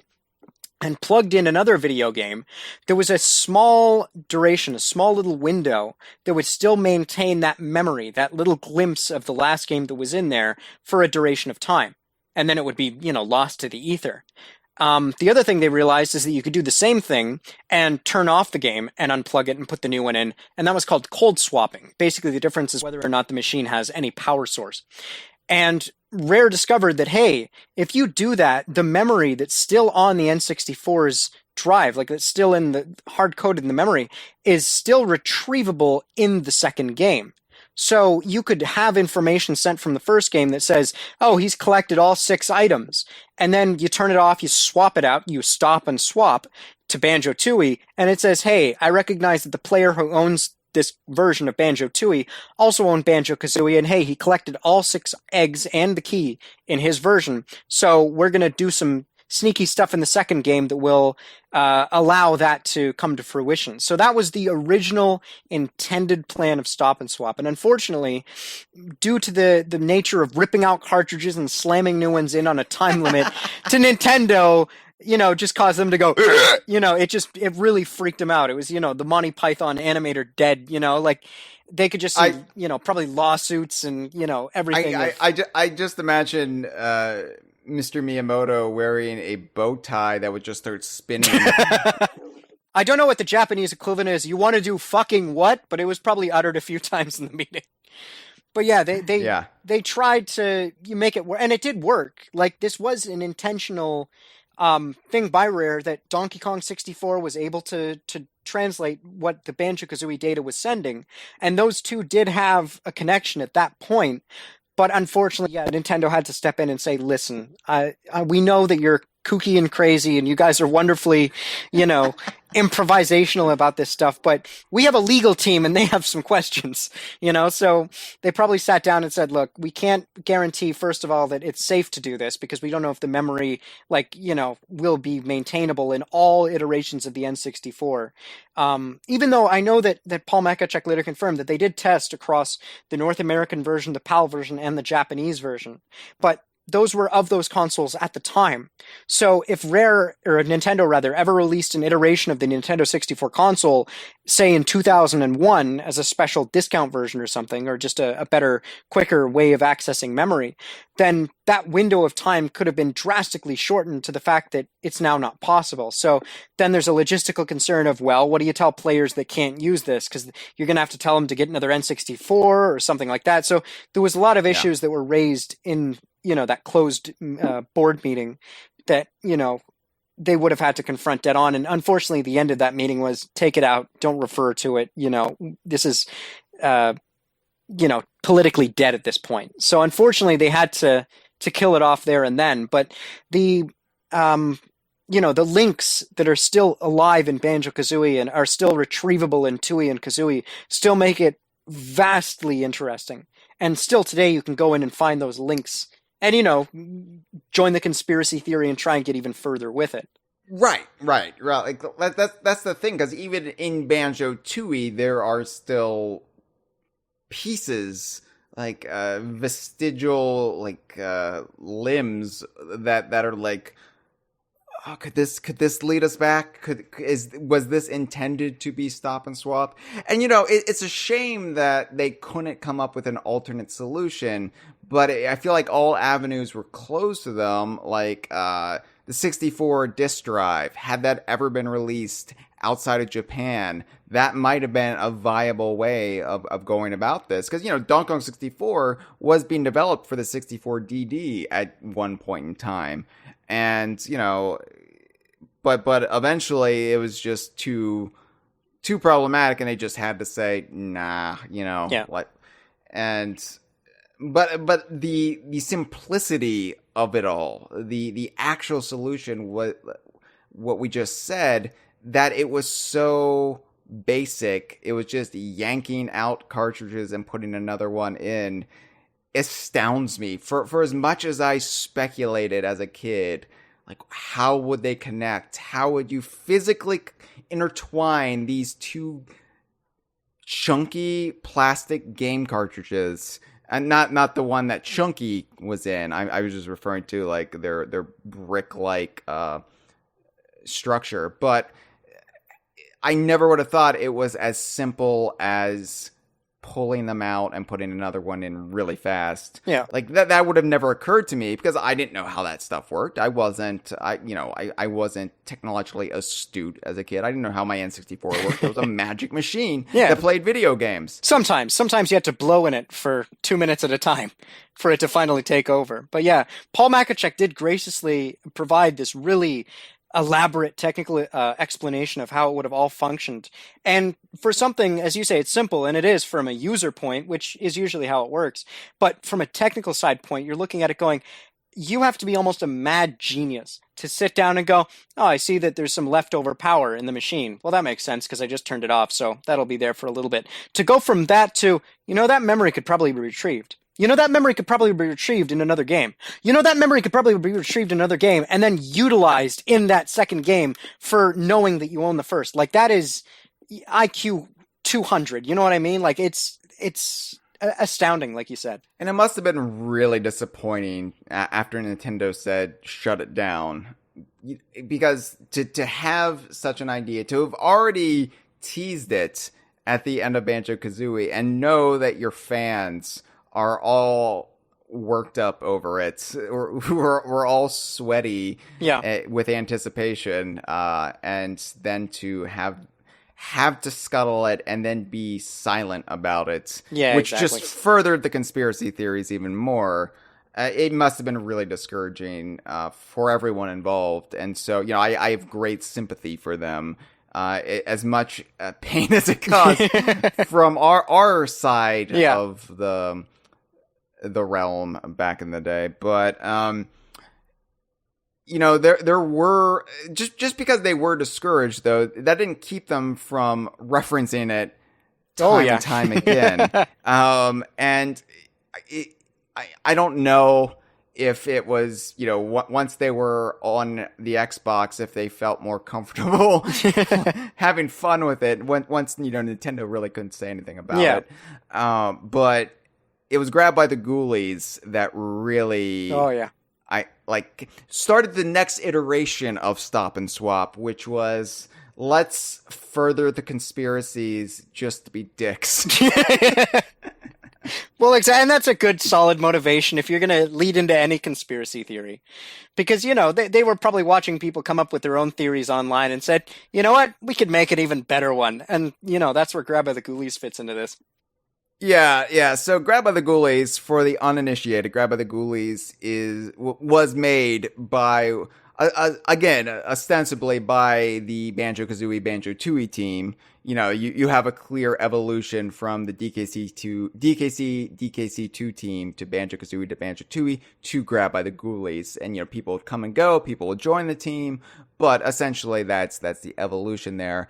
and plugged in another video game, there was a small duration, a small little window that would still maintain that memory, that little glimpse of the last game that was in there for a duration of time. And then it would be, lost to the ether. The other thing they realized is that you could do the same thing and turn off the game and unplug it and put the new one in, and that was called cold swapping. Basically, the difference is whether or not the machine has any power source. And Rare discovered that, hey, if you do that, the memory that's still on the N64's drive, like that's still in the hard-coded in the memory, is still retrievable in the second game. So you could have information sent from the first game that says, oh, he's collected all 6 items. And then you turn it off, you swap it out, you stop and swap to Banjo-Tooie, and it says, hey, I recognize that the player who owns this version of Banjo-Tooie also owned Banjo-Kazooie, and hey, he collected all 6 eggs and the key in his version. So we're going to do some sneaky stuff in the second game that will allow that to come to fruition. So that was the original intended plan of Stop and Swap. And unfortunately, due to the nature of ripping out cartridges and slamming new ones in on a time limit to Nintendo, just caused them to go, it really freaked them out. It was, the Monty Python animator dead, like they could just see, probably lawsuits and, everything. I just imagine Mr. Miyamoto wearing a bow tie that would just start spinning. I don't know what the Japanese equivalent is. You want to do fucking what? But it was probably uttered a few times in the meeting. But yeah, they tried to make it work, and it did work. Like, this was an intentional thing by Rare that Donkey Kong 64 was able to translate what the Banjo-Kazooie data was sending, and those two did have a connection at that point. But unfortunately, Nintendo had to step in and say, listen, we know that you're kooky and crazy and you guys are wonderfully, improvisational about this stuff, but we have a legal team and they have some questions, so they probably sat down and said, look, we can't guarantee, first of all, that it's safe to do this because we don't know if the memory, will be maintainable in all iterations of the N64. Even though I know that Paul Makachek later confirmed that they did test across the North American version, the PAL version, and the Japanese version, but those were of those consoles at the time. So if Rare, or Nintendo rather, ever released an iteration of the Nintendo 64 console, say in 2001 as a special discount version or something, or just a better, quicker way of accessing memory, then that window of time could have been drastically shortened to the fact that it's now not possible. So then there's a logistical concern of, well, what do you tell players that can't use this? Because you're going to have to tell them to get another N64 or something like that. So there was a lot of issues that were raised in that closed board meeting that, they would have had to confront dead on. And unfortunately, the end of that meeting was take it out, don't refer to it. This is, politically dead at this point. So unfortunately, they had to kill it off there and then. But the links that are still alive in Banjo-Kazooie and are still retrievable in Tooie and Kazooie still make it vastly interesting. And still today, you can go in and find those links and, join the conspiracy theory and try and get even further with it. Right. Like, that's the thing, because even in Banjo-Tooie, there are still pieces vestigial limbs that are like, oh, could this lead us back? Was this intended to be Stop and Swap? And it's a shame that they couldn't come up with an alternate solution. But I feel like all avenues were closed to them. The 64 disk drive, had that ever been released outside of Japan, that might have been a viable way of going about this. Because, Donkey Kong 64 was being developed for the 64DD at one point in time. And, but eventually it was just too problematic, and they just had to say, nah, Yeah. But the simplicity of it all, the actual solution, what we just said, that it was so basic, it was just yanking out cartridges and putting another one in, astounds me. For as much as I speculated as a kid, how would they connect? How would you physically intertwine these two chunky plastic game cartridges? And not the one that Chunky was in. I was just referring to their brick-like structure. But I never would have thought it was as simple as pulling them out and putting another one in really fast. Yeah. That would have never occurred to me because I didn't know how that stuff worked. I wasn't technologically astute as a kid. I didn't know how my N64 worked. It was a magic machine that played video games. Sometimes you had to blow in it for 2 minutes at a time for it to finally take over. But yeah, Paul Makachek did graciously provide this really elaborate technical explanation of how it would have all functioned. And for something, as you say, it's simple, and it is from a user point, which is usually how it works. But from a technical side point, you're looking at it going, you have to be almost a mad genius to sit down and go, oh, I see that there's some leftover power in the machine. Well, that makes sense because I just turned it off, so that'll be there for a little bit. To go from that to, that memory could probably be retrieved. That memory could probably be retrieved in another game. That memory could probably be retrieved in another game and then utilized in that second game for knowing that you own the first. That is IQ 200. You know what I mean? It's astounding, like you said. And it must have been really disappointing after Nintendo said, shut it down. Because to have such an idea, to have already teased it at the end of Banjo-Kazooie and know that your fans are all worked up over it. We're all sweaty with anticipation. And then to have to scuttle it and then be silent about it. Yeah, which just furthered the conspiracy theories even more. It must have been really discouraging for everyone involved. And so, I have great sympathy for them. As much pain as it caused from our side of the realm back in the day. But there were just because they were discouraged, though, that didn't keep them from referencing it time and time again. And I don't know if it was, once they were on the Xbox, if they felt more comfortable having fun with it. Once, Nintendo really couldn't say anything about it. But it was Grabbed by the Ghoulies that really... Oh, yeah. started the next iteration of Stop and Swap, which was, let's further the conspiracies just to be dicks. Well, exactly, and that's a good, solid motivation if you're going to lead into any conspiracy theory. Because, they were probably watching people come up with their own theories online and said, you know what, we could make an even better one. And, that's where Grabbed by the Ghoulies fits into this. Yeah. So, Grabbed by the Ghoulies, for the uninitiated, Grabbed by the Ghoulies was made by, again, ostensibly by the Banjo-Kazooie Banjo-Tooie team. You have a clear evolution from the DKC2 team to Banjo-Kazooie to Banjo-Tooie to Grabbed by the Ghoulies. And, people would come and go, people would join the team, but essentially that's the evolution there.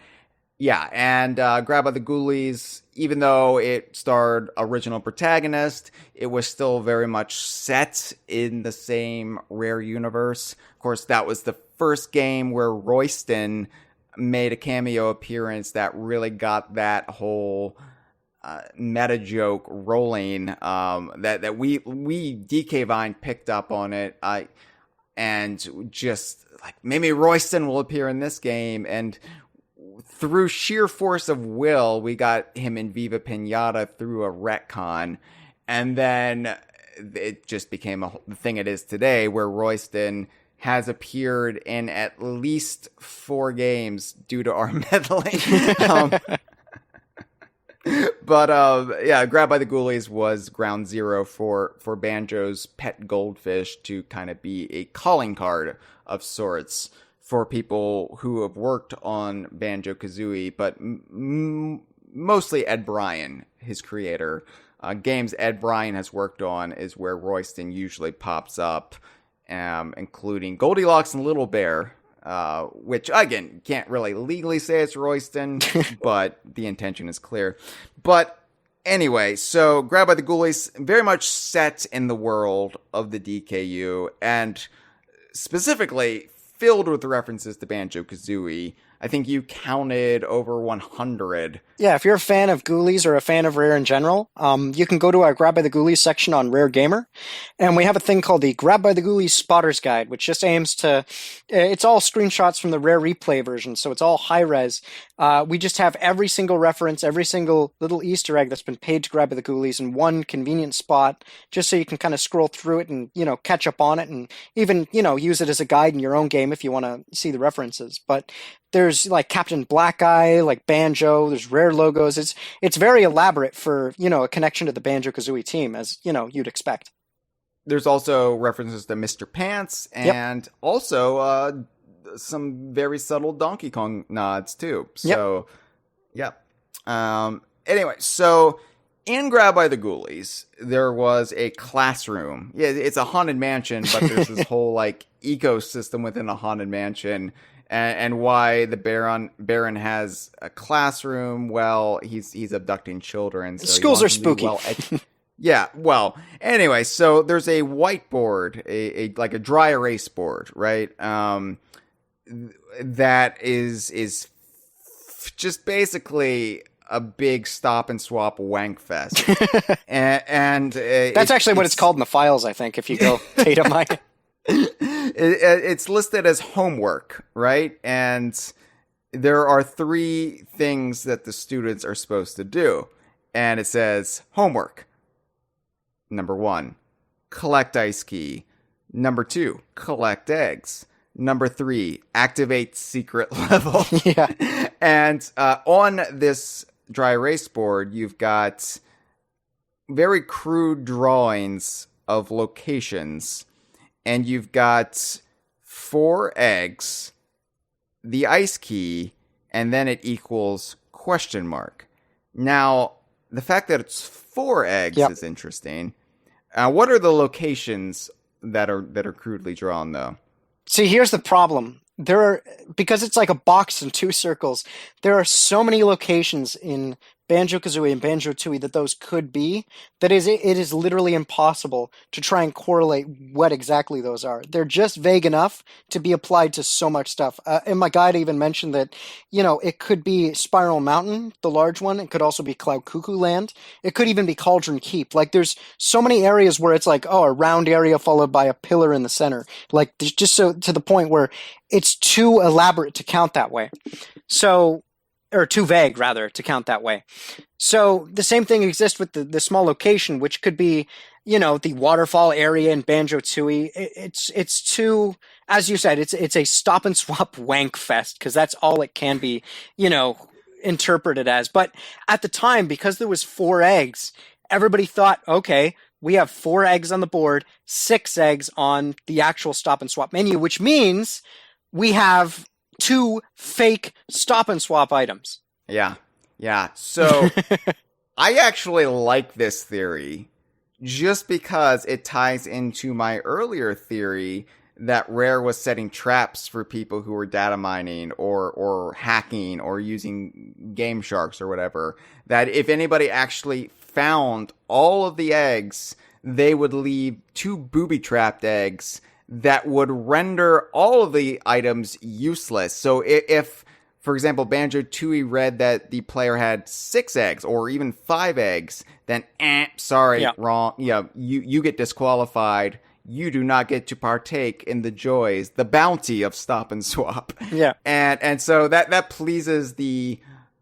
Yeah, and Grabbed by the Ghoulies, even though it starred original protagonist, it was still very much set in the same Rare universe. Of course, that was the first game where Royston made a cameo appearance that really got that whole meta joke rolling that we DK Vine picked up on it. And just like maybe Royston will appear in this game, and through sheer force of will, we got him in Viva Pinata through a retcon, and then it just became the thing it is today, where Royston has appeared in at least 4 games due to our meddling. But yeah, Grabbed by the Ghoulies was ground zero for Banjo's pet goldfish to kind of be a calling card of sorts for people who have worked on Banjo-Kazooie, but mostly Ed Bryan, his creator. Games Ed Bryan has worked on is where Royston usually pops up, including Goldilocks and Little Bear, which, again, can't really legally say it's Royston, but the intention is clear. But anyway, so Grabbed by the Ghoulies, very much set in the world of the DKU, and specifically filled with references to Banjo-Kazooie. I think you counted over 100. Yeah, if you're a fan of Ghoulies or a fan of Rare in general, you can go to our Grabbed by the Ghoulies section on Rare Gamer, and we have a thing called the Grabbed by the Ghoulies Spotter's Guide, which just aims to, it's all screenshots from the Rare Replay version, so it's all high res. We just have every single reference, every single little Easter egg that's been paid to Grabbed by the Ghoulies in one convenient spot, just so you can kind of scroll through it and, catch up on it, and even, use it as a guide in your own game if you want to see the references. But there's like Captain Blackeye, like Banjo, there's Rare logos. It's very elaborate for, a connection to the Banjo-Kazooie team, as, you'd expect. There's also references to Mr. Pants, and also some very subtle Donkey Kong nods too. So, anyway, so in Grabbed by the Ghoulies, there was a classroom. Yeah, it's a haunted mansion, but there's this whole like ecosystem within a haunted mansion. And why the Baron has a classroom? Well, he's abducting children. So schools are spooky. Yeah. Well, anyway, so there's a whiteboard, a like a dry erase board, right? That is just basically a big Stop and Swop wank fest. and that's actually what it's called in the files, I think, if you go data mine. It's listed as homework, right? And there are 3 things that the students are supposed to do. And it says homework. Number 1, collect ice key. Number 2, collect eggs. Number 3, activate secret level. Yeah. And on this dry erase board, you've got very crude drawings of locations. And you've got 4 eggs, the ice key, and then it equals question mark. Now, the fact that it's 4 eggs is interesting. What are the locations that are crudely drawn, though? See, here's the problem. Because it's like a box and 2 circles, there are so many locations in Banjo-Kazooie and Banjo-Tooie that those could be, that it is literally impossible to try and correlate what exactly those are. They're just vague enough to be applied to so much stuff. And my guide even mentioned that, it could be Spiral Mountain, the large one. It could also be Cloud Cuckoo Land. It could even be Cauldron Keep. Like, there's so many areas where it's like, a round area followed by a pillar in the center. Like, just so to the point where it's too elaborate to count that way. So, or too vague, rather, to count that way. So the same thing exists with the small location, which could be, the waterfall area in Banjo-Tooie. It's too, as you said, it's a Stop and Swop wank fest, because that's all it can be, interpreted as. But at the time, because there was 4 eggs, everybody thought, okay, we have 4 eggs on the board, 6 eggs on the actual Stop and Swop menu, which means we have 2 fake Stop and Swop items. Yeah. So I actually like this theory just because it ties into my earlier theory that Rare was setting traps for people who were data mining or hacking or using game sharks or whatever. That if anybody actually found all of the eggs, they would leave 2 booby-trapped eggs that would render all of the items useless. So if for example, Banjo-Tooie read that the player had 6 eggs or even 5 eggs, then, sorry, wrong. Yeah, you get disqualified. You do not get to partake in the joys, the bounty of Stop and Swop. Yeah. And so that pleases the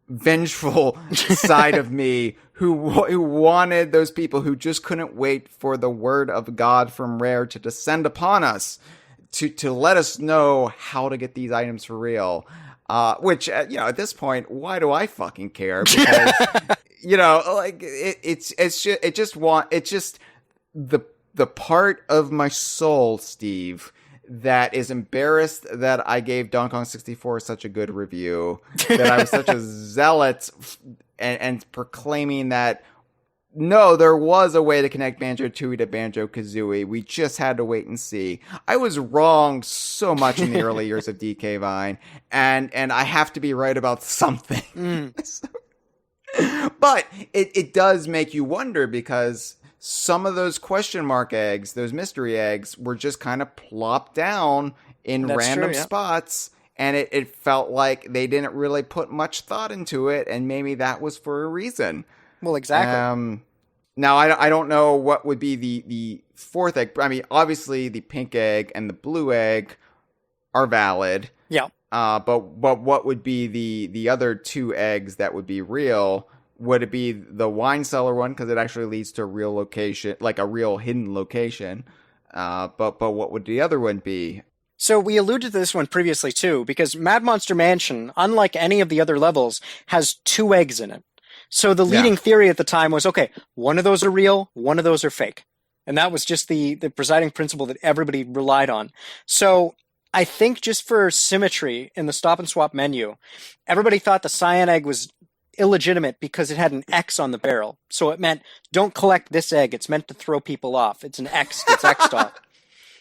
vengeful side of me who wanted those people who just couldn't wait for the word of God from Rare to descend upon us to let us know how to get these items for real. Which, at this point, why do I fucking care? Because, like it's just the part of my soul, Steve, that is embarrassed that I gave Donkey Kong 64 such a good review, that I was such a zealot and proclaiming that, no, there was a way to connect Banjo-Tooie to Banjo-Kazooie. We just had to wait and see. I was wrong so much in the early years of DK Vine, and I have to be right about something. But it does make you wonder, because some of those question mark eggs, those mystery eggs, were just kind of plopped down in random spots, and it felt like they didn't really put much thought into it, and maybe that was for a reason. Well, exactly. Now, I don't know what would be the fourth egg. I mean, obviously, the pink egg and the blue egg are valid. Yeah. But what would be the other 2 eggs that would be real? Would it be the wine cellar one, because it actually leads to a real location, like a real hidden location? But what would the other one be? So we alluded to this one previously too, because Mad Monster Mansion, unlike any of the other levels, has 2 eggs in it. So the leading theory at the time was, okay, one of those are real, one of those are fake. And that was just the presiding principle that everybody relied on. So I think just for symmetry in the Stop and Swap menu, everybody thought the cyan egg was illegitimate because it had an X on the barrel. So it meant, don't collect this egg. It's meant to throw people off. It's an X. It's X'd off.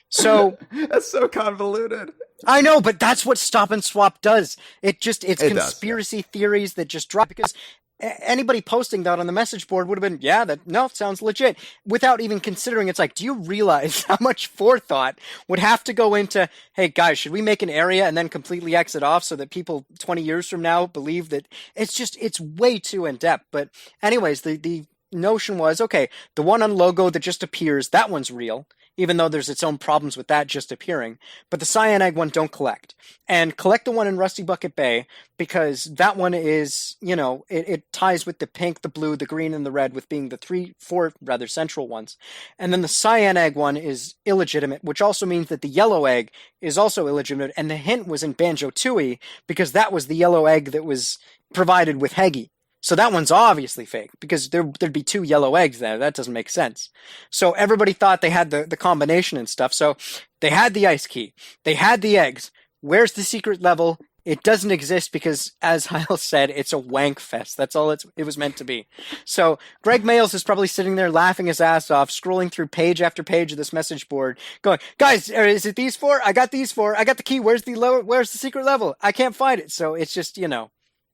So that's so convoluted. I know, but that's what Stop and Swap does. It's conspiracy theories that just drop, because anybody posting that on the message board would have been, that sounds legit, without even considering. It's like, do you realize how much forethought would have to go into, hey guys, should we make an area and then completely exit off so that people 20 years from now believe that it's way too in depth. But anyways, the notion was, okay, the one on logo that just appears, that one's real, even though there's its own problems with that just appearing. But the cyan egg one, don't collect. And collect the one in Rusty Bucket Bay, because that one is, it ties with the pink, the blue, the green, and the red, with being the 4 rather central ones. And then the cyan egg one is illegitimate, which also means that the yellow egg is also illegitimate. And the hint was in Banjo-Tooie, because that was the yellow egg that was provided with Heggy. So that one's obviously fake, because there'd be 2 yellow eggs there. That doesn't make sense. So everybody thought they had the combination and stuff. So they had the ice key. They had the eggs. Where's the secret level? It doesn't exist, because, as Hyle said, it's a wank fest. That's all it was meant to be. So Greg Mayles is probably sitting there laughing his ass off, scrolling through page after page of this message board, going, guys, is it these 4? I got these 4. I got the key. Where's the secret level? I can't find it. So it's just,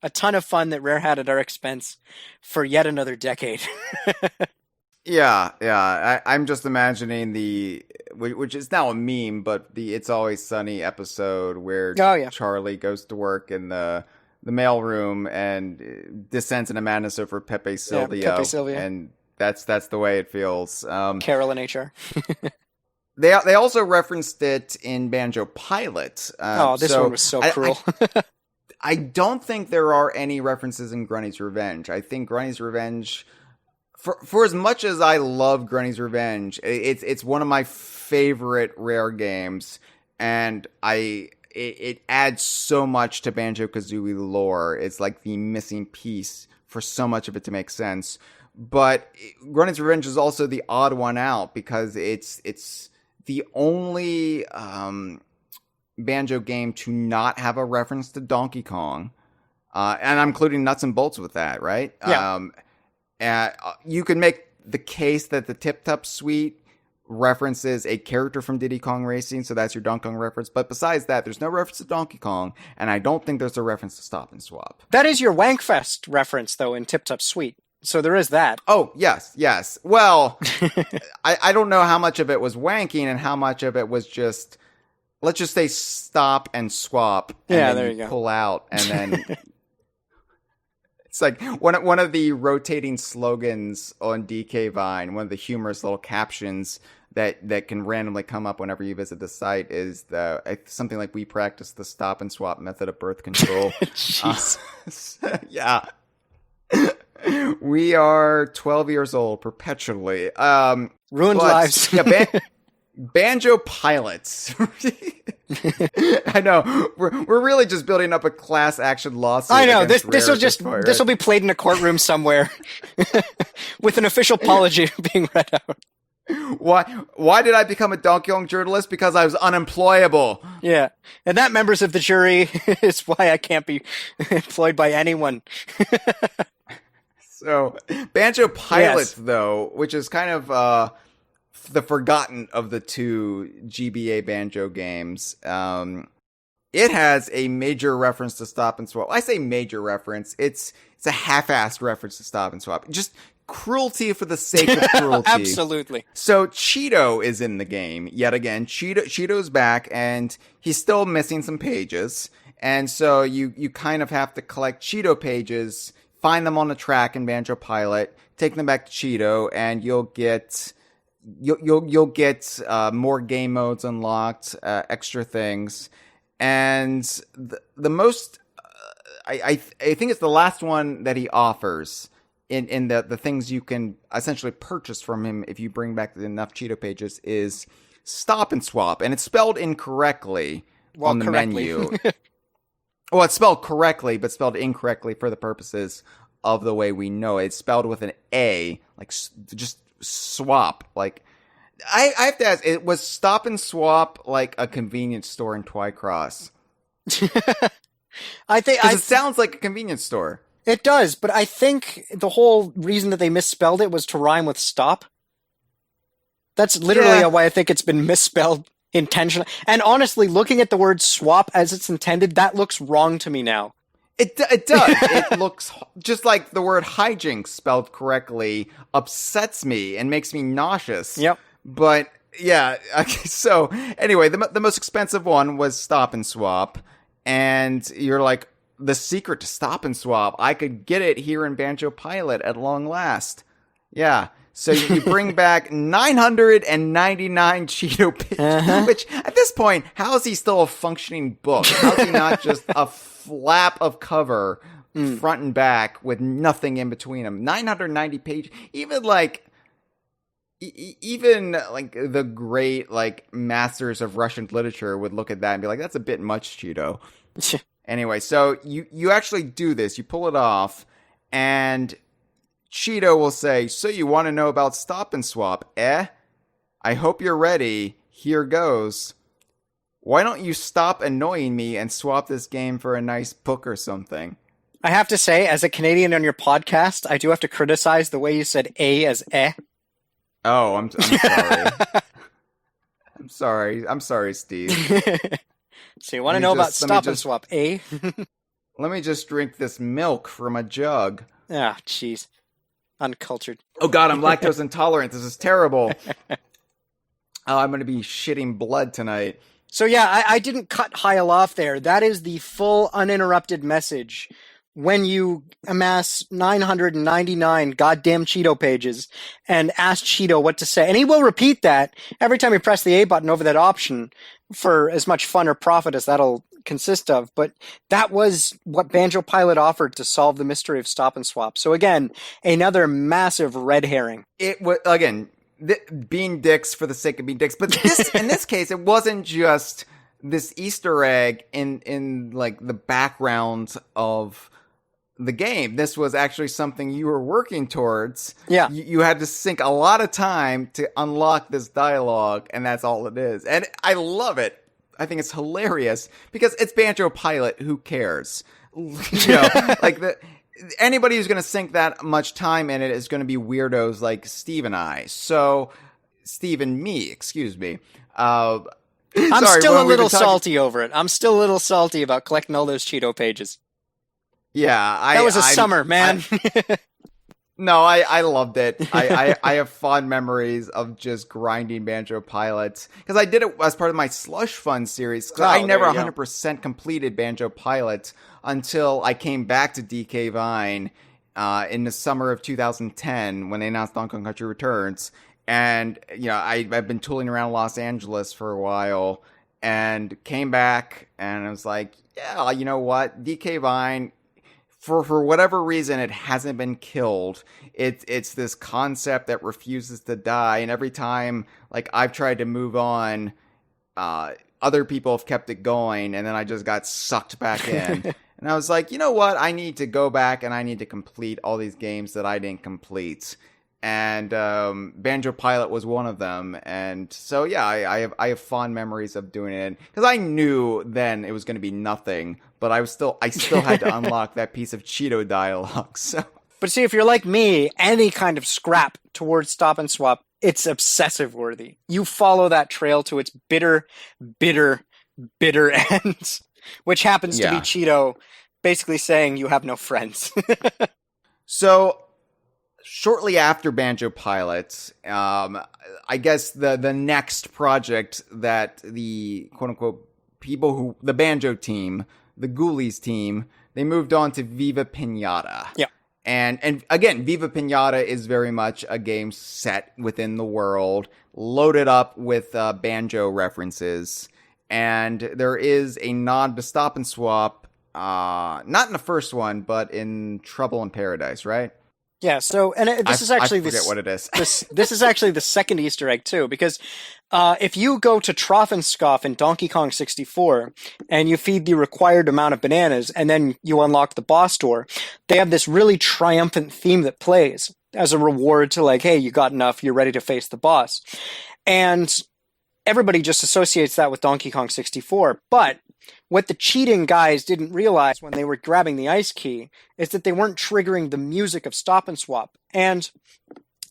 a ton of fun that Rare had at our expense for yet another decade. Yeah. I'm just imagining which is now a meme, but the It's Always Sunny episode where Charlie goes to work in the mailroom and descends into madness over Pepe Silvio. And that's the way it feels. Carol in HR. They also referenced it in Banjo Pilot. This one was so cruel. I don't think there are any references in Grunny's Revenge. I think Grunny's Revenge, for as much as I love Grunny's Revenge, it's one of my favorite Rare games, and it adds so much to Banjo-Kazooie lore. It's like the missing piece for so much of it to make sense. But Grunny's Revenge is also the odd one out, because it's the only Banjo game to not have a reference to Donkey Kong, and I'm including Nuts and Bolts with that, right? Yeah. You can make the case that the Tip Top Suite references a character from Diddy Kong Racing, so that's your Donkey Kong reference. But besides that, there's no reference to Donkey Kong, and I don't think there's a reference to Stop and Swap. That is your Wankfest reference, though, in Tip Top Suite. So there is that. Oh, yes. Well, I don't know how much of it was wanking and how much of it was just let's just say Stop and Swap, and Yeah, then there you you go. pull out, and then it's like one of the rotating slogans on DK Vine, one of the humorous little captions that can randomly come up whenever you visit the site is something like, "We practice the stop and swap method of birth control." Jeez. Yeah. We are 12 years old perpetually. Ruined lives. Yeah, Banjo pilots. I know. We're really just building up a class action lawsuit. I know. This will be played in a courtroom somewhere with an official apology being read out. Why did I become a Donkey Kong journalist? Because I was unemployable. Yeah. And that, members of the jury, is why I can't be employed by anyone. So, Banjo Pilots, though, which is kind of the forgotten of the two GBA Banjo games, it has a major reference to Stop and Swap. I say major reference. It's a half-assed reference to Stop and Swap. Just cruelty for the sake of cruelty. Absolutely. So Cheeto is in the game yet again. Cheeto's back, and he's still missing some pages. And so you kind of have to collect Cheeto pages, find them on the track in Banjo Pilot, take them back to Cheeto, and you'll get more game modes unlocked, extra things, and the most I think it's the last one that he offers in the things you can essentially purchase from him if you bring back enough Cheeto pages is Stop and Swap, and it's spelled incorrectly on the menu. Well, it's spelled correctly, but spelled incorrectly for the purposes of the way we know it. It's spelled with an A, like just swap. Like, I have to ask, was Stop and Swap like a convenience store in Twycross? I think it sounds like a convenience store. It does, but I think the whole reason that they misspelled it was to rhyme with stop. That's literally why I think it's been misspelled intentionally. And honestly, looking at the word swap as it's intended, that looks wrong to me now. It does. It looks just like the word hijinks spelled correctly upsets me and makes me nauseous. Yep. But yeah, so anyway, the most expensive one was Stop and Swap, and you're like, the secret to Stop and Swap, I could get it here in Banjo Pilot at long last. Yeah. So you bring back 999 Cheeto pages, which at this point, how is he still a functioning book? How is he not just a flap of cover front and back with nothing in between them? 990 pages, even like the great like masters of Russian literature would look at that and be like, that's a bit much, Cheeto. Anyway, so you actually do this, you pull it off, and Cheeto will say, so you want to know about Stop and Swap, eh? I hope you're ready. Here goes. Why don't you stop annoying me and swap this game for a nice book or something? I have to say, as a Canadian on your podcast, I do have to criticize the way you said A as eh. Oh, I'm sorry. I'm sorry, Steve. So you want to know about Stop and Swap, eh? Let me just drink this milk from a jug. Ah, jeez. Uncultured. Oh God, I'm lactose intolerant. This is terrible. Oh, I'm going to be shitting blood tonight. So yeah, I didn't cut Hyle off there. That is the full uninterrupted message when you amass 999 goddamn Cheeto pages and ask Cheeto what to say. And he will repeat that every time you press the A button over that option for as much fun or profit as that'll consist of. But that was what Banjo Pilot offered to solve the mystery of Stop and Swap. So again, another massive red herring. It was, again, being dicks for the sake of being dicks. But in this case, it wasn't just this Easter egg in like the background of the game. This was actually something you were working towards. Yeah. You had to sink a lot of time to unlock this dialogue, and that's all it is. And I love it. I think it's hilarious because it's Banjo Pilot. Who cares? Like anybody who's going to sink that much time in it is going to be weirdos like Steve and I. So Steve and me, excuse me. I'm still a little salty over it. I'm still a little salty about collecting all those Cheeto pages. Yeah, that was a summer, man. No, I loved it. I have fond memories of just grinding Banjo Pilot because I did it as part of my Slush Fun series. I never 100% completed Banjo Pilot until I came back to DK Vine in the summer of 2010 when they announced Donkey Kong Country Returns. And, I've been tooling around Los Angeles for a while and came back and I was like, yeah, you know what? DK Vine, for whatever reason, it hasn't been killed. It's this concept that refuses to die. And every time, like, I've tried to move on, other people have kept it going. And then I just got sucked back in. And I was like, you know what? I need to go back and I need to complete all these games that I didn't complete. And Banjo Pilot was one of them. And so, yeah, I have fond memories of doing it. Because I knew then it was going to be nothing. But I still had to unlock that piece of Cheeto dialogue. So. But see, if you're like me, any kind of scrap towards Stop and Swap, it's obsessive worthy. You follow that trail to its bitter, bitter, bitter end. Which happens to be Cheeto basically saying you have no friends. So... shortly after Banjo Pilot, I guess the next project that the quote-unquote the Banjo team, the Ghoulies team, they moved on to Viva Pinata. Yeah. And again, Viva Pinata is very much a game set within the world, loaded up with banjo references. And there is a nod to Stop and Swap, not in the first one, but in Trouble in Paradise, right? Yeah, so, and this is actually... I forget what it is. this is actually the second Easter egg, too, because if you go to Trough and Scoff in Donkey Kong 64, and you feed the required amount of bananas, and then you unlock the boss door, they have this really triumphant theme that plays as a reward to, like, hey, you got enough, you're ready to face the boss. And everybody just associates that with Donkey Kong 64, but... what the cheating guys didn't realize when they were grabbing the ice key is that they weren't triggering the music of Stop and Swap. And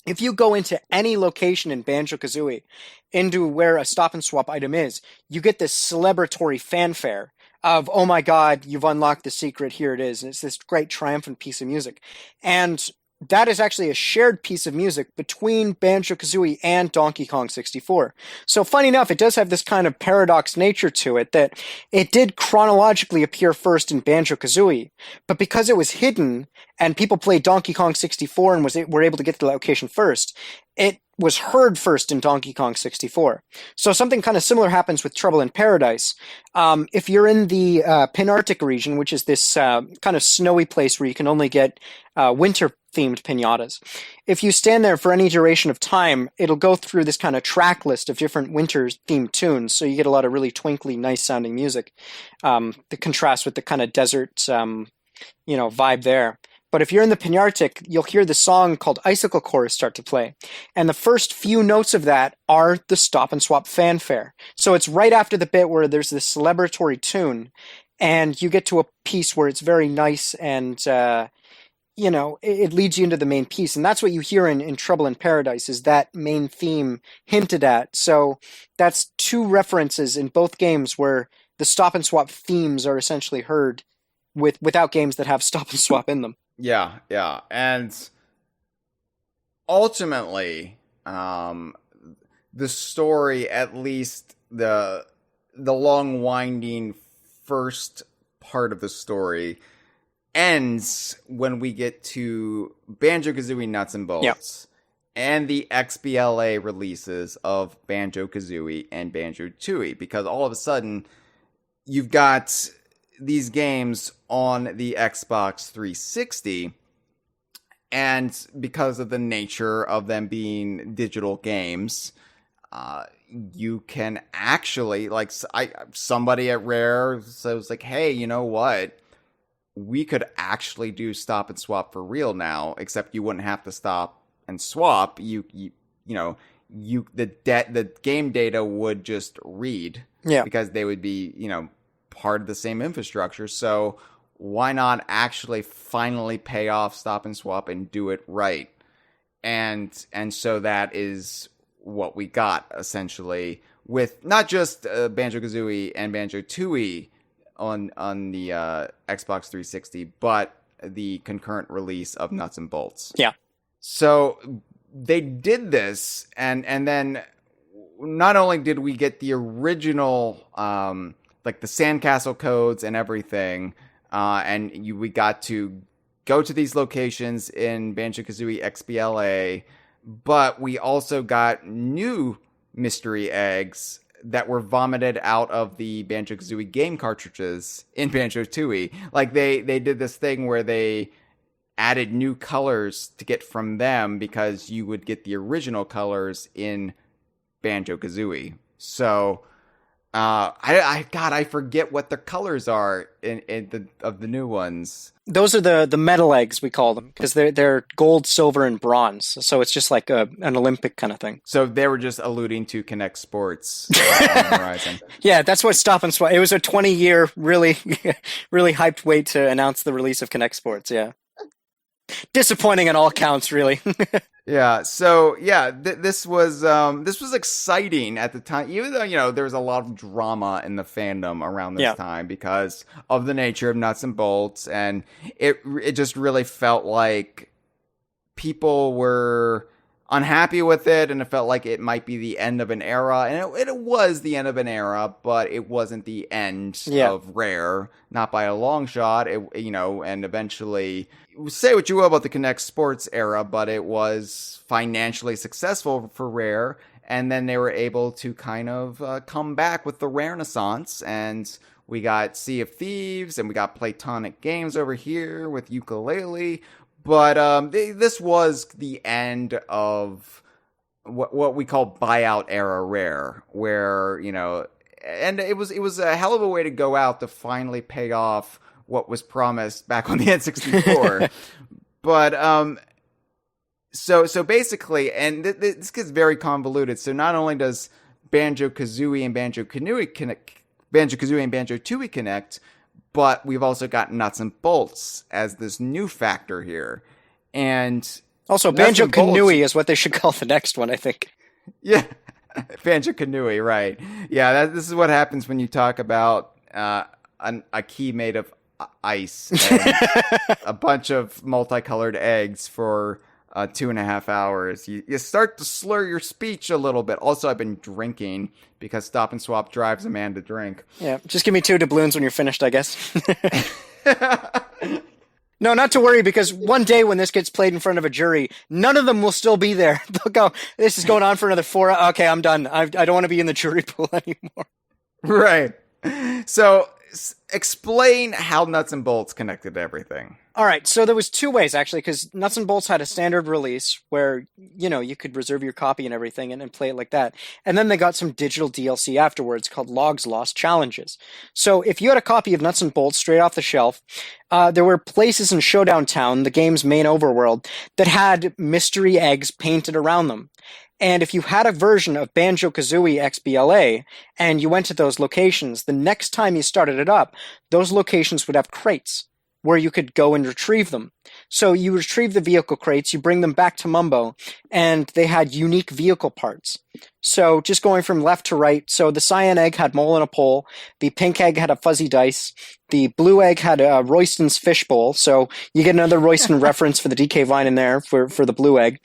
if you go into any location in Banjo-Kazooie, into where a Stop and Swap item is, you get this celebratory fanfare of, oh my god, you've unlocked the secret, here it is. And it's this great triumphant piece of music. And that is actually a shared piece of music between Banjo-Kazooie and Donkey Kong 64. So funny enough, it does have this kind of paradox nature to it that it did chronologically appear first in Banjo-Kazooie, but because it was hidden and people played Donkey Kong 64 and were able to get to the location first, it was heard first in Donkey Kong 64. So something kind of similar happens with Trouble in Paradise. If you're in the Pinarctic region, which is this kind of snowy place where you can only get winter-themed pinatas, if you stand there for any duration of time, it'll go through this kind of track list of different winter-themed tunes, so you get a lot of really twinkly, nice-sounding music that contrasts with the kind of desert, vibe there. But if you're in the Pinarctic, you'll hear the song called Icicle Chorus start to play. And the first few notes of that are the Stop and Swap fanfare. So it's right after the bit where there's this celebratory tune, and you get to a piece where it's very nice and, it leads you into the main piece. And that's what you hear in Trouble in Paradise, is that main theme hinted at. So that's two references in both games where the Stop and Swap themes are essentially heard without games that have Stop and Swap in them. Yeah. And ultimately, the story, at least the long winding first part of the story, ends when we get to Banjo-Kazooie Nuts and Bolts and the XBLA releases of Banjo-Kazooie and Banjo-Tooie, because all of a sudden you've got these games on the Xbox 360, and because of the nature of them being digital games, you can actually, like, somebody at Rare says, like, hey, you know what? We could actually do Stop and Swap for real now, except you wouldn't have to stop and swap. The game data would just read, because they would be, part of the same infrastructure. So why not actually finally pay off Stop and Swap and do it right? And so that is what we got, essentially, with not just Banjo-Kazooie and Banjo-Tooie on the Xbox 360, but the concurrent release of Nuts and Bolts. Yeah. So they did this, and then not only did we get the original, like the sandcastle codes and everything, we got to go to these locations in Banjo-Kazooie XBLA, but we also got new mystery eggs that were vomited out of the Banjo-Kazooie game cartridges in Banjo-Tooie. Like they did this thing where they added new colors to get from them because you would get the original colors in Banjo-Kazooie. So I forget what the colors are in the new ones. Those are the metal eggs, we call them, because they're gold, silver, and bronze. So it's just like an Olympic kind of thing. So they were just alluding to Connect Sports on the horizon. Yeah, that's what Stop N Swop. It was a 20-year, really, really hyped wait to announce the release of Connect Sports. Yeah, disappointing on all counts, really. Yeah, so yeah, this was exciting at the time, even though there was a lot of drama in the fandom around this time because of the nature of Nuts and Bolts, and it just really felt like people were unhappy with it, and it felt like it might be the end of an era, and it was the end of an era, but it wasn't the end of Rare, not by a long shot. And eventually, say what you will about the Connect Sports era, but it was financially successful for Rare, and then they were able to kind of come back with the Renaissance, and we got Sea of Thieves, and we got Playtonic Games over here with Ukulele. But this was the end of what we call buyout era Rare, where and it was a hell of a way to go out to finally pay off what was promised back on the N64. But so basically, and this gets very convoluted. So not only does Banjo-Kazooie and Banjo-Kazooie connect, but we've also got Nuts and Bolts as this new factor here. And also, Banjo-Kazooie is what they should call the next one, I think. Yeah, Banjo-Kazooie, right. Yeah, this is what happens when you talk about a key made of ice and a bunch of multicolored eggs for 2.5 hours. You start to slur your speech a little bit. Also, I've been drinking because Stop and Swap drives a man to drink. Yeah, just give me 2 doubloons when you're finished, I guess. No, not to worry, because one day when this gets played in front of a jury, none of them will still be there. They'll go, this is going on for another 4 hours. Okay, I'm done. I don't want to be in the jury pool anymore. Right. So explain how Nuts and Bolts connected to everything. All right, so there was 2 ways, actually, because Nuts and Bolts had a standard release where, you could reserve your copy and everything and play it like that. And then they got some digital DLC afterwards called Logs Lost Challenges. So if you had a copy of Nuts and Bolts straight off the shelf, there were places in Showdown Town, the game's main overworld, that had mystery eggs painted around them. And if you had a version of Banjo-Kazooie XBLA and you went to those locations, the next time you started it up, those locations would have crates where you could go and retrieve them. So you retrieve the vehicle crates, you bring them back to Mumbo, and they had unique vehicle parts. So just going from left to right, so the cyan egg had mole and a pole, the pink egg had a fuzzy dice, the blue egg had a Royston's fishbowl, so you get another Royston reference for the DK Vine in there for the blue egg.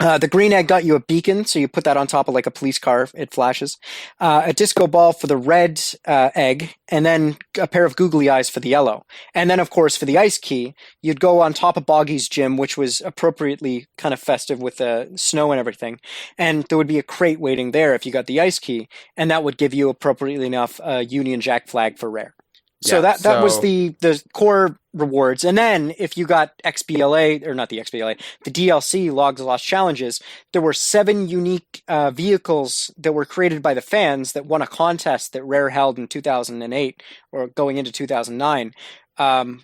The green egg got you a beacon, so you put that on top of like a police car, it flashes. A disco ball for the red egg, and then a pair of googly eyes for the yellow. And then, of course, for the ice key, you'd go on top of Boggy's gym, which was appropriately kind of festive with the snow and everything. And there would be a crate waiting there if you got the ice key, and that would give you appropriately enough a Union Jack flag for Rare. So that was the core rewards. And then if you got XBLA, or not the XBLA, the DLC, Logs Lost Challenges, there were 7 unique vehicles that were created by the fans that won a contest that Rare held in 2008 or going into 2009.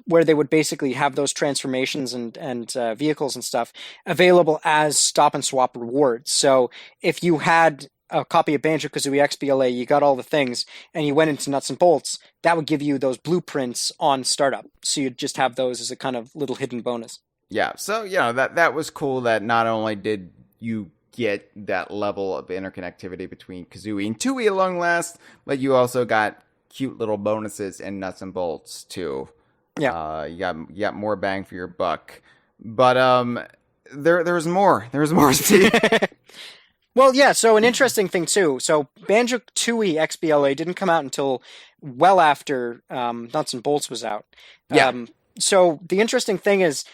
Where they would basically have those transformations and vehicles and stuff available as Stop and Swap rewards. So if you had a copy of Banjo-Kazooie XBLA, you got all the things, and you went into Nuts and Bolts, that would give you those blueprints on startup. So you'd just have those as a kind of little hidden bonus. Yeah, so that was cool that not only did you get that level of interconnectivity between Kazooie and Tooie at long last, but you also got cute little bonuses in Nuts and Bolts too. Yeah, you got more bang for your buck. But There's more. There's more, Steve. Well, yeah, so an interesting thing, too. So Banjo-Tooie XBLA didn't come out until well after Nuts and Bolts was out. Yeah. So the interesting thing is,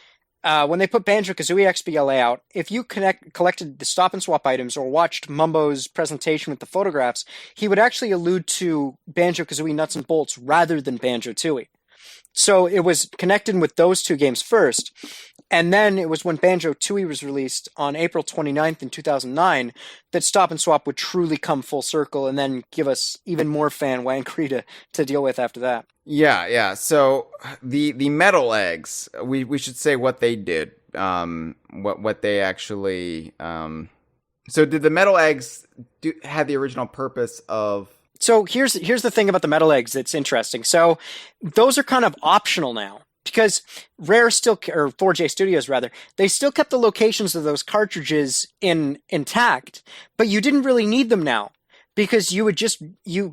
when they put Banjo-Kazooie XBLA out, if you collected the Stop and Swap items or watched Mumbo's presentation with the photographs, he would actually allude to Banjo-Kazooie Nuts and Bolts rather than Banjo-Tooie. So it was connected with those two games first, and then it was when Banjo-Tooie was released on April 29th in 2009 that Stop and Swap would truly come full circle and then give us even more fan wankery to deal with after that. Yeah. So the metal eggs, we should say what they did. What they actually. So did the metal eggs have the original purpose of? So here's the thing about the metal eggs that's interesting. So those are kind of optional now because Rare still, or 4J Studios rather, they still kept the locations of those cartridges intact, but you didn't really need them now because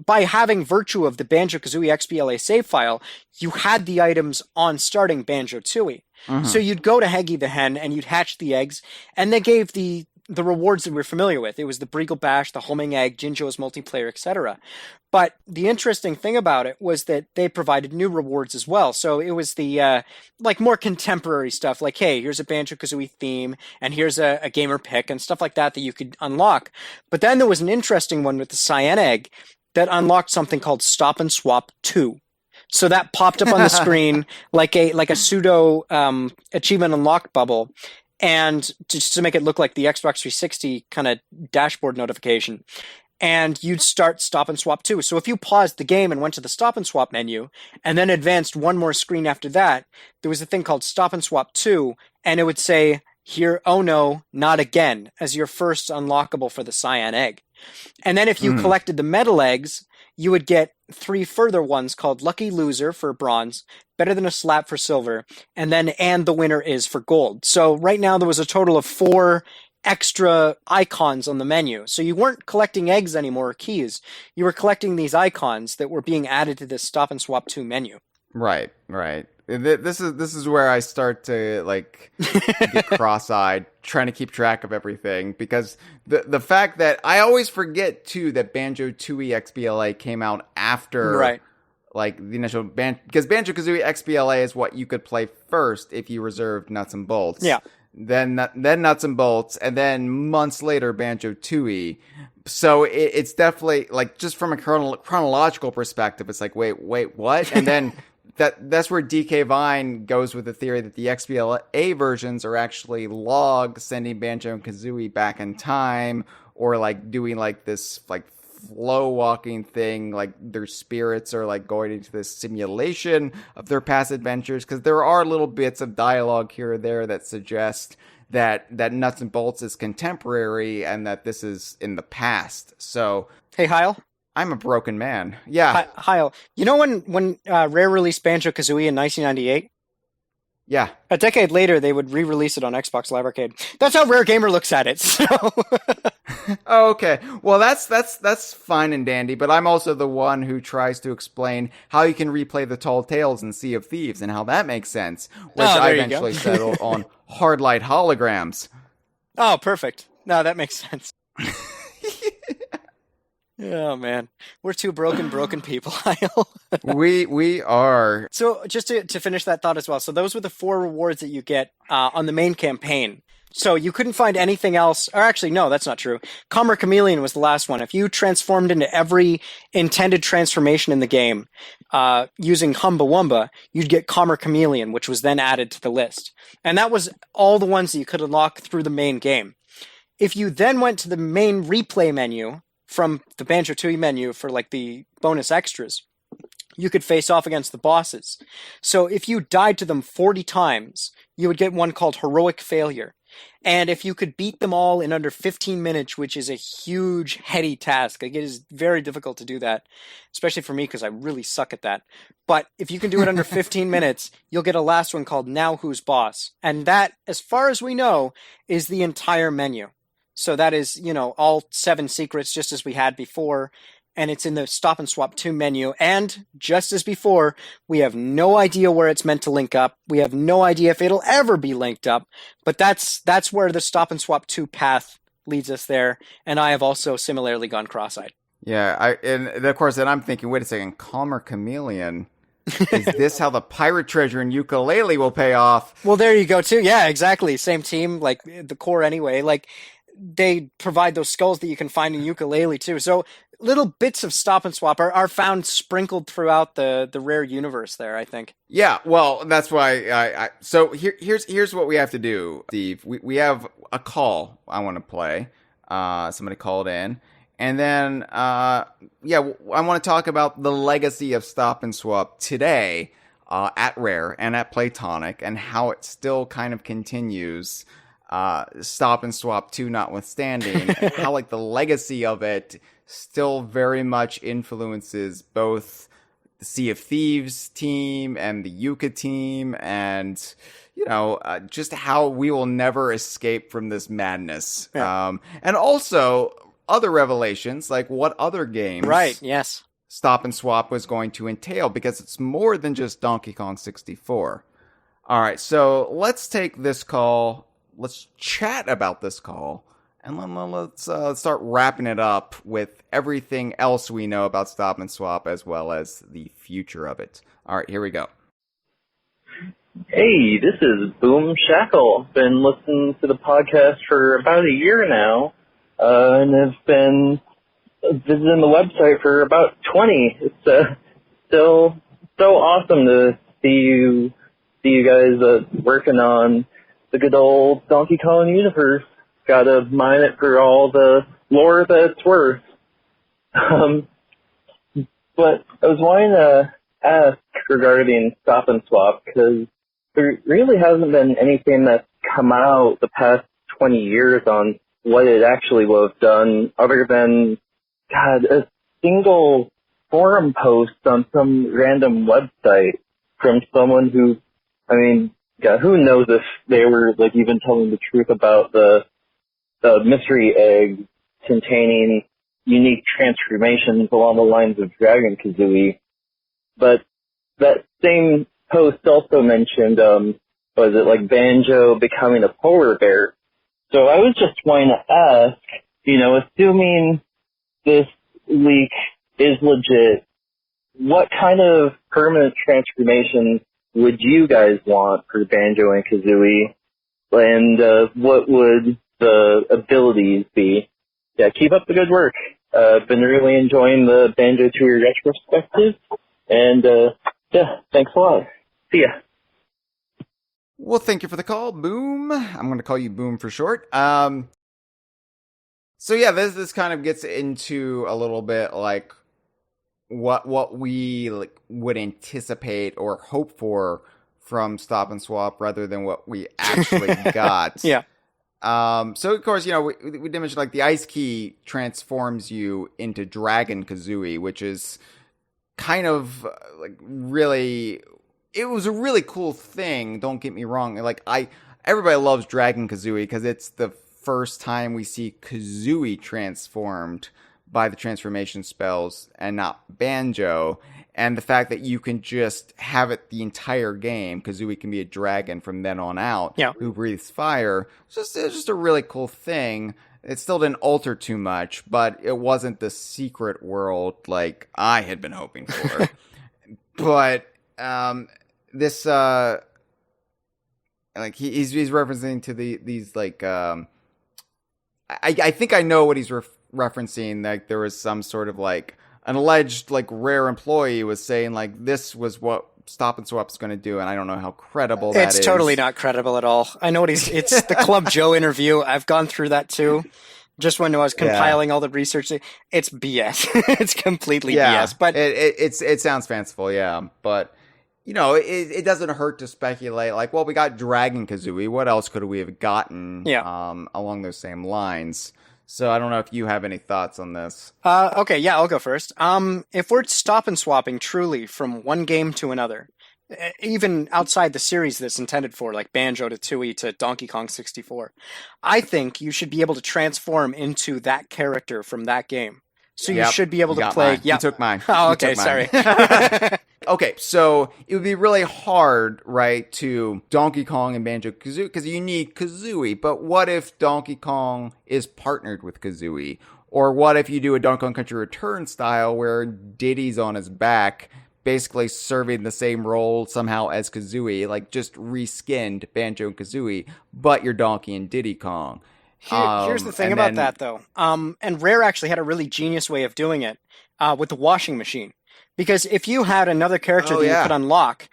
by having virtue of the Banjo-Kazooie XBLA save file, you had the items on starting Banjo-Tooie. Mm-hmm. So you'd go to Heggy the Hen and you'd hatch the eggs, and they gave the rewards that we're familiar with. It was the Breagle Bash, the Homing Egg, Jinjo's multiplayer, etc. But the interesting thing about it was that they provided new rewards as well. So it was the more contemporary stuff, like, hey, here's a Banjo-Kazooie theme, and here's a gamer pick, and stuff like that you could unlock. But then there was an interesting one with the Cyan Egg that unlocked something called Stop and Swap 2. So that popped up on the screen like a pseudo achievement unlock bubble. And just to make it look like the Xbox 360 kind of dashboard notification. And you'd start Stop and Swap 2. So if you paused the game and went to the Stop and Swap menu, and then advanced one more screen after that, there was a thing called Stop and Swap 2, and it would say, here, oh no, not again, as your first unlockable for the Cyan Egg. And then if you collected the metal eggs, you would get 3 further ones called Lucky Loser for bronze, Better Than a Slap for silver, and the winner is for gold. So right now there was a total of 4 extra icons on the menu. So you weren't collecting eggs anymore or keys. You were collecting these icons that were being added to this Stop and Swap 2 menu. Right. This is where I start to get cross-eyed trying to keep track of everything, because the fact that I always forget too that Banjo-Tooie XBLA came out after the initial because Banjo-Kazooie XBLA is what you could play first if you reserved Nuts and Bolts. Yeah. Then Nuts and Bolts, and then months later Banjo-Tooie. So it's definitely just from a chronological perspective, it's like wait what? And then that's where DK Vine goes with the theory that the XBLA versions are actually log sending Banjo and Kazooie back in time, or doing this flow walking thing, their spirits are going into this simulation of their past adventures, because there are little bits of dialogue here or there that suggest that Nuts and Bolts is contemporary and that this is in the past. So hey, Hyle. I'm a broken man. Yeah. Hyle, you know when Rare released Banjo-Kazooie in 1998? Yeah. A decade later, they would re-release it on Xbox Live Arcade. That's how Rare Gamer looks at it. So. Oh, okay. Well, that's fine and dandy, but I'm also the one who tries to explain how you can replay the Tall Tales in Sea of Thieves and how that makes sense, which I eventually settled on Hardlight Holograms. Oh, perfect. No, that makes sense. Oh man, we're two broken people, Hyle. we are. So just to finish that thought as well. So those were the 4 rewards that you get on the main campaign. So you couldn't find anything else. Or actually, no, that's not true. Calmer Chameleon was the last one. If you transformed into every intended transformation in the game using Humba Wumba, you'd get Calmer Chameleon, which was then added to the list. And that was all the ones that you could unlock through the main game. If you then went to the main replay menu from the Banjo-Tooie menu for the bonus extras, you could face off against the bosses. So if you died to them 40 times, you would get one called Heroic Failure. And if you could beat them all in under 15 minutes, which is a huge, heady task, it is very difficult to do that, especially for me because I really suck at that. But if you can do it under 15 minutes, you'll get a last one called Now Who's Boss. And that, as far as we know, is the entire menu. So that is, all 7 secrets, just as we had before. and it's in the Stop and Swap 2 menu. And just as before, we have no idea where it's meant to link up. We have no idea if it'll ever be linked up, but that's where the Stop and Swap 2 path leads us there. And I have also similarly gone cross-eyed. Yeah, and of course, then I'm thinking, wait a second, Calmer Chameleon. Is this how the pirate treasure in Yooka-Laylee will pay off? Well, there you go, too. Yeah, exactly. Same team, like the core anyway. Like, they provide those skulls that you can find in Yooka-Laylee, too. So little bits of Stop and Swap are found sprinkled throughout the Rare universe there, I think. Yeah, well, that's why so here's what we have to do, Steve. We have a call I want to play. Somebody called in. And then, I want to talk about the legacy of Stop and Swap today at Rare and at Playtonic, and how it still kind of continues, Stop and Swap 2 notwithstanding, and how like the legacy of it still very much influences both the Sea of Thieves team and the Yuka team, and just how we will never escape from this madness. Yeah. And also other revelations, like what other games Stop and Swap was going to entail, because it's more than just Donkey Kong 64. All right, so let's take this call. Let's chat about this call, and let's start wrapping it up with everything else we know about Stop and Swap, as well as the future of it. All right, here we go. Hey, this is Boom Shackle. Been listening to the podcast for about a year now. And have been visiting the website for about 20. It's still so awesome to see you guys working on the good old Donkey Kong universe. Gotta mine it for all the lore that it's worth. But I was wanting to ask regarding Stop and Swap, because there really hasn't been anything that's come out the past 20 years on what it actually would have done, other than, a single forum post on some random website from someone who, who knows if they were, even telling the truth about the mystery egg containing unique transformations along the lines of Dragon Kazooie. But that same post also mentioned, Banjo becoming a polar bear. So I was just wanting to ask, assuming this leak is legit, what kind of permanent transformation would you guys want for Banjo and Kazooie? And what would the abilities be? Yeah, keep up the good work. I've been really enjoying the Banjo-Tooie retrospective. And, thanks a lot. See ya. Well, thank you for the call, Boom. I'm going to call you Boom for short. So yeah, this kind of gets into a little bit like what we would anticipate or hope for from Stop and Swap, rather than what we actually got. Yeah. So of course, we did mention the Ice Key transforms you into Dragon Kazooie, which is kind of really. It was a really cool thing, don't get me wrong. Everybody loves Dragon Kazooie because it's the first time we see Kazooie transformed by the transformation spells and not Banjo. And the fact that you can just have it the entire game, Kazooie can be a dragon from then on out, who breathes fire. It's just a really cool thing. It still didn't alter too much, but it wasn't the secret world like I had been hoping for. But this he's referencing to these I think I know what he's referencing. Like there was some sort of an alleged Rare employee was saying this was what Stop and Swap is going to do, and I don't know how credible that is. It's totally not credible at all. I know it's the Club Joe interview. I've gone through that too. Just when I was compiling all the research, it's BS. It's completely BS. But it sounds fanciful, but it doesn't hurt to speculate. We got Dragon Kazooie. What else could we have gotten? Along those same lines. So I don't know if you have any thoughts on this. Okay, yeah, I'll go first. If we're Stop and Swapping truly from one game to another, even outside the series that's intended for, like Banjo-Tooie to Donkey Kong 64, I think you should be able to transform into that character from that game. So you should be able to play. Yeah, you took mine. Oh, okay, sorry. Okay, so it would be really hard, right, to Donkey Kong and Banjo-Kazooie, because you need Kazooie. But what if Donkey Kong is partnered with Kazooie? Or what if you do a Donkey Kong Country Return style where Diddy's on his back, basically serving the same role somehow as Kazooie, like just reskinned Banjo and Kazooie, but you're Donkey and Diddy Kong. Here's the thing about that, though. And Rare actually had a really genius way of doing it with the washing machine. Because if you had another character that you could unlock,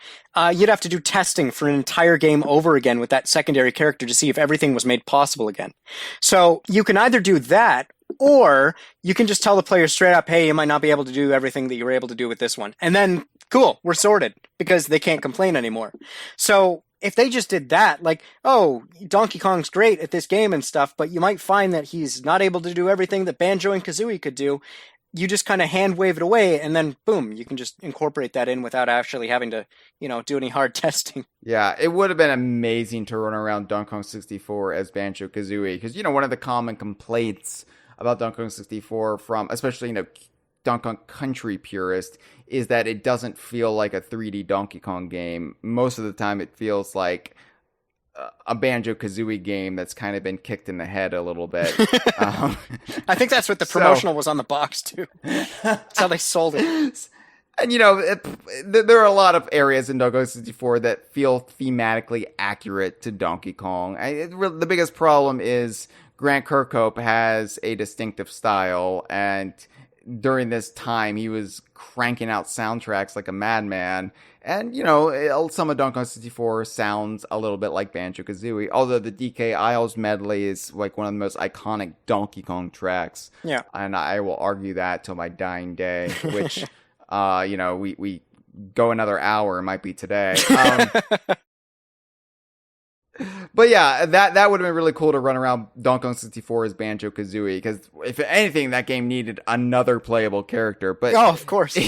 you'd have to do testing for an entire game over again with that secondary character to see if everything was made possible again. So you can either do that, or you can just tell the player straight up, hey, you might not be able to do everything that you were able to do with this one. And then, cool, we're sorted, because they can't complain anymore. So if they just did that, like, oh, Donkey Kong's great at this game and stuff, but you might find that he's not able to do everything that Banjo and Kazooie could do, you just kind of hand wave it away, and then boom, you can just incorporate that in without actually having to, do any hard testing. Yeah, it would have been amazing to run around Donkey Kong 64 as Banjo-Kazooie, because, one of the common complaints about Donkey Kong 64 from, especially, Donkey Kong Country purist, is that it doesn't feel like a 3D Donkey Kong game. Most of the time it feels like a Banjo-Kazooie game that's kind of been kicked in the head a little bit. I think that's what the promotional was on the box, too. That's how they sold it. And, there are a lot of areas in Donkey Kong 64 that feel thematically accurate to Donkey Kong. The biggest problem is Grant Kirkhope has a distinctive style, and during this time, he was cranking out soundtracks like a madman. And, some of Donkey Kong 64 sounds a little bit like Banjo-Kazooie, although the DK Isles medley is like one of the most iconic Donkey Kong tracks. Yeah. And I will argue that till my dying day, which, we go another hour, it might be today. But yeah, that would have been really cool to run around Donkey Kong 64 as Banjo-Kazooie, because if anything, that game needed another playable character. But of course.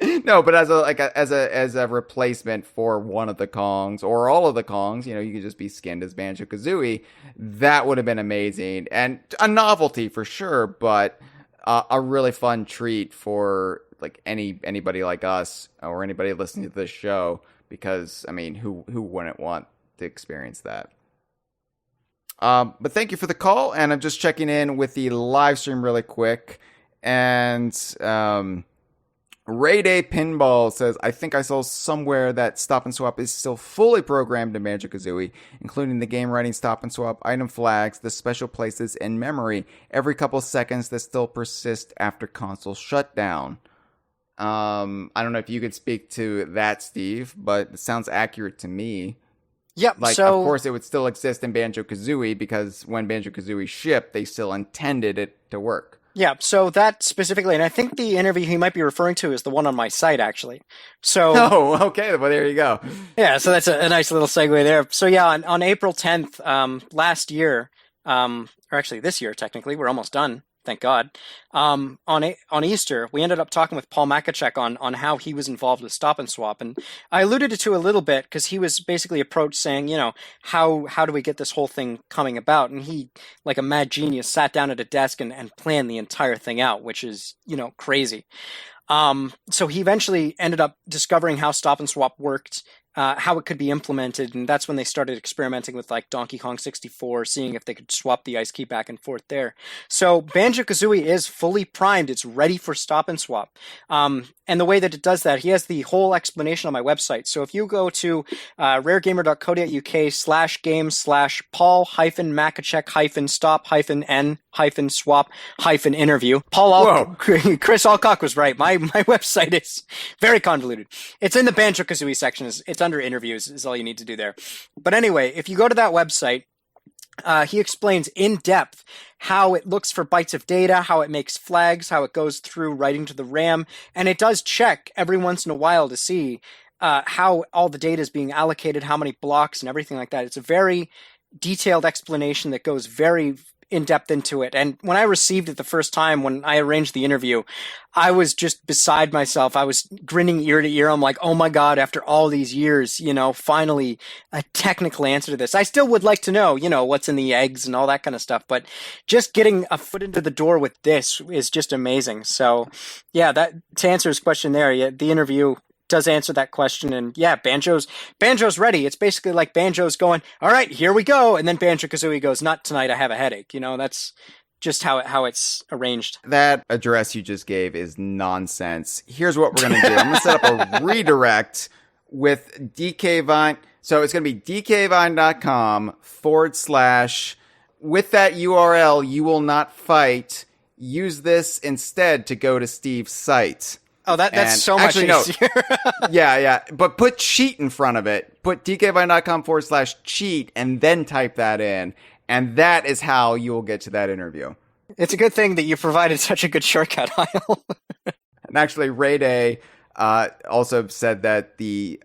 No, but as a replacement for one of the Kongs or all of the Kongs, you could just be skinned as Banjo-Kazooie. That would have been amazing and a novelty for sure, but a really fun treat for like anybody like us or anybody listening to this show, because who wouldn't want to experience that? But thank you for the call, and I'm just checking in with the live stream really quick, and Ray Day Pinball says, I think I saw somewhere that Stop N Swop is still fully programmed in Banjo-Kazooie, including the game writing Stop N Swop, item flags, the special places in memory, every couple seconds that still persist after console shutdown. I don't know if you could speak to that, Steve, but it sounds accurate to me. Yep. Of course, it would still exist in Banjo-Kazooie, because when Banjo-Kazooie shipped, they still intended it to work. Yeah, so that specifically, and I think the interview he might be referring to is the one on my site, actually. So, oh, okay, well, there you go. Yeah, so that's a nice little segue there. So yeah, on April 10th, last year, or actually this year, technically, we're almost done, thank God. On Easter, we ended up talking with Paul Makachek on how he was involved with Stop N Swop, and I alluded to a little bit because he was basically approached saying, how do we get this whole thing coming about? And he, like a mad genius, sat down at a desk and planned the entire thing out, which is, crazy. So he eventually ended up discovering how Stop N Swop worked, how it could be implemented, and that's when they started experimenting with like Donkey Kong 64, seeing if they could swap the ice key back and forth there. So Banjo-Kazooie is fully primed. It's ready for Stop N Swop. And the way that it does that, he has the whole explanation on my website. So if you go to raregamer.co.uk/game/Paul-Makachek-stop-n-swap-interview. Chris Alcock was right. My website is very convoluted. It's in the Banjo-Kazooie section. It's under interviews is all you need to do there. But anyway, if you go to that website, he explains in depth how it looks for bytes of data, how it makes flags, how it goes through writing to the RAM, and it does check every once in a while to see how all the data is being allocated, how many blocks and everything like that. It's a very detailed explanation that goes very in depth into it. And when I received it the first time, when I arranged the interview, I was just beside myself. I was grinning ear to ear. I'm like, oh my God, after all these years, finally a technical answer to this. I still would like to know, what's in the eggs and all that kind of stuff. But just getting a foot into the door with this is just amazing. So yeah, to answer his question there, yeah, the interview does answer that question. And yeah, Banjo's ready. It's basically like Banjo's going, all right, here we go. And then Banjo-Kazooie goes, not tonight, I have a headache. That's just how it's arranged. That address you just gave is nonsense. Here's what we're going to do. I'm going to set up a redirect with DK Vine. So it's going to be dkvine.com / with that URL, you will not fight. Use this instead to go to Steve's site. Oh, that's so much easier. Yeah. But put cheat in front of it. Put dkvine.com / cheat and then type that in. And that is how you will get to that interview. It's a good thing that you provided such a good shortcut, Hyle. And actually, Ray Day also said that the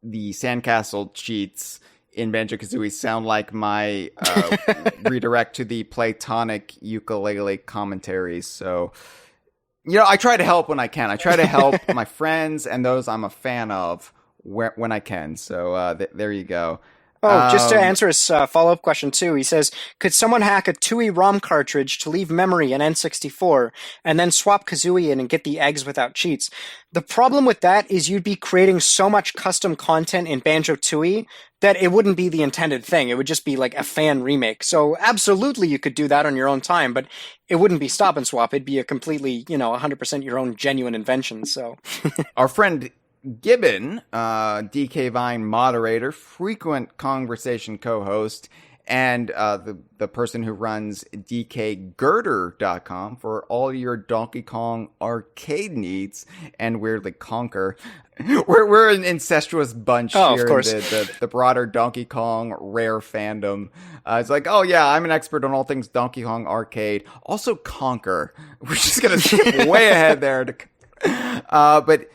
sandcastle cheats in Banjo-Kazooie sound like my redirect to the Playtonic ukulele commentaries. So, I try to help when I can. I try to help my friends and those I'm a fan of when I can. So there you go. Oh, just to answer his follow-up question, too, he says, could someone hack a Tooie ROM cartridge to leave memory in N64 and then swap Kazooie in and get the eggs without cheats? The problem with that is you'd be creating so much custom content in Banjo-Tooie that it wouldn't be the intended thing. It would just be like a fan remake. So absolutely you could do that on your own time, but it wouldn't be Stop and Swap. It'd be a completely, 100% your own genuine invention. So our friend Gibbon, DK Vine moderator, frequent Kongversation co-host, and the person who runs dkgirder.com for all your Donkey Kong arcade needs and weirdly Conquer. We're an incestuous bunch here. Of course. In the broader Donkey Kong Rare fandom. It's like, oh yeah, I'm an expert on all things Donkey Kong arcade. Also Conquer. We're just gonna skip way ahead there. But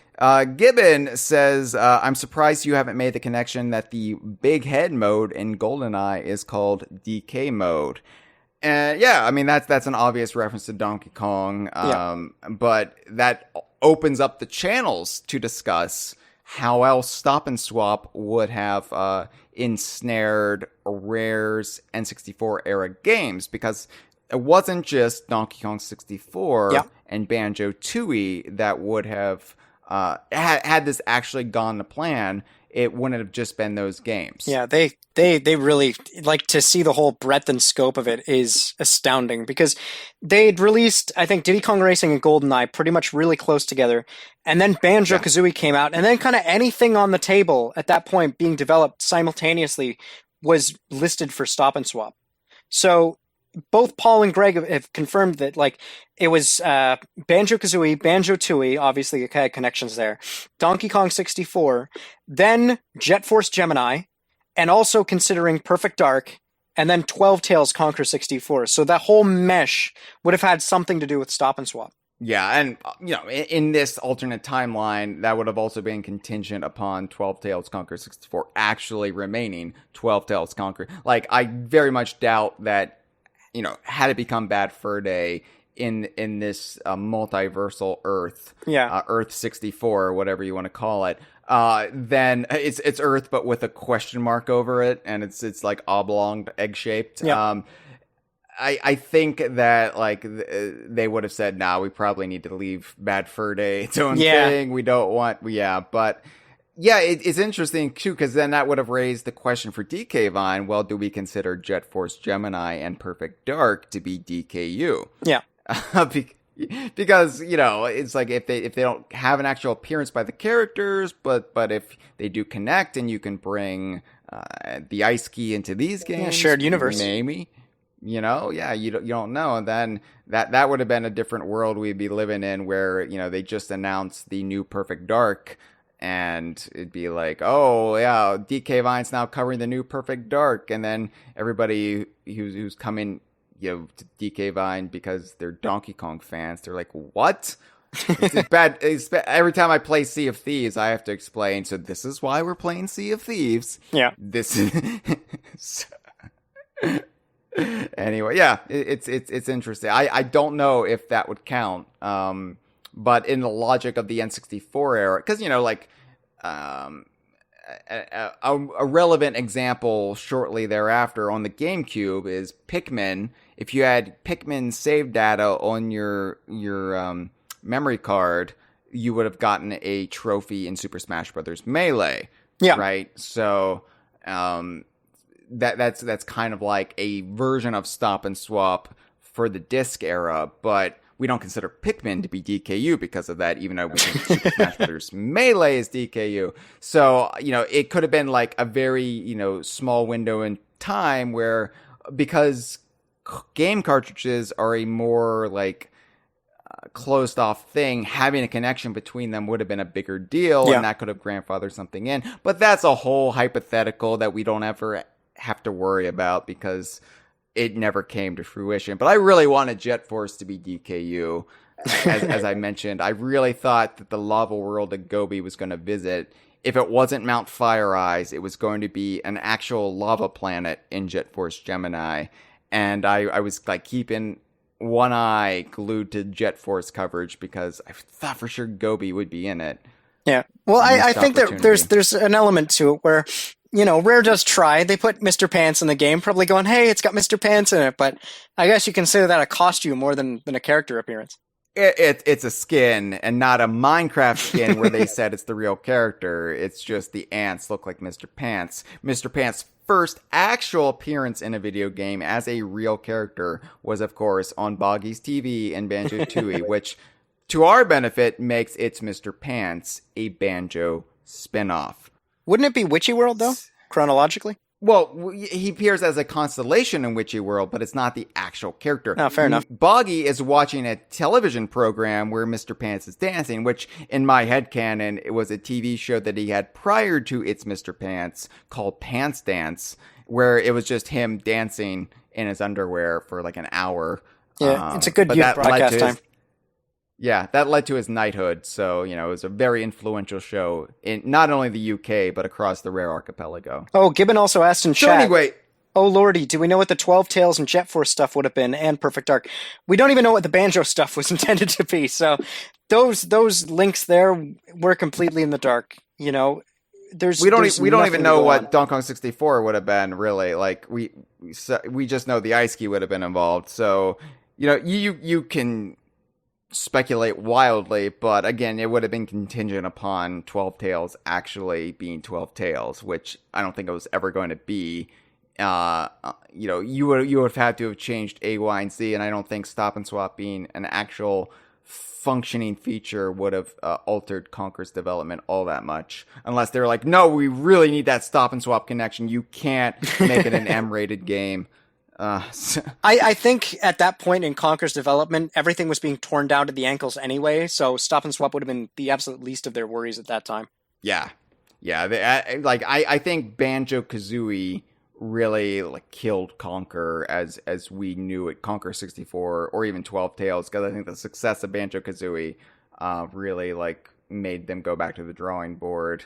Gibbon says, I'm surprised you haven't made the connection that the big head mode in GoldenEye is called DK mode. And yeah, I mean, that's an obvious reference to Donkey Kong. But that opens up the channels to discuss how else Stop and Swap would have ensnared Rare's N64 era games, because it wasn't just Donkey Kong 64 and Banjo-Tooie that would have had this actually gone to plan. It wouldn't have just been those games. Yeah, they really, like, to see the whole breadth and scope of it is astounding, because they'd released, I think, Diddy Kong Racing and GoldenEye pretty much really close together, and then Banjo-Kazooie came out, and then kind of anything on the table at that point being developed simultaneously was listed for Stop and Swap. So both Paul and Greg have confirmed that, like, it was Banjo-Kazooie, Banjo-Tooie, obviously it had connections there, Donkey Kong 64, then Jet Force Gemini, and also considering Perfect Dark, and then 12 Tales Conquer 64. So that whole mesh would have had something to do with Stop and Swap. Yeah, and, in this alternate timeline, that would have also been contingent upon 12 Tales Conquer 64 actually remaining 12 Tales Conquer. Like, I very much doubt that, had it become Bad Fur Day in this multiversal Earth, Earth 64, or whatever you want to call it, then it's Earth but with a question mark over it, and it's like oblong, egg shaped. Yeah. I think that, like, they would have said, nah, we probably need to leave Bad Fur Day its own thing. We don't want, but. Yeah, it's interesting, too, because then that would have raised the question for DK Vine, well, do we consider Jet Force Gemini and Perfect Dark to be DKU? Yeah. Because, it's like if they don't have an actual appearance by the characters, but if they do connect and you can bring the Ice Key into these games. Shared universe. Maybe. You don't know. And then that would have been a different world we'd be living in where, they just announced the new Perfect Dark. And it'd be like, oh, yeah, DK Vine's now covering the new Perfect Dark. And then everybody who's coming, to DK Vine because they're Donkey Kong fans, they're like, what? It's bad. Every time I play Sea of Thieves, I have to explain, so this is why we're playing Sea of Thieves. Yeah. This is... Anyway, yeah, it's interesting. I don't know if that would count. But in the logic of the N64 era, because a relevant example shortly thereafter on the GameCube is Pikmin. If you had Pikmin save data on your memory card, you would have gotten a trophy in Super Smash Bros. Melee. Yeah. Right. So that's kind of like a version of Stop and Swap for the disc era, but we don't consider Pikmin to be DKU because of that, even though we think Super Smash Bros. Melee is DKU. So, it could have been like a very, small window in time where, because game cartridges are a more like closed off thing, having a connection between them would have been a bigger deal, and that could have grandfathered something in. But that's a whole hypothetical that we don't ever have to worry about because it never came to fruition. But I really wanted Jet Force to be DKU. As I mentioned, I really thought that the lava world that Gobi was going to visit, if it wasn't Mount Fire Eyes, it was going to be an actual lava planet in Jet Force Gemini. And I was like keeping one eye glued to Jet Force coverage because I thought for sure Gobi would be in it. Yeah. Well, I think that there's an element to it where, Rare does try. They put Mr. Pants in the game, probably going, hey, it's got Mr. Pants in it. But I guess you consider that a costume more than a character appearance. It's a skin and not a Minecraft skin where they said it's the real character. It's just the ants look like Mr. Pants. Mr. Pants' first actual appearance in a video game as a real character was, of course, on Boggy's TV in Banjo-Tooie, which, to our benefit, makes It's Mr. Pants a Banjo spinoff. Wouldn't it be Witchy World, though, chronologically? Well, he appears as a constellation in Witchy World, but it's not the actual character. No, fair enough. Boggy is watching a television program where Mr. Pants is dancing, which, in my headcanon, it was a TV show that he had prior to It's Mr. Pants called Pants Dance, where it was just him dancing in his underwear for like an hour. Yeah, it's a good youth broadcast time. Yeah, that led to his knighthood. So, it was a very influential show in not only the UK, but across the Rare archipelago. Oh, Gibbon also asked in chat. Anyway, oh, lordy, do we know what the 12 Tales and Jet Force stuff would have been, and Perfect Dark? We don't even know what the Banjo stuff was intended to be. So those links there were completely in the dark. We don't even know what Donkey Kong 64 would have been, really. Like, we just know the ice key would have been involved. So, you can speculate wildly, but again, it would have been contingent upon 12 Tales actually being 12 Tales, which I don't think it was ever going to be. You would have had to have changed A, Y, and Z, and I don't think Stop and Swap being an actual functioning feature would have altered Conker's development all that much, unless they were like, no, we really need that Stop and Swap connection. You can't make it an M-rated game. I think at that point in Conker's development, everything was being torn down to the ankles anyway, so Stop and Swap would have been the absolute least of their worries at that time. Yeah. I think Banjo-Kazooie really killed Conker as we knew it, Conker 64 or even 12 Tales, because I think the success of Banjo-Kazooie really made them go back to the drawing board.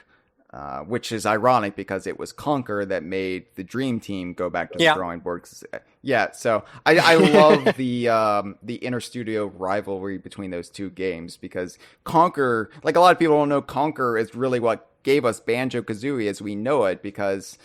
Which is ironic because it was Conker that made the Dream Team go back to the drawing board. Yeah, so I love the inter-studio rivalry between those two games because Conker, a lot of people don't know, Conker is really what gave us Banjo-Kazooie as we know it, because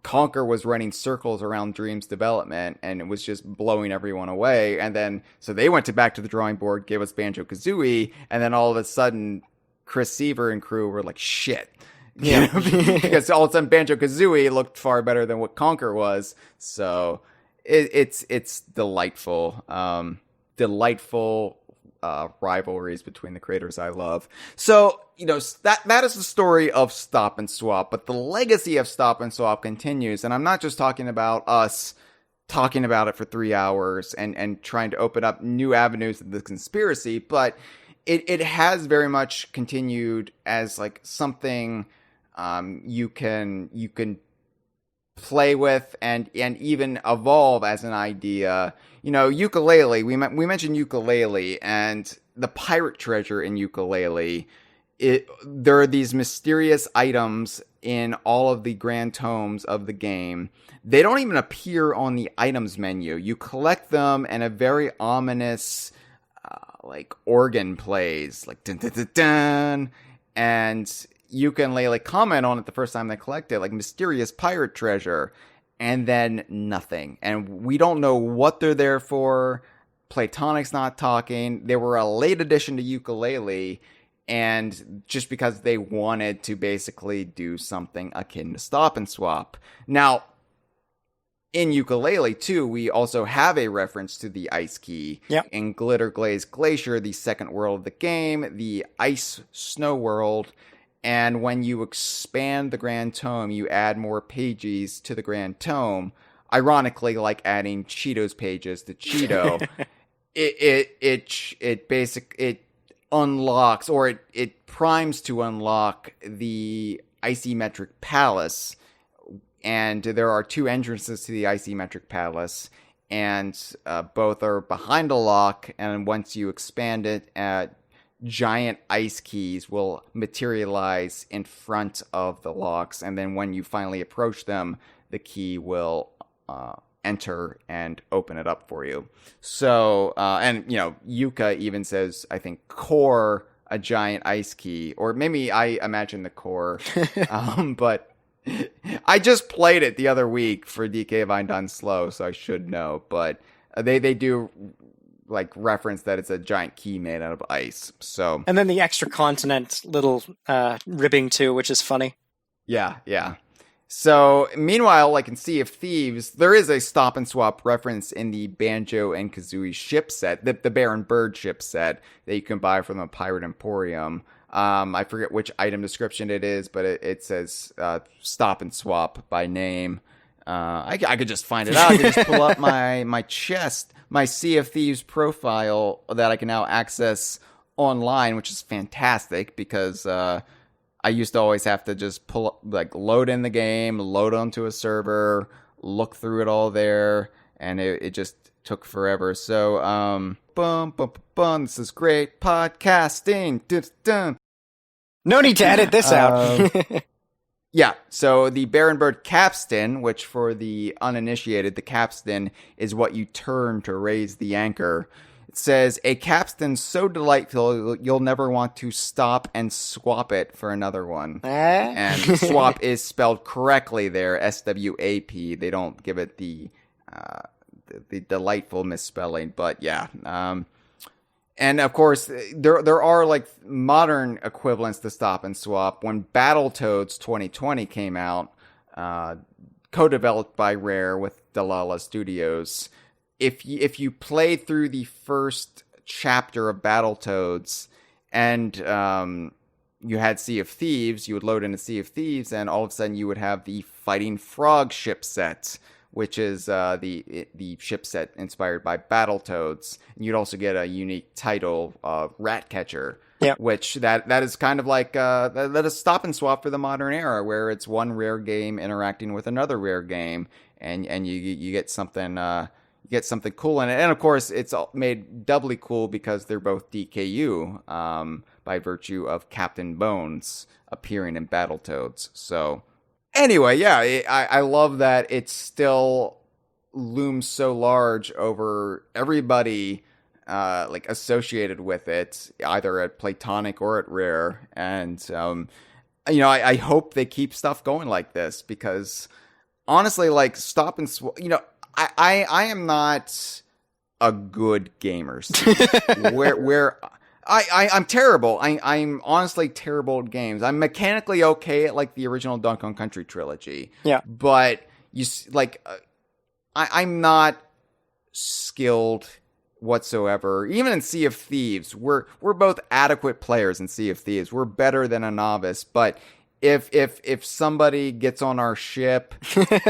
Conker was running circles around Dream's development and it was just blowing everyone away. And then, so they went back to the drawing board, gave us Banjo-Kazooie, and then all of a sudden, Chris Seaver and crew were like, shit. Yeah, because all of a sudden Banjo-Kazooie looked far better than what Conker was. So it's delightful, rivalries between the creators I love. So that is the story of Stop and Swap, but the legacy of Stop and Swap continues, and I'm not just talking about us talking about it for 3 hours and trying to open up new avenues of the conspiracy, but it has very much continued as something you can play with and even evolve as an idea. Ukulele, we mentioned ukulele, and the pirate treasure in ukulele there are these mysterious items in all of the grand tomes of the game. They don't even appear on the items menu. You collect them, and a very ominous like organ plays, like dun dun dun dun, and you can like comment on it the first time they collect it, like mysterious pirate treasure, and then nothing. And we don't know what they're there for. Playtonic's not talking. They were a late addition to Yooka-Laylee, and just because they wanted to basically do something akin to Stop N Swop. Now, in Yooka-Laylee, too, we also have a reference to the ice key. Yep. In Glitter Glaze Glacier, the second world of the game, the ice snow world. And when you expand the Grand Tome, you add more pages to the Grand Tome. Ironically, like adding Cheetos pages to Cheeto. it unlocks, or it primes to unlock the Icymetric Palace. And there are 2 entrances to the Icymetric Palace, and both are behind a lock, and once you expand it, giant ice keys will materialize in front of the locks, and then when you finally approach them, the key will enter and open it up for you. So, and, Yuka even says, I think, core a giant ice key, or maybe I imagine the core, but I just played it the other week for DK Vine Done Slow, so I should know. But they do like reference that it's a giant key made out of ice. So, and then the extra continent little ribbing too, which is funny. Yeah. So meanwhile, like in Sea of Thieves, there is a Stop N Swop reference in the Banjo and Kazooie ship set, the Bear and Bird ship set that you can buy from the Pirate Emporium. I forget which item description it is, but it says Stop N Swop by name. I could just find it out. I could just pull up my chest, my Sea of Thieves profile that I can now access online, which is fantastic because I used to always have to just load in the game, load onto a server, look through it all there, and it just took forever. So, this is great podcasting. Dun. No need to edit this out. Yeah, so the Bear and Bird capstan, which for the uninitiated, the capstan is what you turn to raise the anchor. It says, a capstan so delightful you'll never want to stop and swap it for another one. And swap is spelled correctly there, S-W-A-P. They don't give it the delightful misspelling, but yeah. And of course, there are like modern equivalents to Stop N Swop. When Battletoads 2020 came out, co-developed by Rare with Delilah Studios, if you play through the first chapter of Battletoads and you had Sea of Thieves, you would load into Sea of Thieves, and all of a sudden you would have the Fighting Frog ship set, which is the ship set inspired by Battletoads. And you'd also get a unique title, Ratcatcher, which that is kind of like that is Stop N Swop for the modern era, where it's one Rare game interacting with another Rare game, and you get something cool in it. And of course, it's made doubly cool because they're both DKU by virtue of Captain Bones appearing in Battletoads. So. Anyway, yeah, I love that it still looms so large over everybody like associated with it, either at Playtonic or at Rare. And, I hope they keep stuff going like this because honestly, like Stop N Swop, I am not a good gamer. where I'm terrible. I'm honestly terrible at games. I'm mechanically okay at like the original Donkey Kong Country trilogy. Yeah. But I'm not skilled whatsoever. Even in Sea of Thieves, we're both adequate players in Sea of Thieves. We're better than a novice, but if somebody gets on our ship,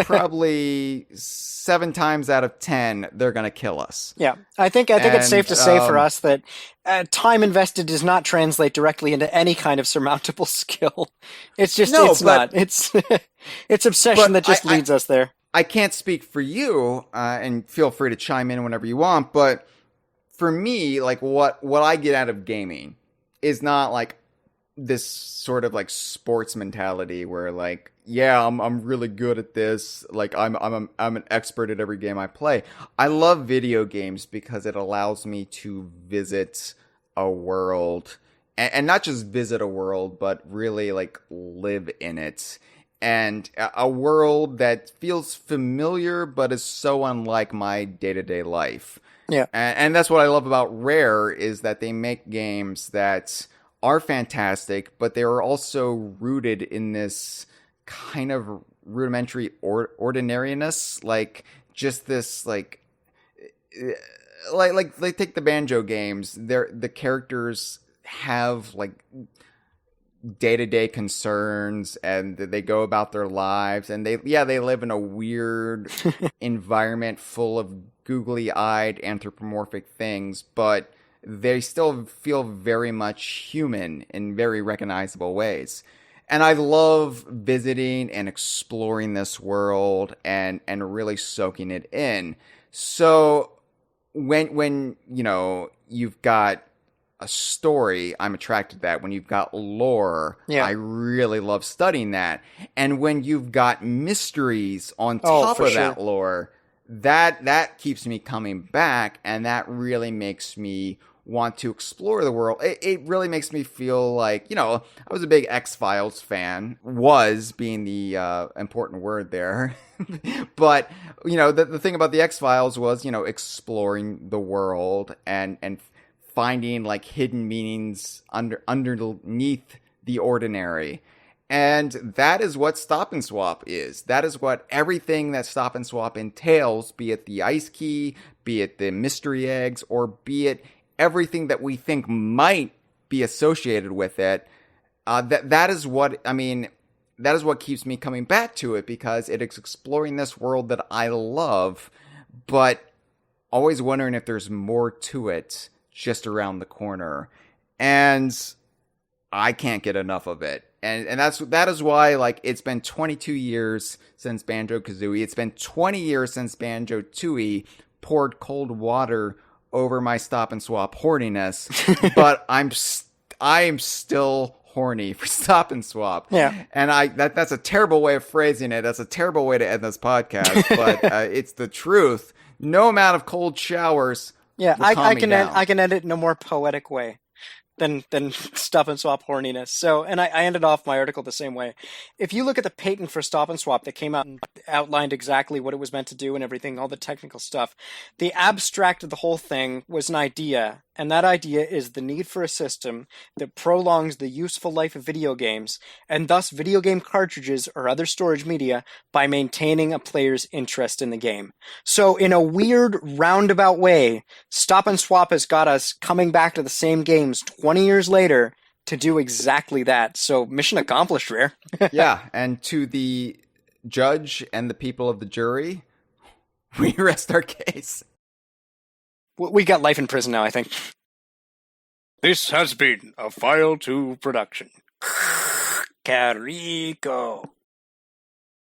probably 7 times out of 10, they're going to kill us. Yeah, I think it's safe to say for us that time invested does not translate directly into any kind of surmountable skill. It's just, not. It's obsession that just leads us there. I can't speak for you, and feel free to chime in whenever you want, but for me, like what I get out of gaming is not like this sort of like sports mentality where like, yeah, I'm really good at this. Like I'm an expert at every game I play. I love video games because it allows me to visit a world, and not just visit a world, but really like live in it. And a world that feels familiar but is so unlike my day-to-day life. Yeah. And that's what I love about Rare, is that they make games that are fantastic, but they are also rooted in this kind of rudimentary ordinariness, like just this like take the Banjo games. The characters have like day-to-day concerns, and they go about their lives, and they live in a weird environment full of googly-eyed anthropomorphic things, but they still feel very much human in very recognizable ways. And I love visiting and exploring this world and really soaking it in. So when you know, you've got a story, I'm attracted to that. When you've got lore, I really love studying that. And when you've got mysteries on top of that lore, that keeps me coming back, and that really makes me want to explore the world. It really makes me feel like, you know, I was a big X-Files fan, was being the important word there. But, you know, the thing about the X-Files was, you know, exploring the world and finding like hidden meanings underneath the ordinary. And that is what Stop N Swop is. That is what everything that Stop N Swop entails, be it the ice key, be it the mystery eggs, or be it everything that we think might be associated with it. That is what, I mean, that is what keeps me coming back to it, because it is exploring this world that I love, but always wondering if there's more to it just around the corner. And I can't get enough of it. And that is why, like, it's been 22 years since Banjo-Kazooie. It's been 20 years since Banjo-Tooie poured cold water over my Stop N Swop horniness. But I'm still horny for Stop N Swop. Yeah. And that's a terrible way of phrasing it. That's a terrible way to end this podcast. But it's the truth. No amount of cold showers. Yeah, I can end it in a more poetic way than Stop N Swop horniness. So, and I ended off my article the same way. If you look at the patent for Stop N Swop that came out and outlined exactly what it was meant to do and everything, all the technical stuff, the abstract of the whole thing was an idea, and that idea is the need for a system that prolongs the useful life of video games, and thus video game cartridges or other storage media, by maintaining a player's interest in the game. So in a weird roundabout way, Stop N Swop has got us coming back to the same games 20 years later to do exactly that. So mission accomplished, Rare. Yeah, and to the judge and the people of the jury, we rest our case. We got life in prison now, I think. This has been a File 2 production. Carico.